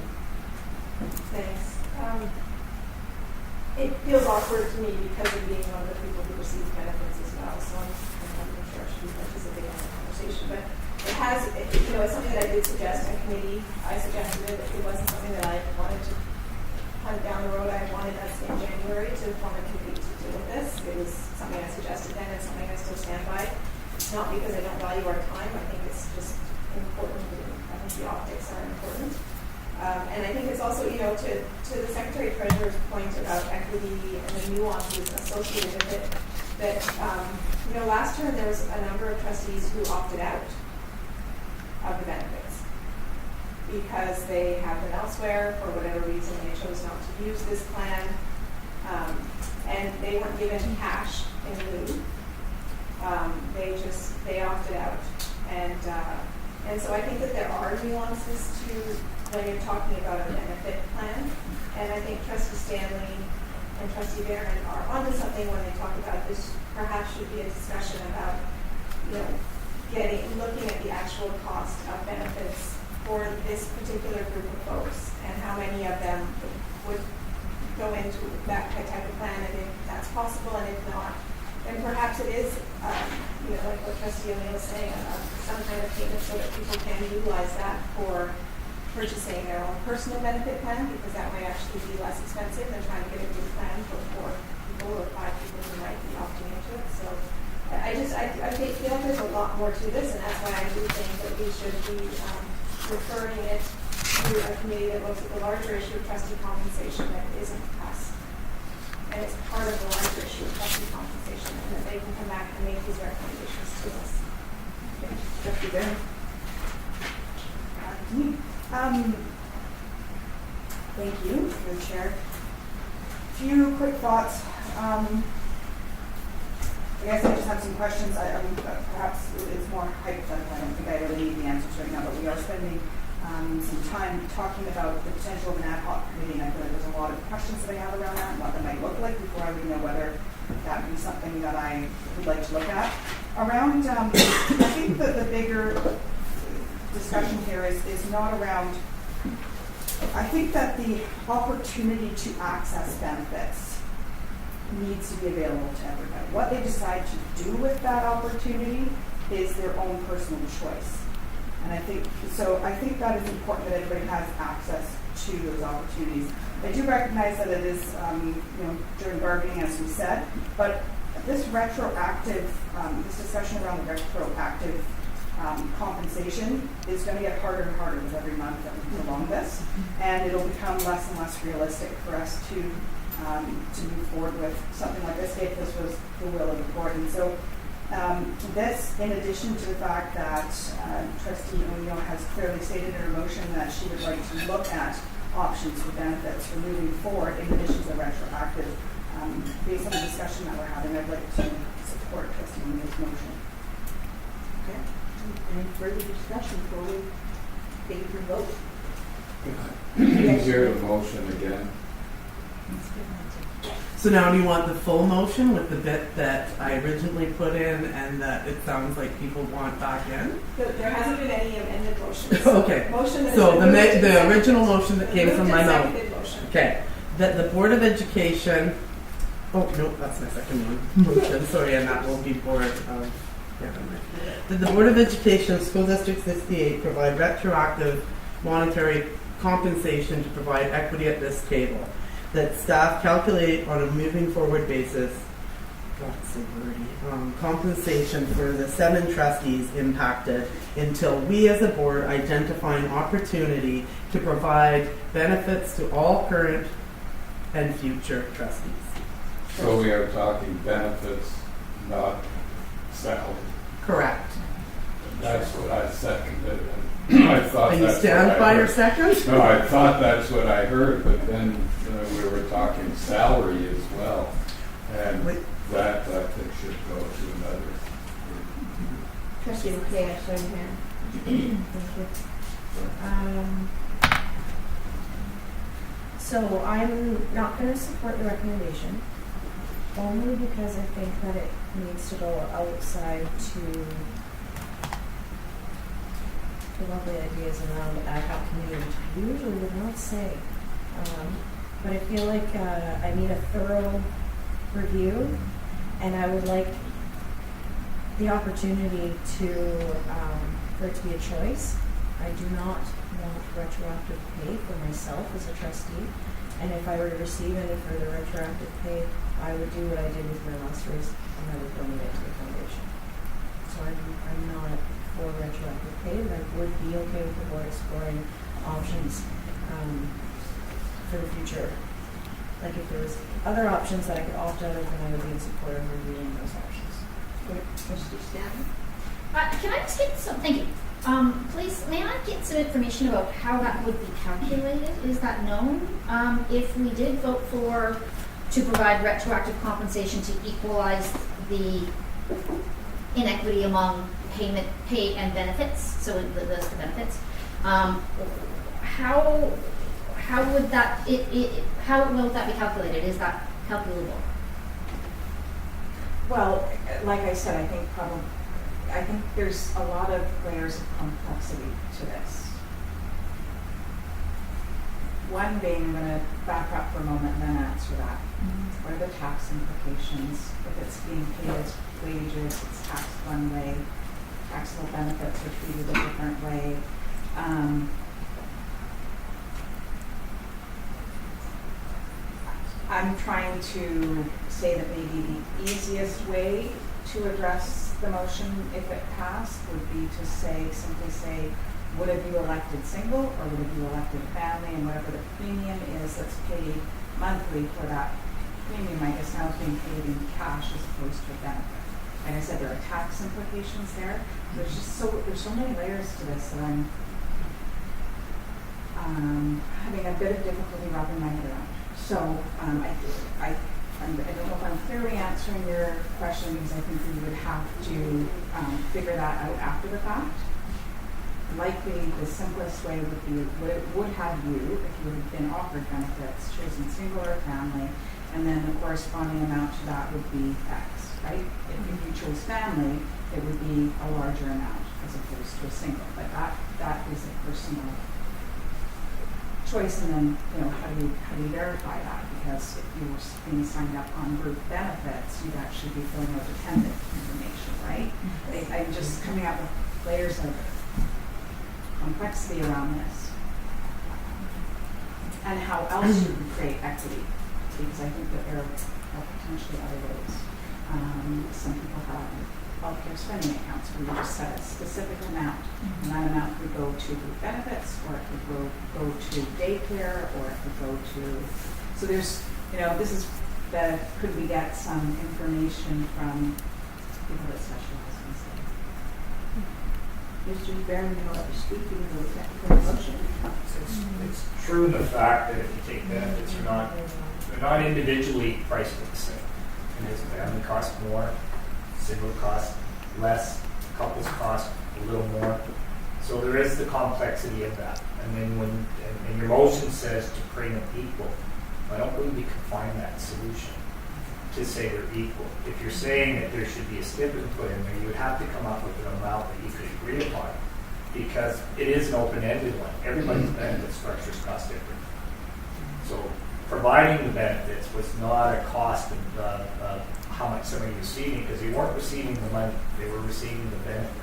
Thanks. it feels awkward to me because of being one of the people who receives benefits as well, so I'm not sure I should be participating in the conversation, but it has, you know, it's something that I did suggest in committee. I suggested it. It wasn't something that I wanted to hunt down the road. I wanted us in January to form a committee to deal with this. It was something I suggested then, and something I still stand by. Not because I don't value our time. I think it's just important. I think the optics are important. And I think it's also, you know, to the Secretary Treasurer's point about equity and the nuances associated with it, that, you know, last term there was a number of trustees who opted out of the benefits because they have them elsewhere for whatever reason. They chose not to use this plan, and they weren't given cash in lieu. They opted out, and so I think that there are nuances to when you're talking about a benefit plan, and I think Trustee Stanley and Trustee Barron are onto something when they talk about this. Perhaps should be a discussion about, you know, looking at the actual cost of benefits for this particular group of folks and how many of them would go into that type of plan, and if that's possible, and if not, then perhaps it is, you know, like what Trustee O'Neill was saying, some kind of payment so that people can utilize that for purchasing their own personal benefit plan, because that might actually be less expensive than trying to get a group plan for 4 people or 5 people who might be opting into it. So I feel like there's a lot more to this, and that's why I do think that we should be referring it to a committee that looks at the larger issue of trustee compensation that isn't us. And it's part of the larger issue of trustee compensation, and that they can come back and make these recommendations to us. Okay. Trustee Barron. Thank you, through the chair. Few quick thoughts. I guess I just have some questions. Perhaps it's more hypothetical. I don't think I really need the answers right now, but we are spending some time talking about the potential of an ad hoc committee, and I feel like there's a lot of questions that I have around that and what that might look like before I would know whether that would be something that I would like to look at. Around, I think that the bigger discussion here is not around, I think that the opportunity to access benefits needs to be available to everybody. What they decide to do with that opportunity is their own personal choice. And I think that is important that everybody has access to those opportunities. I do recognize that it is, you know, during bargaining, as we said, but this retroactive, this discussion around the retroactive compensation is going to get harder and harder with every month that we prolong this, and it'll become less and less realistic for us to move forward with something like this if this was the will of the board. And so this, in addition to the fact that Trustee O'Neill has clearly stated in her motion that she would like to look at options for benefits for moving forward, in addition to the retroactive, based on the discussion that we're having, I'd like to support Trustee O'Neill's motion. Okay. Any further discussion before we take it for vote? Can you hear the motion again? So now do you want the full motion with the bit that I originally put in and that it sounds like people want back in? There hasn't been any amended motions. Okay. Motion that So has been the original motion that came from my mouth. seconded motion. Okay. That the Board of Education, oh no, that's my second one. Motion, sorry, and that will be Board of, that the Board of Education, School District 68 provide retroactive monetary compensation to provide equity at this table. That staff calculate on a moving forward basis, compensation for the 7 trustees impacted until we as a board identify an opportunity to provide benefits to all current and future trustees. So we are talking benefits, not salary. Correct. That's what I seconded. I thought And you that's stand what I by your heard. second? No, I thought that's what I heard, but then we were talking salary as well. And that, I think, should go to another group. Trustee McKay, same here. So I'm not going to support the recommendation, only because I think that it needs to go outside to the lovely ideas around ad hoc committee, which usually would not say but I feel like I need a thorough review, and I would like the opportunity to, for it to be a choice. I do not want retroactive pay for myself as a trustee, and if I were to receive any further retroactive pay, I would do what I did with my last raise, and I would donate it to the foundation. So I'm not for retroactive pay, but I would be okay with the board exploring options for the future. Like if there was other options that I could opt out of, then I would be in support of reviewing those options. Trustee Stanley? Can I just get some, thank you. Please, may I get some information about how that would be calculated? Is that known? If we did vote to provide retroactive compensation to equalize the inequity among pay and benefits, so the benefits, how would that how will that be calculated? Is that calculable? Well, like I said, I think there's a lot of layers of complexity to this. One being, I'm going to back up for a moment and then answer that. What are the tax implications? If it's being paid as wages, it's taxed one way. Taxable benefits are treated a different way. I'm trying to say that maybe the easiest way to address the motion, if it passed, would be to simply say, would it be elected single or would it be elected family, and whatever the premium is that's paid monthly for that premium, I guess now is being paid in cash as opposed to a benefit. Like I said, there are tax implications there. There's so many layers to this that I'm having a bit of difficulty wrapping my head around. So I don't know if I'm clearly answering your question, because I think we would have to figure that out after the fact. Likely the simplest way would be what it would have you if you had been offered benefits, chosen single or family, and then the corresponding amount to that would be X, right? If you chose family, it would be a larger amount as opposed to a single. But that is a personal choice, and then how do you verify that? Because if you were being signed up on group benefits, you'd actually be filling out dependent information, right? I'm just coming up with layers of complexity around this, and how else you can create equity, because I think that there are potentially other ways. Some people have healthcare spending accounts where you just set a specific amount, and that amount could go to group benefits, or it could go to daycare, or it could go to. So there's, this is could we get some information from people that specialize in this? Mr. Barron, you want to speak to the motion? It's true in the fact that if you take benefits, they're not individually priced the same. And as family costs more, single cost less, couples cost a little more. So there is the complexity of that. And then and your motion says to bring them equal. I don't believe we can find that solution to say they're equal. If you're saying that there should be a stipend put in there, you would have to come up with an amount that you could agree upon, because it is an open-ended one. Everybody's benefit structures cost different. So providing the benefits was not a cost of how much somebody was receiving, because they weren't receiving the money, they were receiving the benefit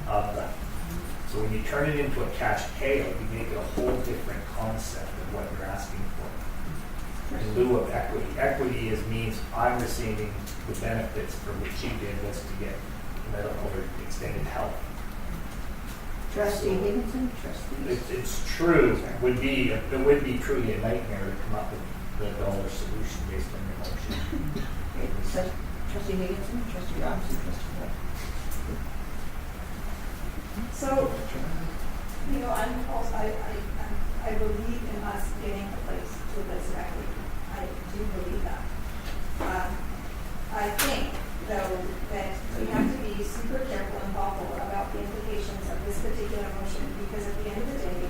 of that. So when you turn it into a cash payout, you make it a whole different concept of what you're asking for. In lieu of equity. Equity means I'm receiving the benefits for what you did was to get medical or extended health. Trustee Higginson, trustee. It's true. It would be truly a nightmare to come up with the dollar solution based on your motion. Okay, Trustee Higginson, trustee Robinson, trustee White. So, I believe in us getting a place to this equity. I do believe that. I think, though, that we have to be super careful and thoughtful about the implications of this particular motion, because at the end of the day,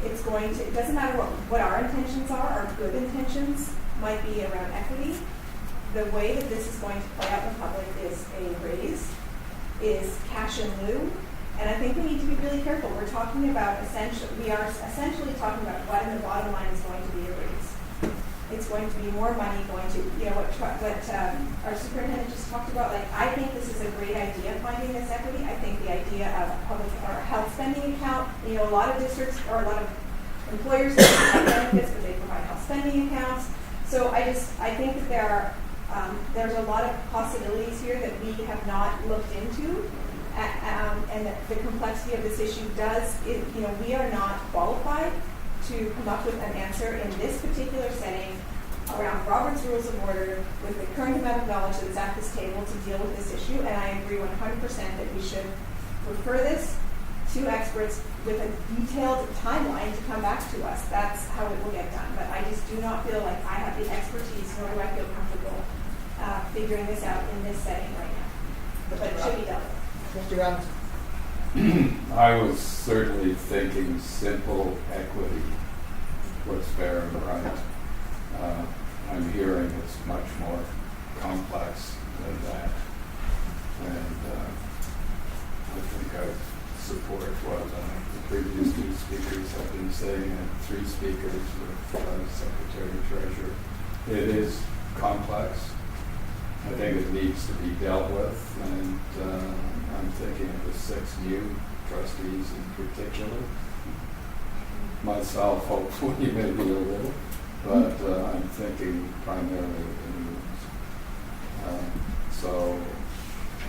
it doesn't matter what our intentions are, our good intentions might be around equity. The way that this is going to play out in public is a raise, is cash in lieu, And I think we need to be really careful. We're talking about we are essentially talking about what in the bottom line is going to be a raise. It's going to be more money going to, what our superintendent just talked about. Like, I think this is a great idea, finding this equity. I think the idea of a public or a health spending account, a lot of districts or a lot of employers don't provide benefits, but they provide health spending accounts. So I think that there's a lot of possibilities here that we have not looked into. And that the complexity of this issue we are not qualified to come up with an answer in this particular setting around Robert's Rules of Order with the current amount of knowledge that is at this table to deal with this issue. And I agree 100% that we should refer this to experts with a detailed timeline to come back to us. That's how it will get done. But I just do not feel like I have the expertise, nor do I feel comfortable figuring this out in this setting right now. But it should be dealt with. Mr. Robinson. I was certainly thinking simple equity was fair and right. I'm hearing it's much more complex than that. And I think I support what the previous two speakers have been saying, and three speakers with Secretary Treasurer. It is complex. I think it needs to be dealt with, and I'm thinking of the 6 new trustees in particular. Myself, hopefully, maybe a little, but I'm thinking primarily of the new ones. So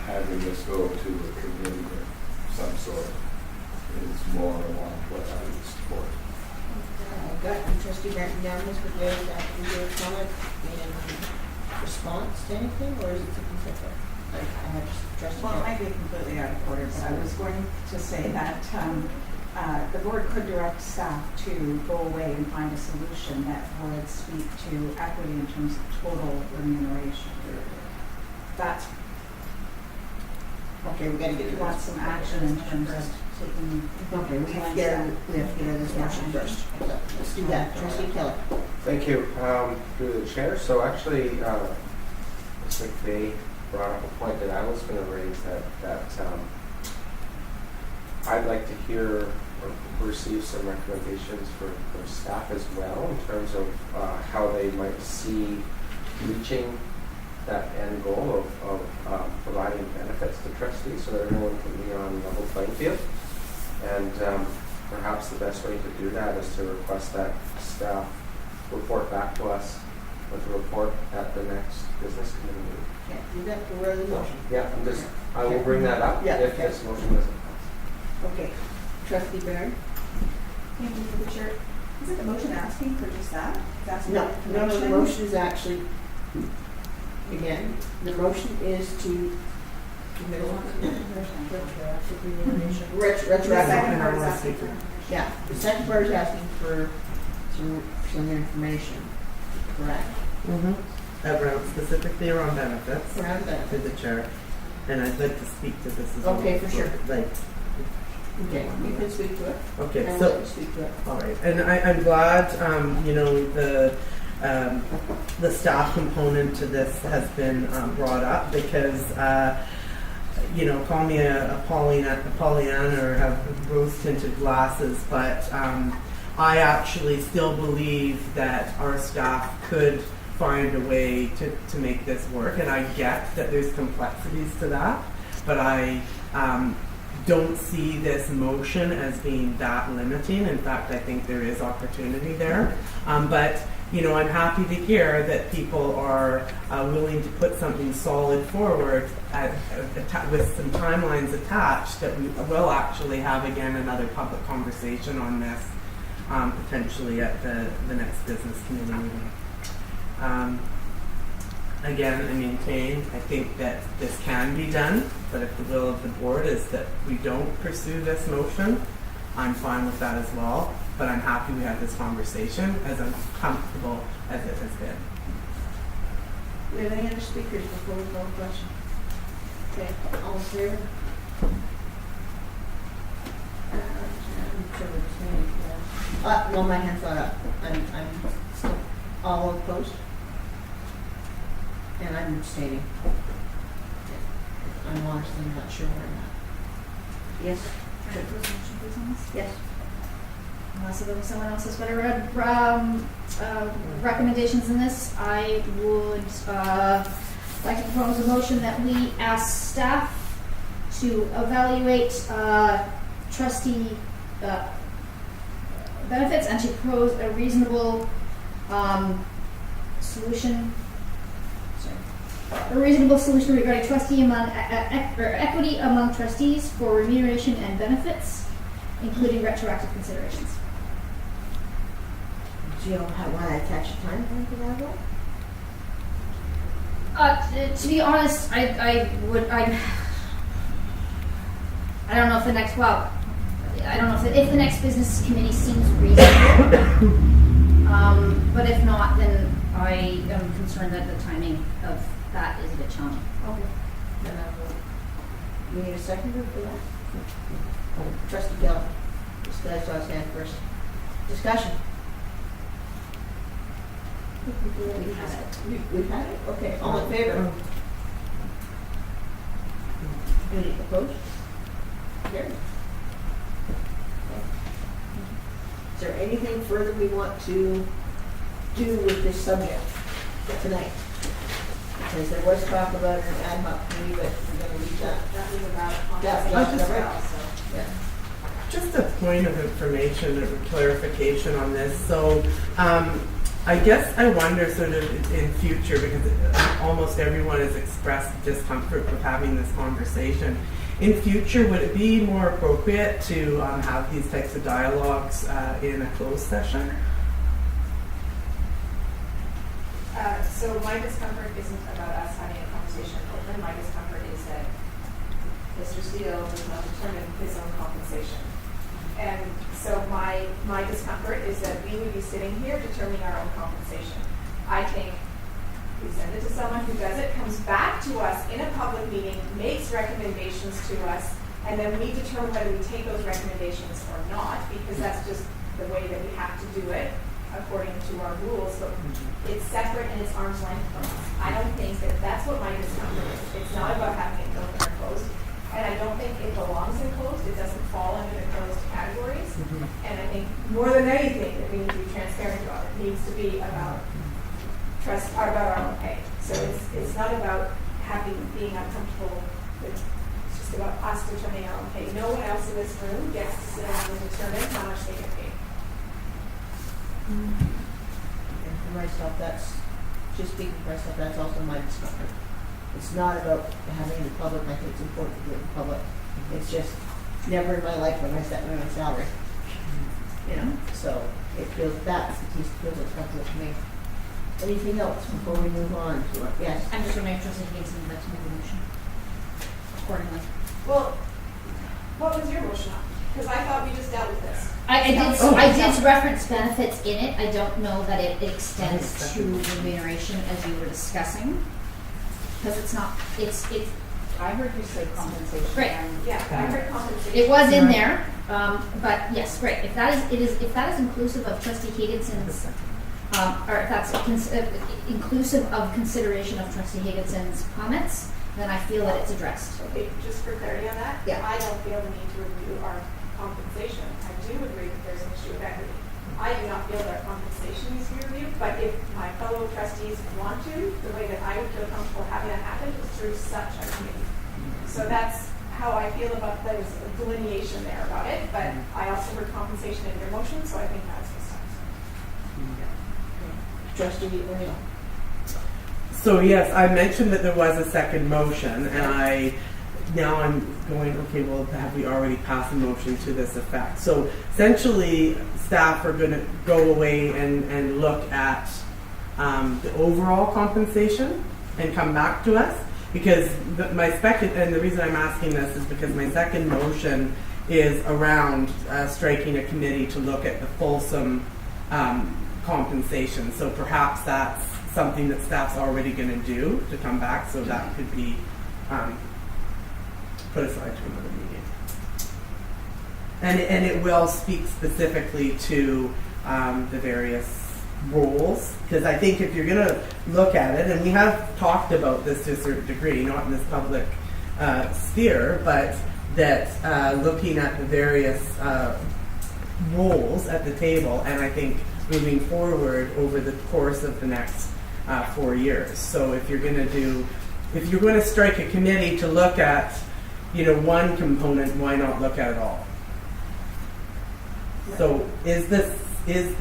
having this go to a committee of some sort is more along what I would support. Got Trustee Branton down, Mr. Blake, after your comment in response to anything, or is it something separate? I have Trustee. Well, it might be completely out of order, but I was going to say that the board could direct staff to go away and find a solution that would speak to equity in terms of total remuneration. That's okay. We got to get you want some action in terms of taking. Okay, we have to get this motion first. Let's do that. Trustee Keller. Thank you. Through the chair. So actually, Ms. McVeigh brought up a point that I was going to raise, that I'd like to hear or receive some recommendations for staff as well in terms of how they might see reaching that end goal of providing benefits to trustees so that everyone can be on a level playing field. And perhaps the best way to do that is to request that staff report back to us with a report at the next business committee meeting. Yeah, do that for resolution. Yeah, I will bring that up if this motion doesn't pass. Okay. Trustee Barron? Thank you for the chair. Is it the motion asking for just that? No, the motion is actually, again, the motion is to retroactive. Yeah, the second part is asking for some information, correct? Around, specifically around benefits. Around benefits. To the chair. And I'd like to speak to this as well. Okay, for sure. Like, okay, you can speak to it. Okay, I'll so let you speak to it. all right, and I'm glad the staff component to this has been brought up because call me a Pollyanna or have rose-tinted glasses, but I actually still believe that our staff could find a way to make this work, and I get that there's complexities to that, but I don't see this motion as being that limiting. In fact, I think there is opportunity there. But I'm happy to hear that people are willing to put something solid forward with some timelines attached, that we will actually have again another public conversation on this potentially at the next business committee meeting. Again, I maintain, I think that this can be done, but if the will of the board is that we don't pursue this motion, I'm fine with that as well. But I'm happy we had this conversation, as uncomfortable as it has been. Do we have any other speakers before we call the question? Okay, all in favor? No, my hand's not up. I'm still all opposed. And I'm abstaining. I'm honestly not sure where I'm Yes. Can I pose a motion please on this? Yes. Unless someone else has better recommendations in this, I would like to propose a motion that we ask staff to evaluate trustee benefits and to propose a reasonable solution. A reasonable solution regarding trustee among equity among trustees for remuneration and benefits, including retroactive considerations. Do you want to attach a time frame to that? To be honest, I don't know if the next, well, I don't know if the next business committee seems reasonable. But if not, then I am concerned that the timing of that is a bit challenging. Okay. Then I will. You need a seconder for that? Trustee Gill. This guy saw his hand first. Discussion. We've had it. We've had it? Okay. All in favor? Any opposed? Carried. Is there anything further we want to do with this subject tonight? Because there was talk about an ad hoc committee, but we're going to leave that. That was about on Yeah, as right. well, so. Yeah. Just a point of information or clarification on this. So I guess I wonder sort of in future, because almost everyone has expressed discomfort with having this conversation. In future, would it be more appropriate to have these types of dialogues in a closed session? So my discomfort isn't about us having a conversation open. My discomfort is that Mr. Steele does not determine his own compensation. And so my discomfort is that we would be sitting here determining our own compensation. I think we send it to someone who does it, comes back to us in a public meeting, makes recommendations to us, and then we determine whether we take those recommendations or not, because that's just the way that we have to do it according to our rules. But it's separate and it's arm's length from us. I don't think that that's what my discomfort is. It's not about having it open or closed. And I don't think it belongs in closed. It doesn't fall under the closed categories. And I think more than anything that we need to be transparent about, it needs to be about about our own pay. So it's not about being uncomfortable. It's just about us determining our own pay. No one else in this room gets to sit down and determine how much they get paid. And for myself, that's, just speaking for myself, that's also my discomfort. It's not about having it in public. I think it's important to do it in public. It's just never in my life when I set my own salary. You know, so it feels, that's the piece that feels uncomfortable to me. Anything else before we move on to it? Yes. I'm just wondering if Trustee Higginson would like to make a motion accordingly. Well, what was your motion on? Because I thought we just dealt with this. I did reference benefits in it. I don't know that it extends to remuneration as you were discussing. Because it's not, it's. I heard you say compensation. Right. Yeah, I heard compensation. It was in there, but yes, great. If that is inclusive of Trustee Higginson's, or if that's inclusive of consideration of Trustee Higginson's comments, then I feel that it's addressed. Okay, just for clarity on that, Yeah. I don't feel the need to review our compensation. I do agree that there's an issue of equity. I do not feel that our compensation needs to be reviewed, but if my fellow trustees want to, the way that I would feel comfortable having that happen is through such a committee. So that's how I feel about there's a delineation there about it, but I also heard compensation in your motion, so I think that's the stuff. Trustee O'Neill. So yes, I mentioned that there was a second motion, and now I'm going, okay, well, have we already passed a motion to this effect? So essentially, staff are going to go away and look at the overall compensation and come back to us, because and the reason I'm asking this is because my second motion is around striking a committee to look at the fulsome compensation. So perhaps that's something that staff's already going to do to come back, so that could be put aside to another meeting. And it will speak specifically to the various roles, because I think if you're going to look at it, and we have talked about this to a certain degree, not in this public sphere, but that looking at the various roles at the table, and I think moving forward over the course of the next 4 years. So if you're going to strike a committee to look at, one component, why not look at it all? So is the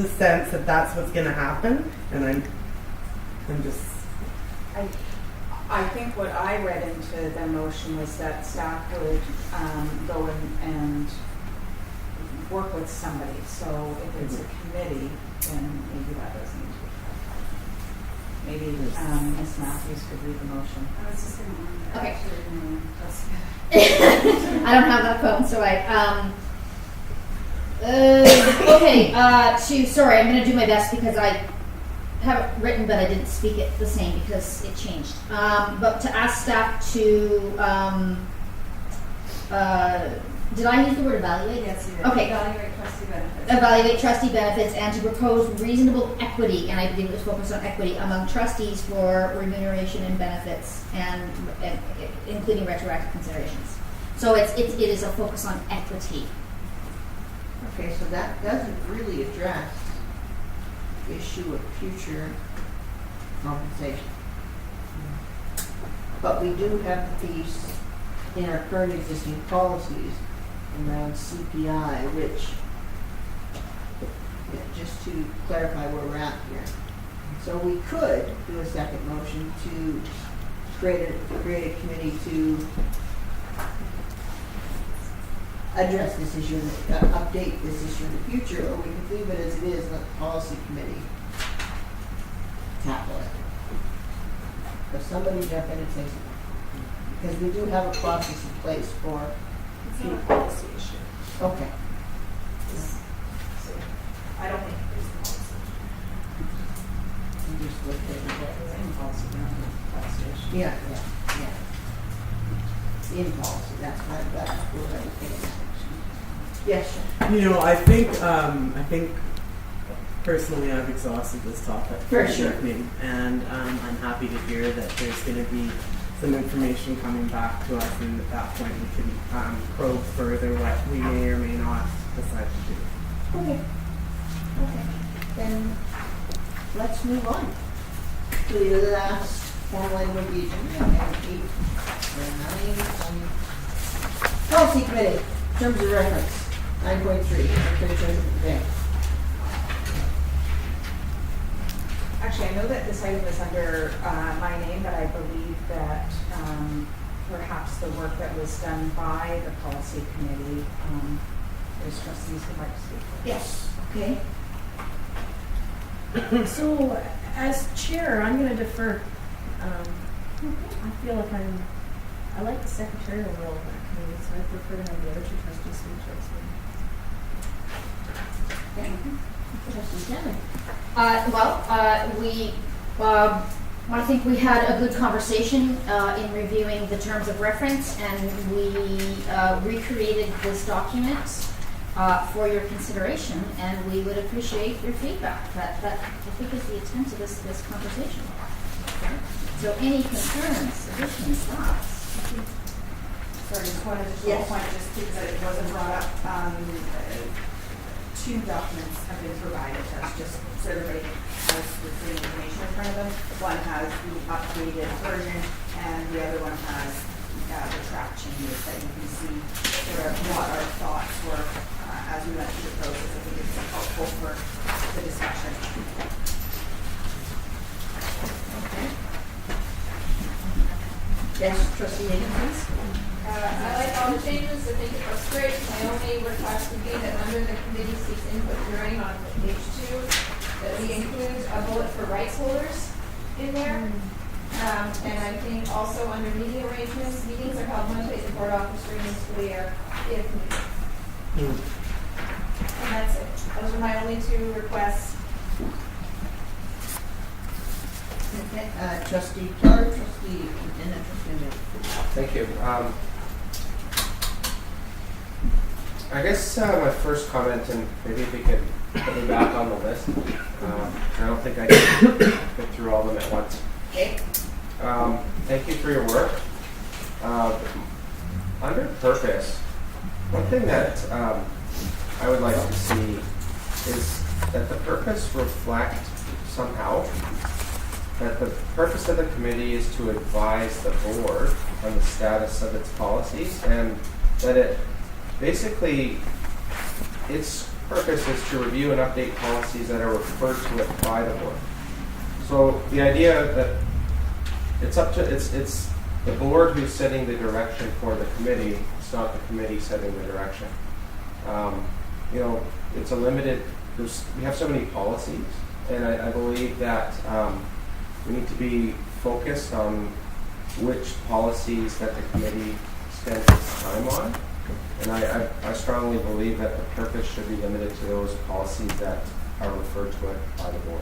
sense that that's what's going to happen? And I'm just. I think what I read into the motion was that staff would go and work with somebody. So if it's a committee, then maybe that doesn't need to be. Maybe Ms. Matthews could read the motion. I was just going to. Okay. I don't have that phone, so sorry, I'm going to do my best because I have it written, but I didn't speak it the same because it changed. But to ask staff to, did I use the word evaluate? Yes, you did. Okay. Evaluate trustee benefits. Evaluate trustee benefits and to propose reasonable equity, and I believe it was focused on equity among trustees for remuneration and benefits, and including retroactive considerations. So it is a focus on equity. Okay, so that doesn't really address the issue of future compensation. But we do have the piece in our current existing policies around CPI, which, just to clarify where we're at here. So we could do a second motion to create a committee to address this issue, update this issue in the future, or we can leave it as it is and let the policy committee tackle it. If somebody jump in and say something. Because we do have a process in place for. It's not a policy issue. Okay. I don't think it's a policy You just look at it. policy issue. Yeah. In policy, that's why we're going to take it. Yes, Sean. I think personally I've exhausted this topic For sure. evening, and I'm happy to hear that there's going to be some information coming back to us, and at that point we can probe further what we may or may not decide to do. Okay. Then let's move on to the last formal item of the agenda, and 9. Policy committee, terms of reference, 9.3, Secretary Treasurer of the Bank. Actually, I know that this item is under my name, but I believe that perhaps the work that was done by the policy committee, there's trustees who'd like to speak. Yes. Okay. So, as chair, I'm going to defer. I feel like I like the secretarial role of that committee, so I prefer to have the other two trustees speak. Okay. Trustee Stanley. I think we had a good conversation in reviewing the terms of reference, and we recreated this document for your consideration, and we would appreciate your feedback. That I think is the intent of this conversation. So any concerns, additions, thoughts? Sorry, just one additional point, just because it wasn't brought up. 2 documents have been provided to us, just so everybody has the same information in front of them. One has the updated version, and the other one has the track changes that you can see sort of what our thoughts were as we went through the process. I think it's helpful for the discussion. Okay. Yes, Trustee Higgins, please. I like all the changes, I think it looks great. My only request would be that under the committee seeks input hearing on page 2, that we include a bullet for rights holders in there. And I think also under meeting arrangements, meetings are held Mondays at board office during the school year if needed. And that's it. Those are my only 2 requests. Okay. Trustee Clark, Trustee Lieutenant, Trustee. Thank you. I guess my first comment, and maybe if we could put me back on the list. I don't think I can get through all of them at once. Okay. Thank you for your work. under purpose, one thing that I would like to see is that the purpose reflect somehow that the purpose of the committee is to advise the board on the status of its policies, and that it basically, its purpose is to review and update policies that are referred to it by the board. So the idea that it's up to, it's the board who's setting the direction for the committee, it's not the committee setting the direction. You know, it's a limited, we have so many policies, and I believe that we need to be focused on which policies that the committee spends its time on. And I strongly believe that the purpose should be limited to those policies that are referred to it by the board.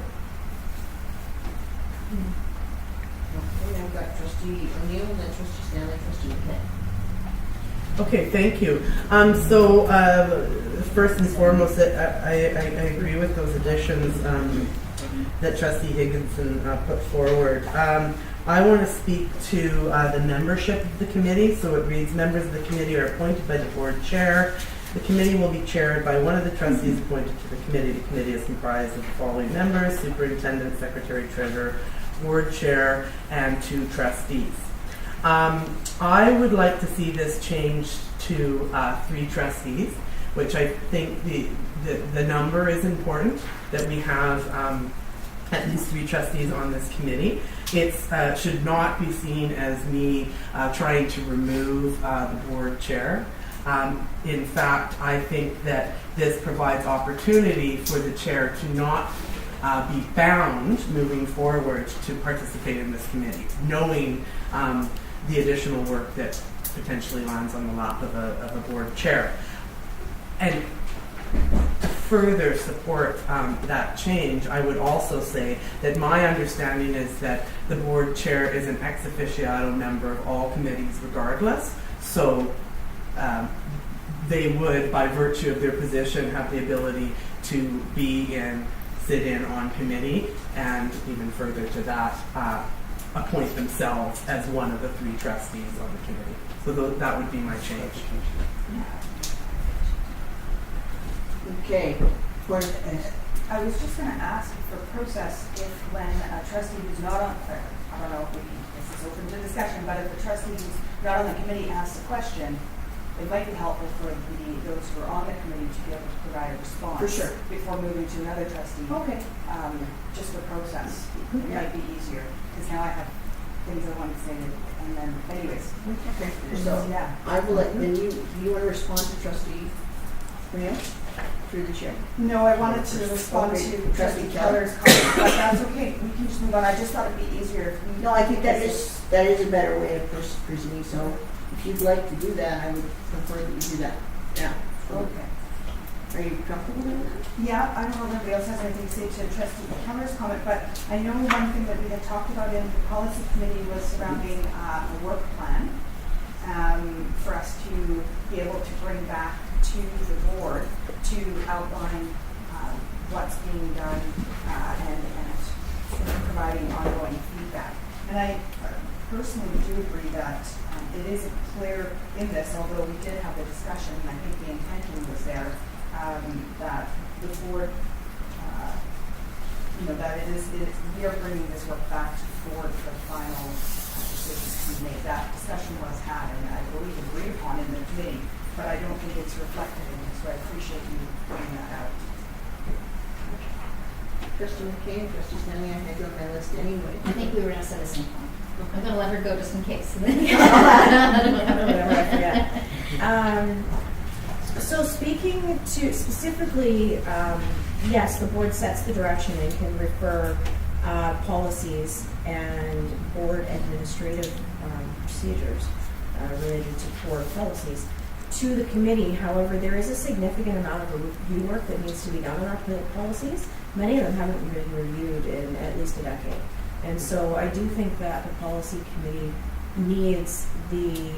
Okay, I've got trustee O'Neill, then trustee Stanley, trustee McKay. Okay, thank you. First and foremost, I agree with those additions that trustee Higginson put forward. I want to speak to the membership of the committee. So it reads, members of the committee are appointed by the board chair. The committee will be chaired by one of the trustees appointed to the committee. The committee is comprised of the following members: superintendent, secretary, treasurer, board chair, and 2 trustees. I would like to see this changed to 3 trustees, which I think the number is important, that we have at least 3 trustees on this committee. It should not be seen as me trying to remove the board chair. In fact, I think that this provides opportunity for the chair to not be bound moving forward to participate in this committee, knowing the additional work that potentially lands on the lap of a board chair. And to further support that change, I would also say that my understanding is that the board chair is an ex officio member of all committees regardless. So they would, by virtue of their position, have the ability to sit in on committee, and even further to that, appoint themselves as one of the 3 trustees on the committee. So that would be my change. Okay. I was just going to ask for process if when a trustee who's not on, I don't know if this is open to discussion, but if a trustee who's not on the committee asks a question, it might be helpful for those who are on the committee to be able to provide a response. For sure. Before moving to another trustee. Okay. Just for process. It might be easier, because now I have things I want to say, and then, anyways. Okay. So, yeah. I will let, then you want to respond to trustee O'Neill through the chair? No, I wanted to respond to trustee Keller's comment, but that's okay. We can just move on. I just thought it'd be easier if we... No, I think that is a better way of proceeding. So if you'd like to do that, I would prefer that you do that. Yeah. Okay. Are you comfortable with that? Yeah, I don't know if anybody else has anything to say to trustee Keller's comment, but I know one thing that we had talked about in the policy committee was surrounding a work plan for us to be able to bring back to the board to outline what's being done and providing ongoing feedback. And I personally do agree that it isn't clear in this, although we did have the discussion, and I think the intention was there, that the board, that we are bringing this work back to the board for the final decisions to be made. That discussion was had, and I believe agreed upon in the committee, but I don't think it's reflected in this, so I appreciate you pointing that out. Trustee McKay, trustee Stanley, I had you on my list anyway. I think we were going to say the same thing. I'm going to let her go just in case. Whatever, I forget. So speaking to specifically, yes, the board sets the direction and can refer policies and board administrative procedures related to board policies to the committee. However, there is a significant amount of review work that needs to be done on our policies. Many of them haven't been reviewed in at least a decade. And so I do think that the policy committee needs the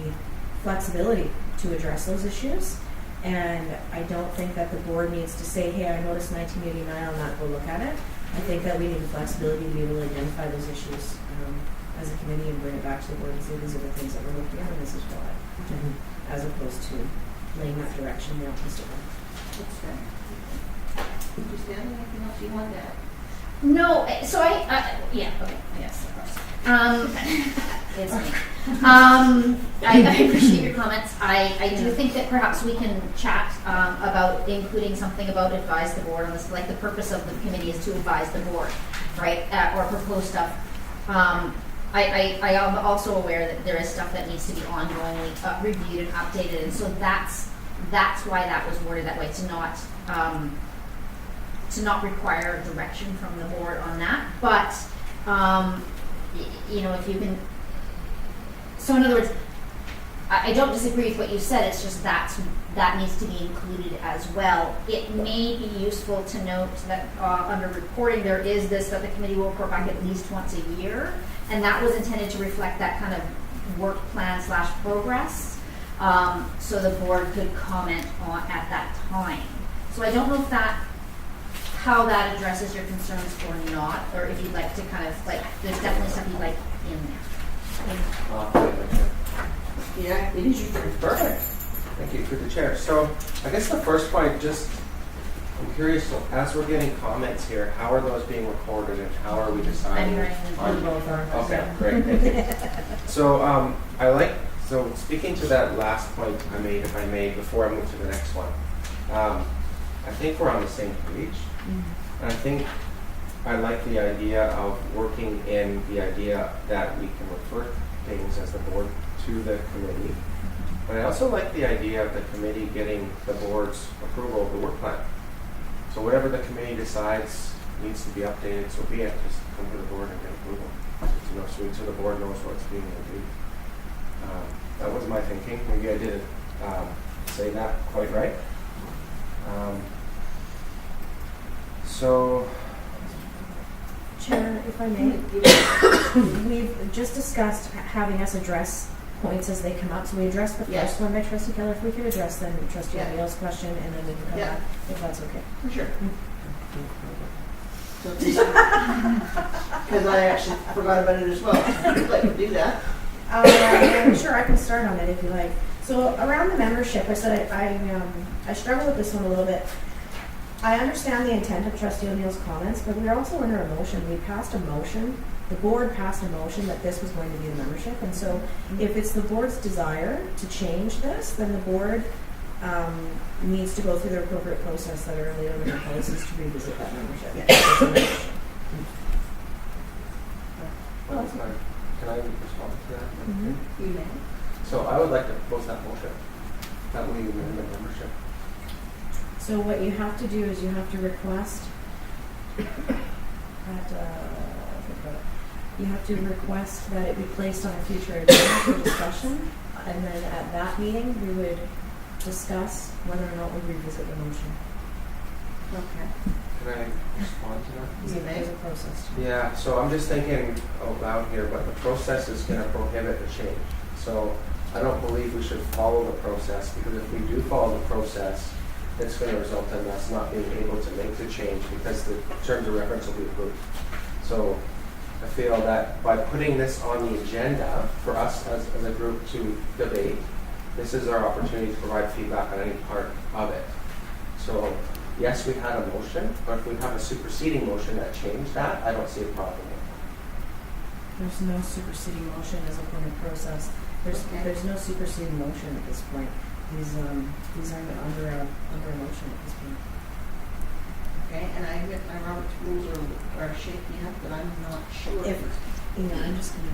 flexibility to address those issues. And I don't think that the board needs to say, hey, I noticed 1989, I'll not go look at it. I think that we need the flexibility to be able to identify those issues as a committee and bring it back to the board and say, these are the things that we're looking at, and this is why. as opposed to laying that direction the opposite way. That's fair. Trustee Stanley, anything else you want to add? No, so yeah, okay, yes, of course. It's me. I appreciate your comments. I do think that perhaps we can chat about including something about advise the board on this, like the purpose of the committee is to advise the board, right, or propose stuff. I am also aware that there is stuff that needs to be ongoingly reviewed and updated, and so that's why that was worded that way, to not require direction from the board on that. But you know, if you can, so in other words, I don't disagree with what you said, it's just that needs to be included as well. It may be useful to note that under reporting there is this, that the committee will report back at least once a year, and that was intended to reflect that kind of work plan / progress, so the board could comment on at that time. So I don't know if how that addresses your concerns or not, or if you'd like to kind of, like, there's definitely stuff you'd like in there. Yeah, it is your turn. Perfect. Thank you through the chair. So I guess the first point, I'm curious, so as we're getting comments here, how are those being recorded and how are we deciding on both? Okay, great, thank you. So so speaking to that last point I made, if I may, before I move to the next one, I think we're on the same page. And I think I like the idea of working in the idea that we can refer things as the board to the committee. But I also like the idea of the committee getting the board's approval of the work plan. So whatever the committee decides needs to be updated, so be it, just come to the board and get approval. So the board knows what's being reviewed. That was my thinking. Maybe I didn't say that quite right. So, Chair, if I may, we've just discussed having us address points as they come up. So we addressed the first one by Trustee Keller. If we could address then Trustee O'Neill's question, and then we can come back, if that's okay. For sure. Because I actually forgot about it as well. I'd like to do that. Sure, I can start on it if you like. So around the membership, I said I struggle with this one a little bit. I understand the intent of Trustee O'Neill's comments, but we're also under a motion. We passed a motion. The board passed a motion that this was going to be the membership, and so if it's the board's desire to change this, then the board needs to go through the appropriate process that are laid out in the policies to revisit that membership. Well, can I respond to that? You may. So I would like to propose that motion, that we amend the membership. So what you have to do is you have to request that it be placed on a future agenda for discussion, and then at that meeting we would discuss whether or not we revisit the motion. Okay. Can I respond to that? There's a process. Yeah, so I'm just thinking out loud here, but the process is going to prohibit the change. So I don't believe we should follow the process, because if we do follow the process, it's going to result in us not being able to make the change because the terms of reference will be approved. So I feel that by putting this on the agenda for us as a group to debate, this is our opportunity to provide feedback on any part of it. So yes, we had a motion, but if we have a superseding motion that changed that, I don't see a problem with There's no superseding motion as a point of process. There's no superseding motion at this point. These are under a motion at this point. Okay, and I admit my Robert's rules are shaky up, but I'm not sure. I'm just going to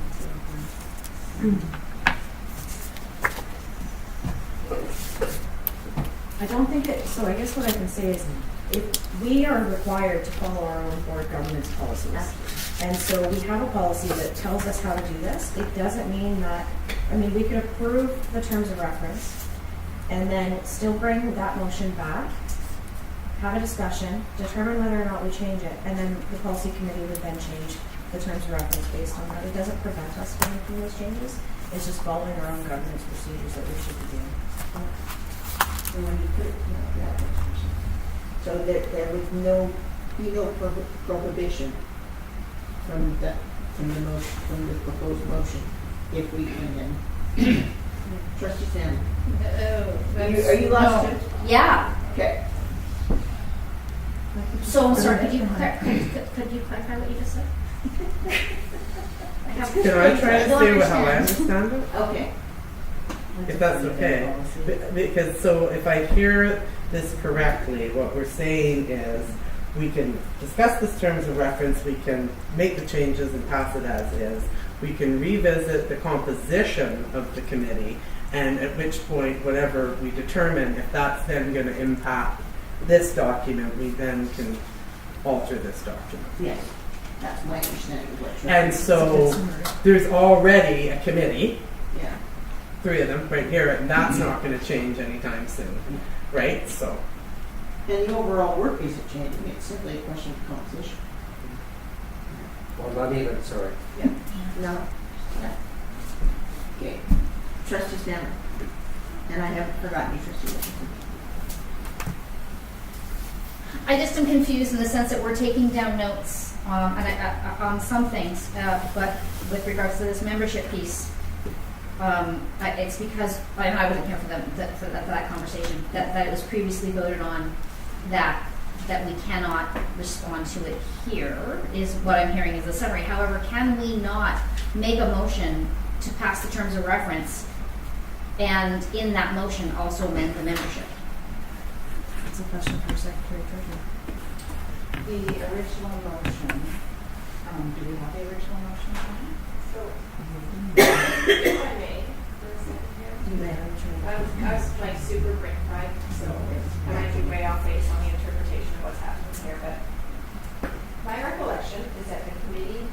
I don't think it, so I guess what I can say is if we are required to follow our own board governance policies. And so we have a policy that tells us how to do this. It doesn't mean that, we could approve the terms of reference and then still bring that motion back, have a discussion, determine whether or not we change it, and then the policy committee would then change the terms of reference based on that. It doesn't prevent us from making those changes. It's just following our own governance procedures that we should be doing. So there would be no prohibition from the proposed motion if we can then Trustee Stanley? Are Are you lost? No. Yeah. Okay. So I'm sorry, could you clarify what you just said? Can I try to say how I understand it? Okay. If that's okay. Because, so if I hear this correctly, what we're saying is we can discuss this terms of reference, we can make the changes and pass it as is. We can revisit the composition of the committee, and at which point, whatever we determine, if that's then going to impact this document, we then can alter this document. Yes, that's my understanding of what you're And so there's already a committee, Yeah. 3 of them right here, and that's not going to change anytime soon, right? So, And the overall work isn't changing, it's simply a question of composition. Well, not even, sorry. Yeah. No. Yeah. Okay. Trustee Stanley? And I haven't forgotten you, Trustee Wilkinson. I just am confused in the sense that we're taking down notes on some things, but with regards to this membership piece, it's because I wasn't here for that conversation. That it was previously voted on that we cannot respond to it here is what I'm hearing is the summary. However, can we not make a motion to pass the terms of reference, and in that motion also amend the membership? It's a question for Secretary Treasurer. The original motion, do we have the original motion? So, if I may, for a second here. You may. I was like super brain fried, so I might be way off base on the interpretation of what's happening here, but my recollection is that the committee,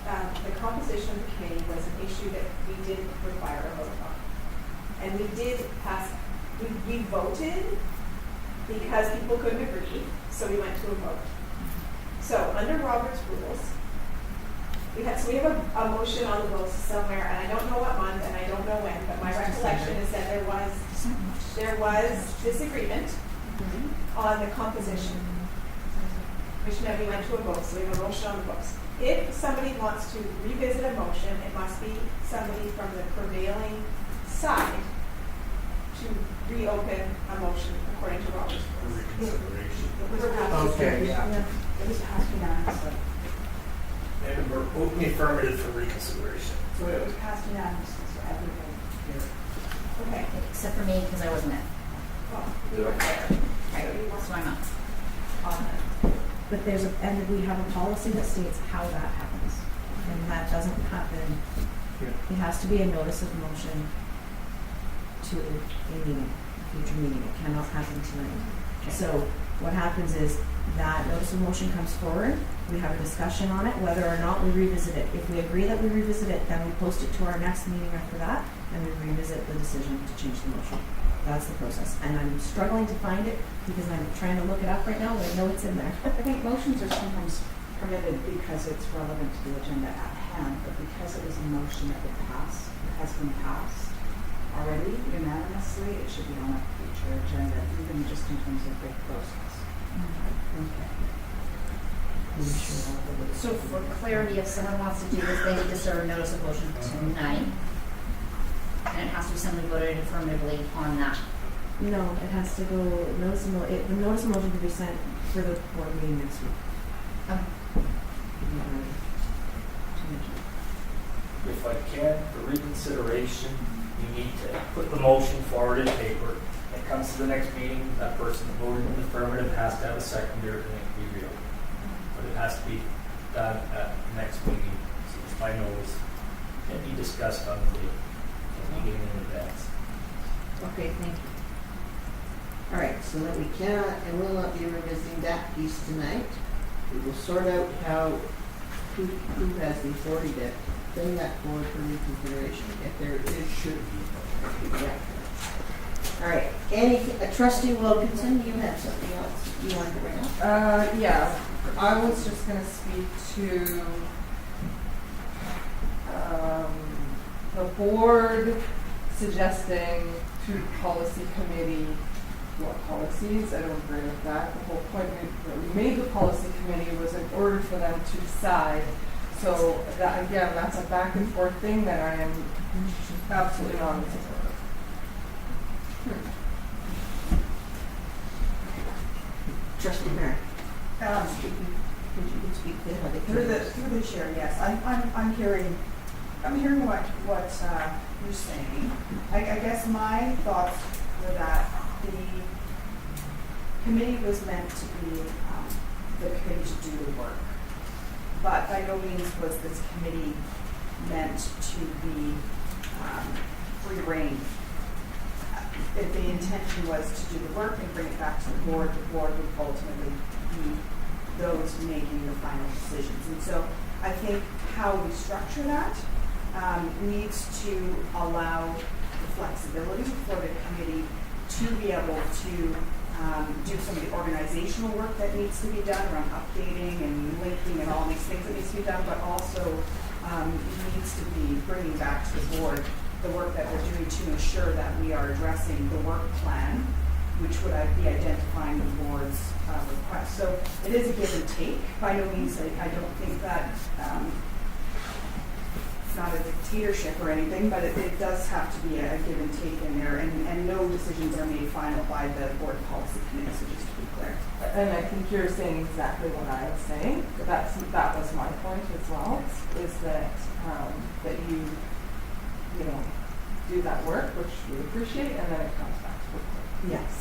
the composition of the committee was an issue that we did require a vote on. And we did pass, we voted because people couldn't agree, so we went to a vote. So under Robert's rules, we have a motion on the books somewhere, and I don't know what month and I don't know when, but my recollection is that there was disagreement on the composition, which meant we went to a vote, so we have a motion on the books. If somebody wants to revisit a motion, it must be somebody from the prevailing side to reopen a motion according to Robert's rules. okay. It was passed unanimously. And we're voting affirmative for reconsideration. So it was passed unanimously, so everybody here. Okay. Except for me, because I wasn't there. Well, we were there. Right, so I'm not. On that. But and we have a policy that states how that happens. And that doesn't happen. It has to be a notice of motion to a meeting, a future meeting. It cannot happen tonight. So what happens is that notice of motion comes forward, we have a discussion on it, whether or not we revisit it. If we agree that we revisit it, then we post it to our next meeting after that, and we revisit the decision to change the motion. That's the process. And I'm struggling to find it because I'm trying to look it up right now, but I know it's in there. I think motions are sometimes permitted because it's relevant to the agenda at hand, but because it was a motion that would pass, has been passed already unanimously, it should be on a future agenda, even just in terms of the process. Okay. So for clarity, if someone wants to do this, they need to serve a notice of motion tonight. And it has to be somebody voted affirmatively on that. No, it has to go, the notice of motion can be sent for the board meeting next week. If I can, for reconsideration, you need to put the motion forward in paper. It comes to the next meeting, that person that voted in the affirmative has to have a seconder and it can be real. But it has to be done at the next meeting, so I know it's can be discussed on the meeting in advance. Okay, thank you. All right, so that we cannot and will not be revisiting that piece tonight. We will sort out who has the authority to bring that forward for reconsideration. If there is, should be. Yeah. All right, Trustee Wilkinson, you have something else you wanted to bring up? Yeah, I was just going to speak to the board suggesting to the policy committee what policies. I don't agree with that. The whole point that we made the policy committee was in order for them to decide. So that, again, that's a back and forth thing that I am absolutely not in support of. Trustee Mayor. Could you speak Through through the chair? Yes, I'm hearing what you're saying. I guess my thoughts were that the committee was meant to be the committee to do the work, but by no means was this committee meant to be free rein. If the intention was to do the work and bring it back to the board would ultimately be those making the final decisions. And so I think how we structure that needs to allow the flexibility for the committee to be able to do some of the organizational work that needs to be done around updating and linking and all these things that needs to be done, but also needs to be bringing back to the board the work that we're doing to ensure that we are addressing the work plan, which would be identifying the board's request. So it is a give and take. By no means, I don't think that it's not a dictatorship or anything, but it does have to be a give and take in there, and no decisions are made final by the board policy committee, so just to be clear. And I think you're saying exactly what I was saying. That was my point as well, is that that you do that work, which we appreciate, and then it comes back to the board. Yes.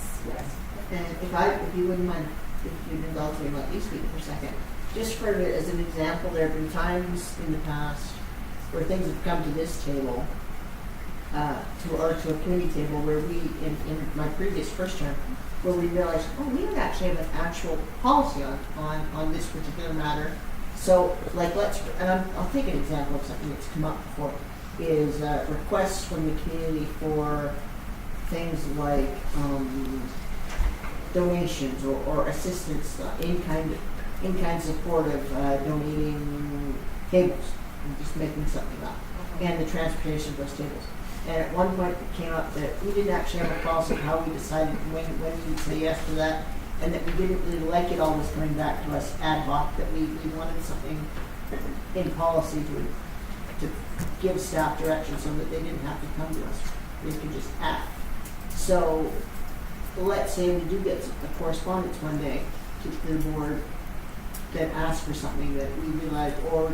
And if you wouldn't mind, if you'd indulge me, let me speak for a second. Just for as an example, there have been times in the past where things have come to this table, to a committee table, where we, in my previous first term, where we realized, oh, we don't actually have an actual policy on this particular matter. So, like, I'll take an example of something that's come up before, is requests from the community for things like donations or assistance, in-kind support of donating tables. I'm just making something up, and the transportation of those tables. And at one point it came up that we didn't actually have a policy of how we decided when we'd say yes to that, and that we didn't really like it always coming back to us ad hoc, that we wanted something in policy to give staff direction so that they didn't have to come to us. They could just act. So let's say we do get a correspondence one day to the board that asks for something that we realize, or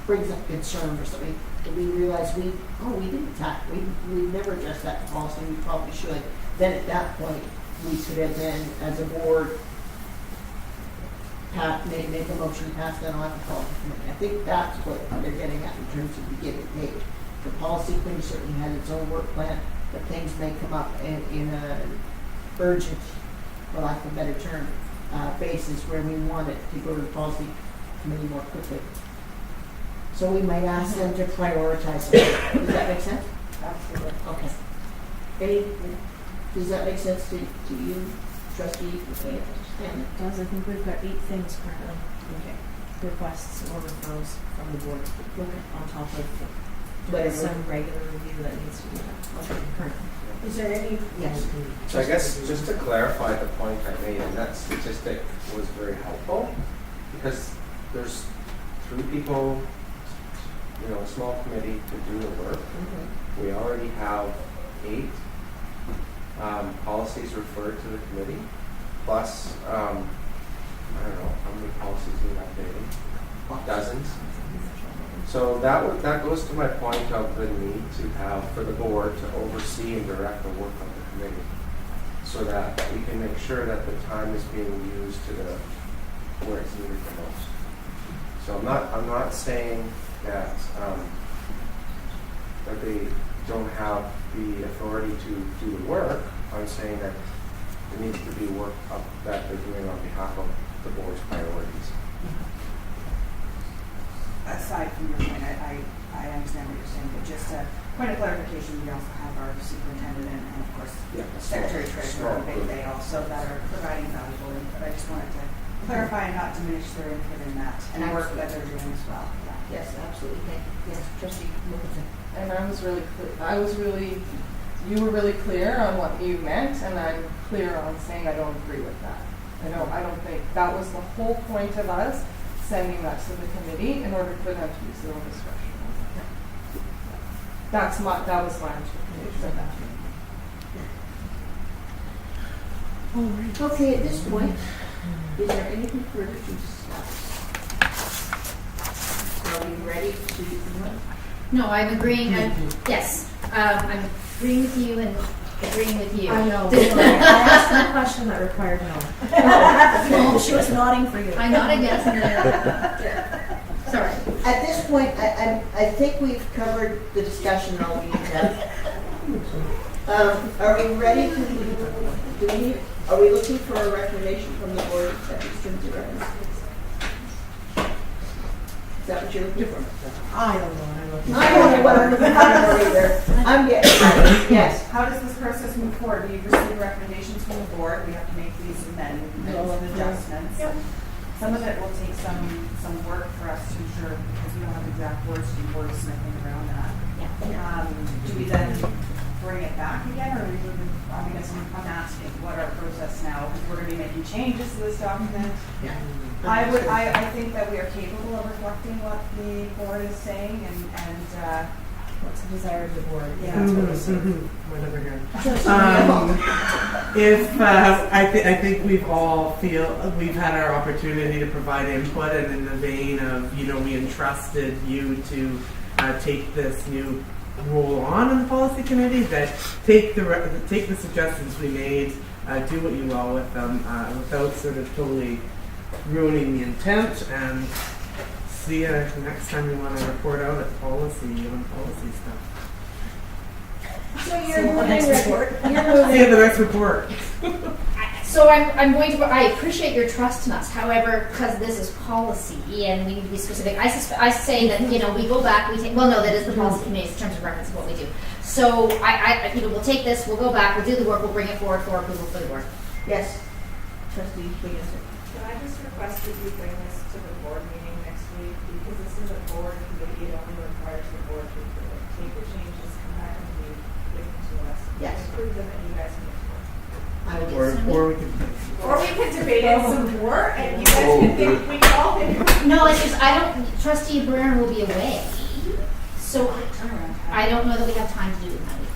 brings up concern or something that we realize we didn't tackle, we never addressed that policy, we probably should. Then at that point, we could have then, as a board, make a motion to pass that on to policy committee. I think that's what they're getting at in terms of the give and take. The policy committee certainly has its own work plan, but things may come up in an urgent, for lack of a better term, basis where we want it to go to the policy committee more quickly. So we might ask them to prioritize something. Does that make sense? Absolutely. Okay. Does that make sense to you, trustee? It does. I think we've got 8 things currently. Okay. Requests or referrals from the board. On top of some regular review that needs to be done. Okay. Currently. Is there any? Yes. So I guess just to clarify the point I made, and that statistic was very helpful, because there's 3 people, a small committee to do the work. We already have 8 policies referred to the committee, plus, I don't know, how many policies we have updating? Dozens. So that goes to my point of the need to have, for the board to oversee and direct the work of the committee, so that we can make sure that the time is being used to where it's needed the most. So I'm not saying that that they don't have the authority to do the work. I'm saying that it needs to be work that they're doing on behalf of the board's priorities. Aside from your point, I understand what you're saying, but just a point of clarification, we also have our superintendent and of course, secretary treasurer, they also that are providing valuable input. I just wanted to clarify and not diminish their input in that and work that they're doing as well. Yeah. Yes, absolutely. Thank you. Yes, trustee Wilkinson. And I was really clear. You were really clear on what you meant, and I'm clear on saying I don't agree with that. I don't think that was the whole point of us sending that to the committee in order for them to use their own discretion. That was my interpretation of that. Okay, at this point, Is there anything further to discuss? Are we ready to, No, I'm agreeing, yes, I'm agreeing with you and agreeing with you. I know, I asked a question that required no. No, She was nodding for you. I nodded yes and then, sorry. at this point, I think we've covered the discussion all we need to have. Are we ready to, are we looking for a recommendation from the board of acceptance terms of reference? Is that what you're looking for? I don't know what I'm looking for. I don't know what I'm looking for either. I'm getting excited. Yes. How does this process move forward? We receive recommendations from the board, we have to make these amendments and adjustments. Some of it will take some work for us to ensure, because we don't have exact words to be wordsmithing around that. Do we then bring it back again, or I guess I'm asking what our process now, because we're going to be making changes to this document. I think that we are capable of reflecting what the board is saying and What's the desire of the board? Yeah. That's what we're saying. Whatever here. I think we've had our opportunity to provide input, and in the vein of, we entrusted you to take this new role on in the policy committee, that take the suggestions we made, do what you will with them, without sort of totally ruining the intent, and see you next time you want to report out at policy on policy stuff. So you're moving See you at the next report. So I'm going to, I appreciate your trust in us, however, because this is policy and we need to be specific, I say that, we go back, we take, well, no, that is the policy committee's terms of reference of what we do. So we'll take this, we'll go back, we'll do the work, we'll bring it forward for approval for the board. Yes. Trustee, please. Can I just request that you bring this to the board meeting next week, because this is a board committee, it only requires the board to take the changes, come back and give them to us. Yes. Approve them, and you guys can Or we can. or we can debate it some more, and you guys can think, we can all think. No, it's just, Trustee Brenner will be away, so I don't know that we have time to do it in that week.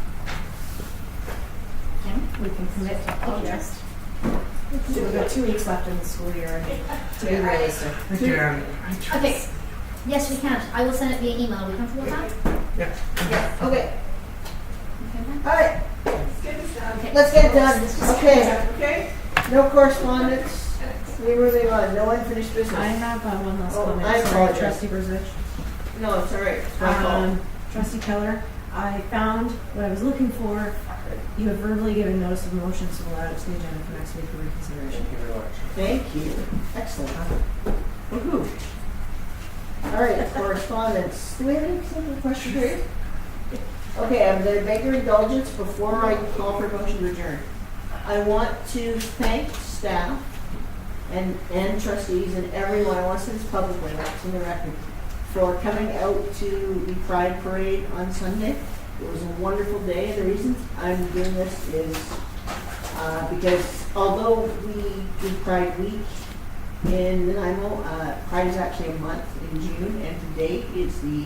Kim? We can commit to August. So we've got 2 weeks left in the school year, to be realistic. Okay, yes, we can. I will send it via email. Are we comfortable with that? Yeah. Okay. All right. Let's get this done. Okay. Let's get it done. Okay. Okay? No correspondence. We're moving on. No unfinished business. I have one last Oh, comment. I Sorry, apologize. Trustee Burzich. No, it's all right. It's my fault. Trustee Keller, I found what I was looking for. You have verbally given notice of motion, so we'll add it to the agenda for next week for reconsideration. Thank you very much. Thank you. Excellent. Woohoo. All right, correspondence. Do we have any simple question here? Okay, I'm going to beg your indulgence before I call for motion to adjourn. I want to thank staff and trustees and everyone, I want to say this publicly, that's in the record, for coming out to the Pride Parade on Sunday. It was a wonderful day, and the reason I'm doing this is because although we do Pride Week in Nanaimo, Pride is actually a month in June, and today is the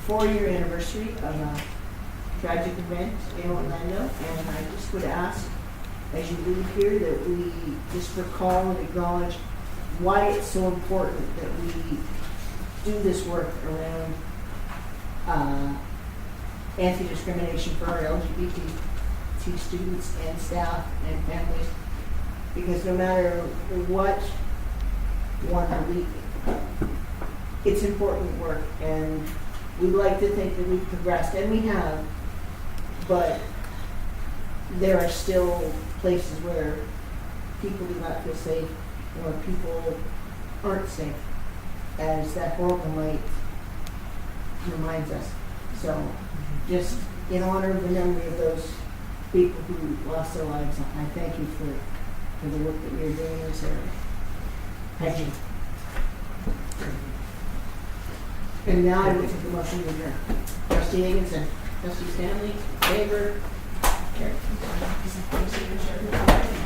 4-year anniversary of a tragic event in Orlando, and I just would ask, as you leave here, that we just recall and acknowledge why it's so important that we do this work around anti-discrimination for our LGBT students and staff and families, because no matter what one believe, it's important work, and we'd like to think that we've progressed, and we have, but there are still places where people do not feel safe, and where people aren't safe, as that horrible night reminds us. So, just in honor of the memory of those people who lost their lives, I thank you for the work that you're doing in this area. Thank you. And now I will take the motion to adjourn. Trustee Higginson, Trustee Stanley, favor. Carried.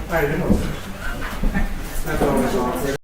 I know. That's always awkward.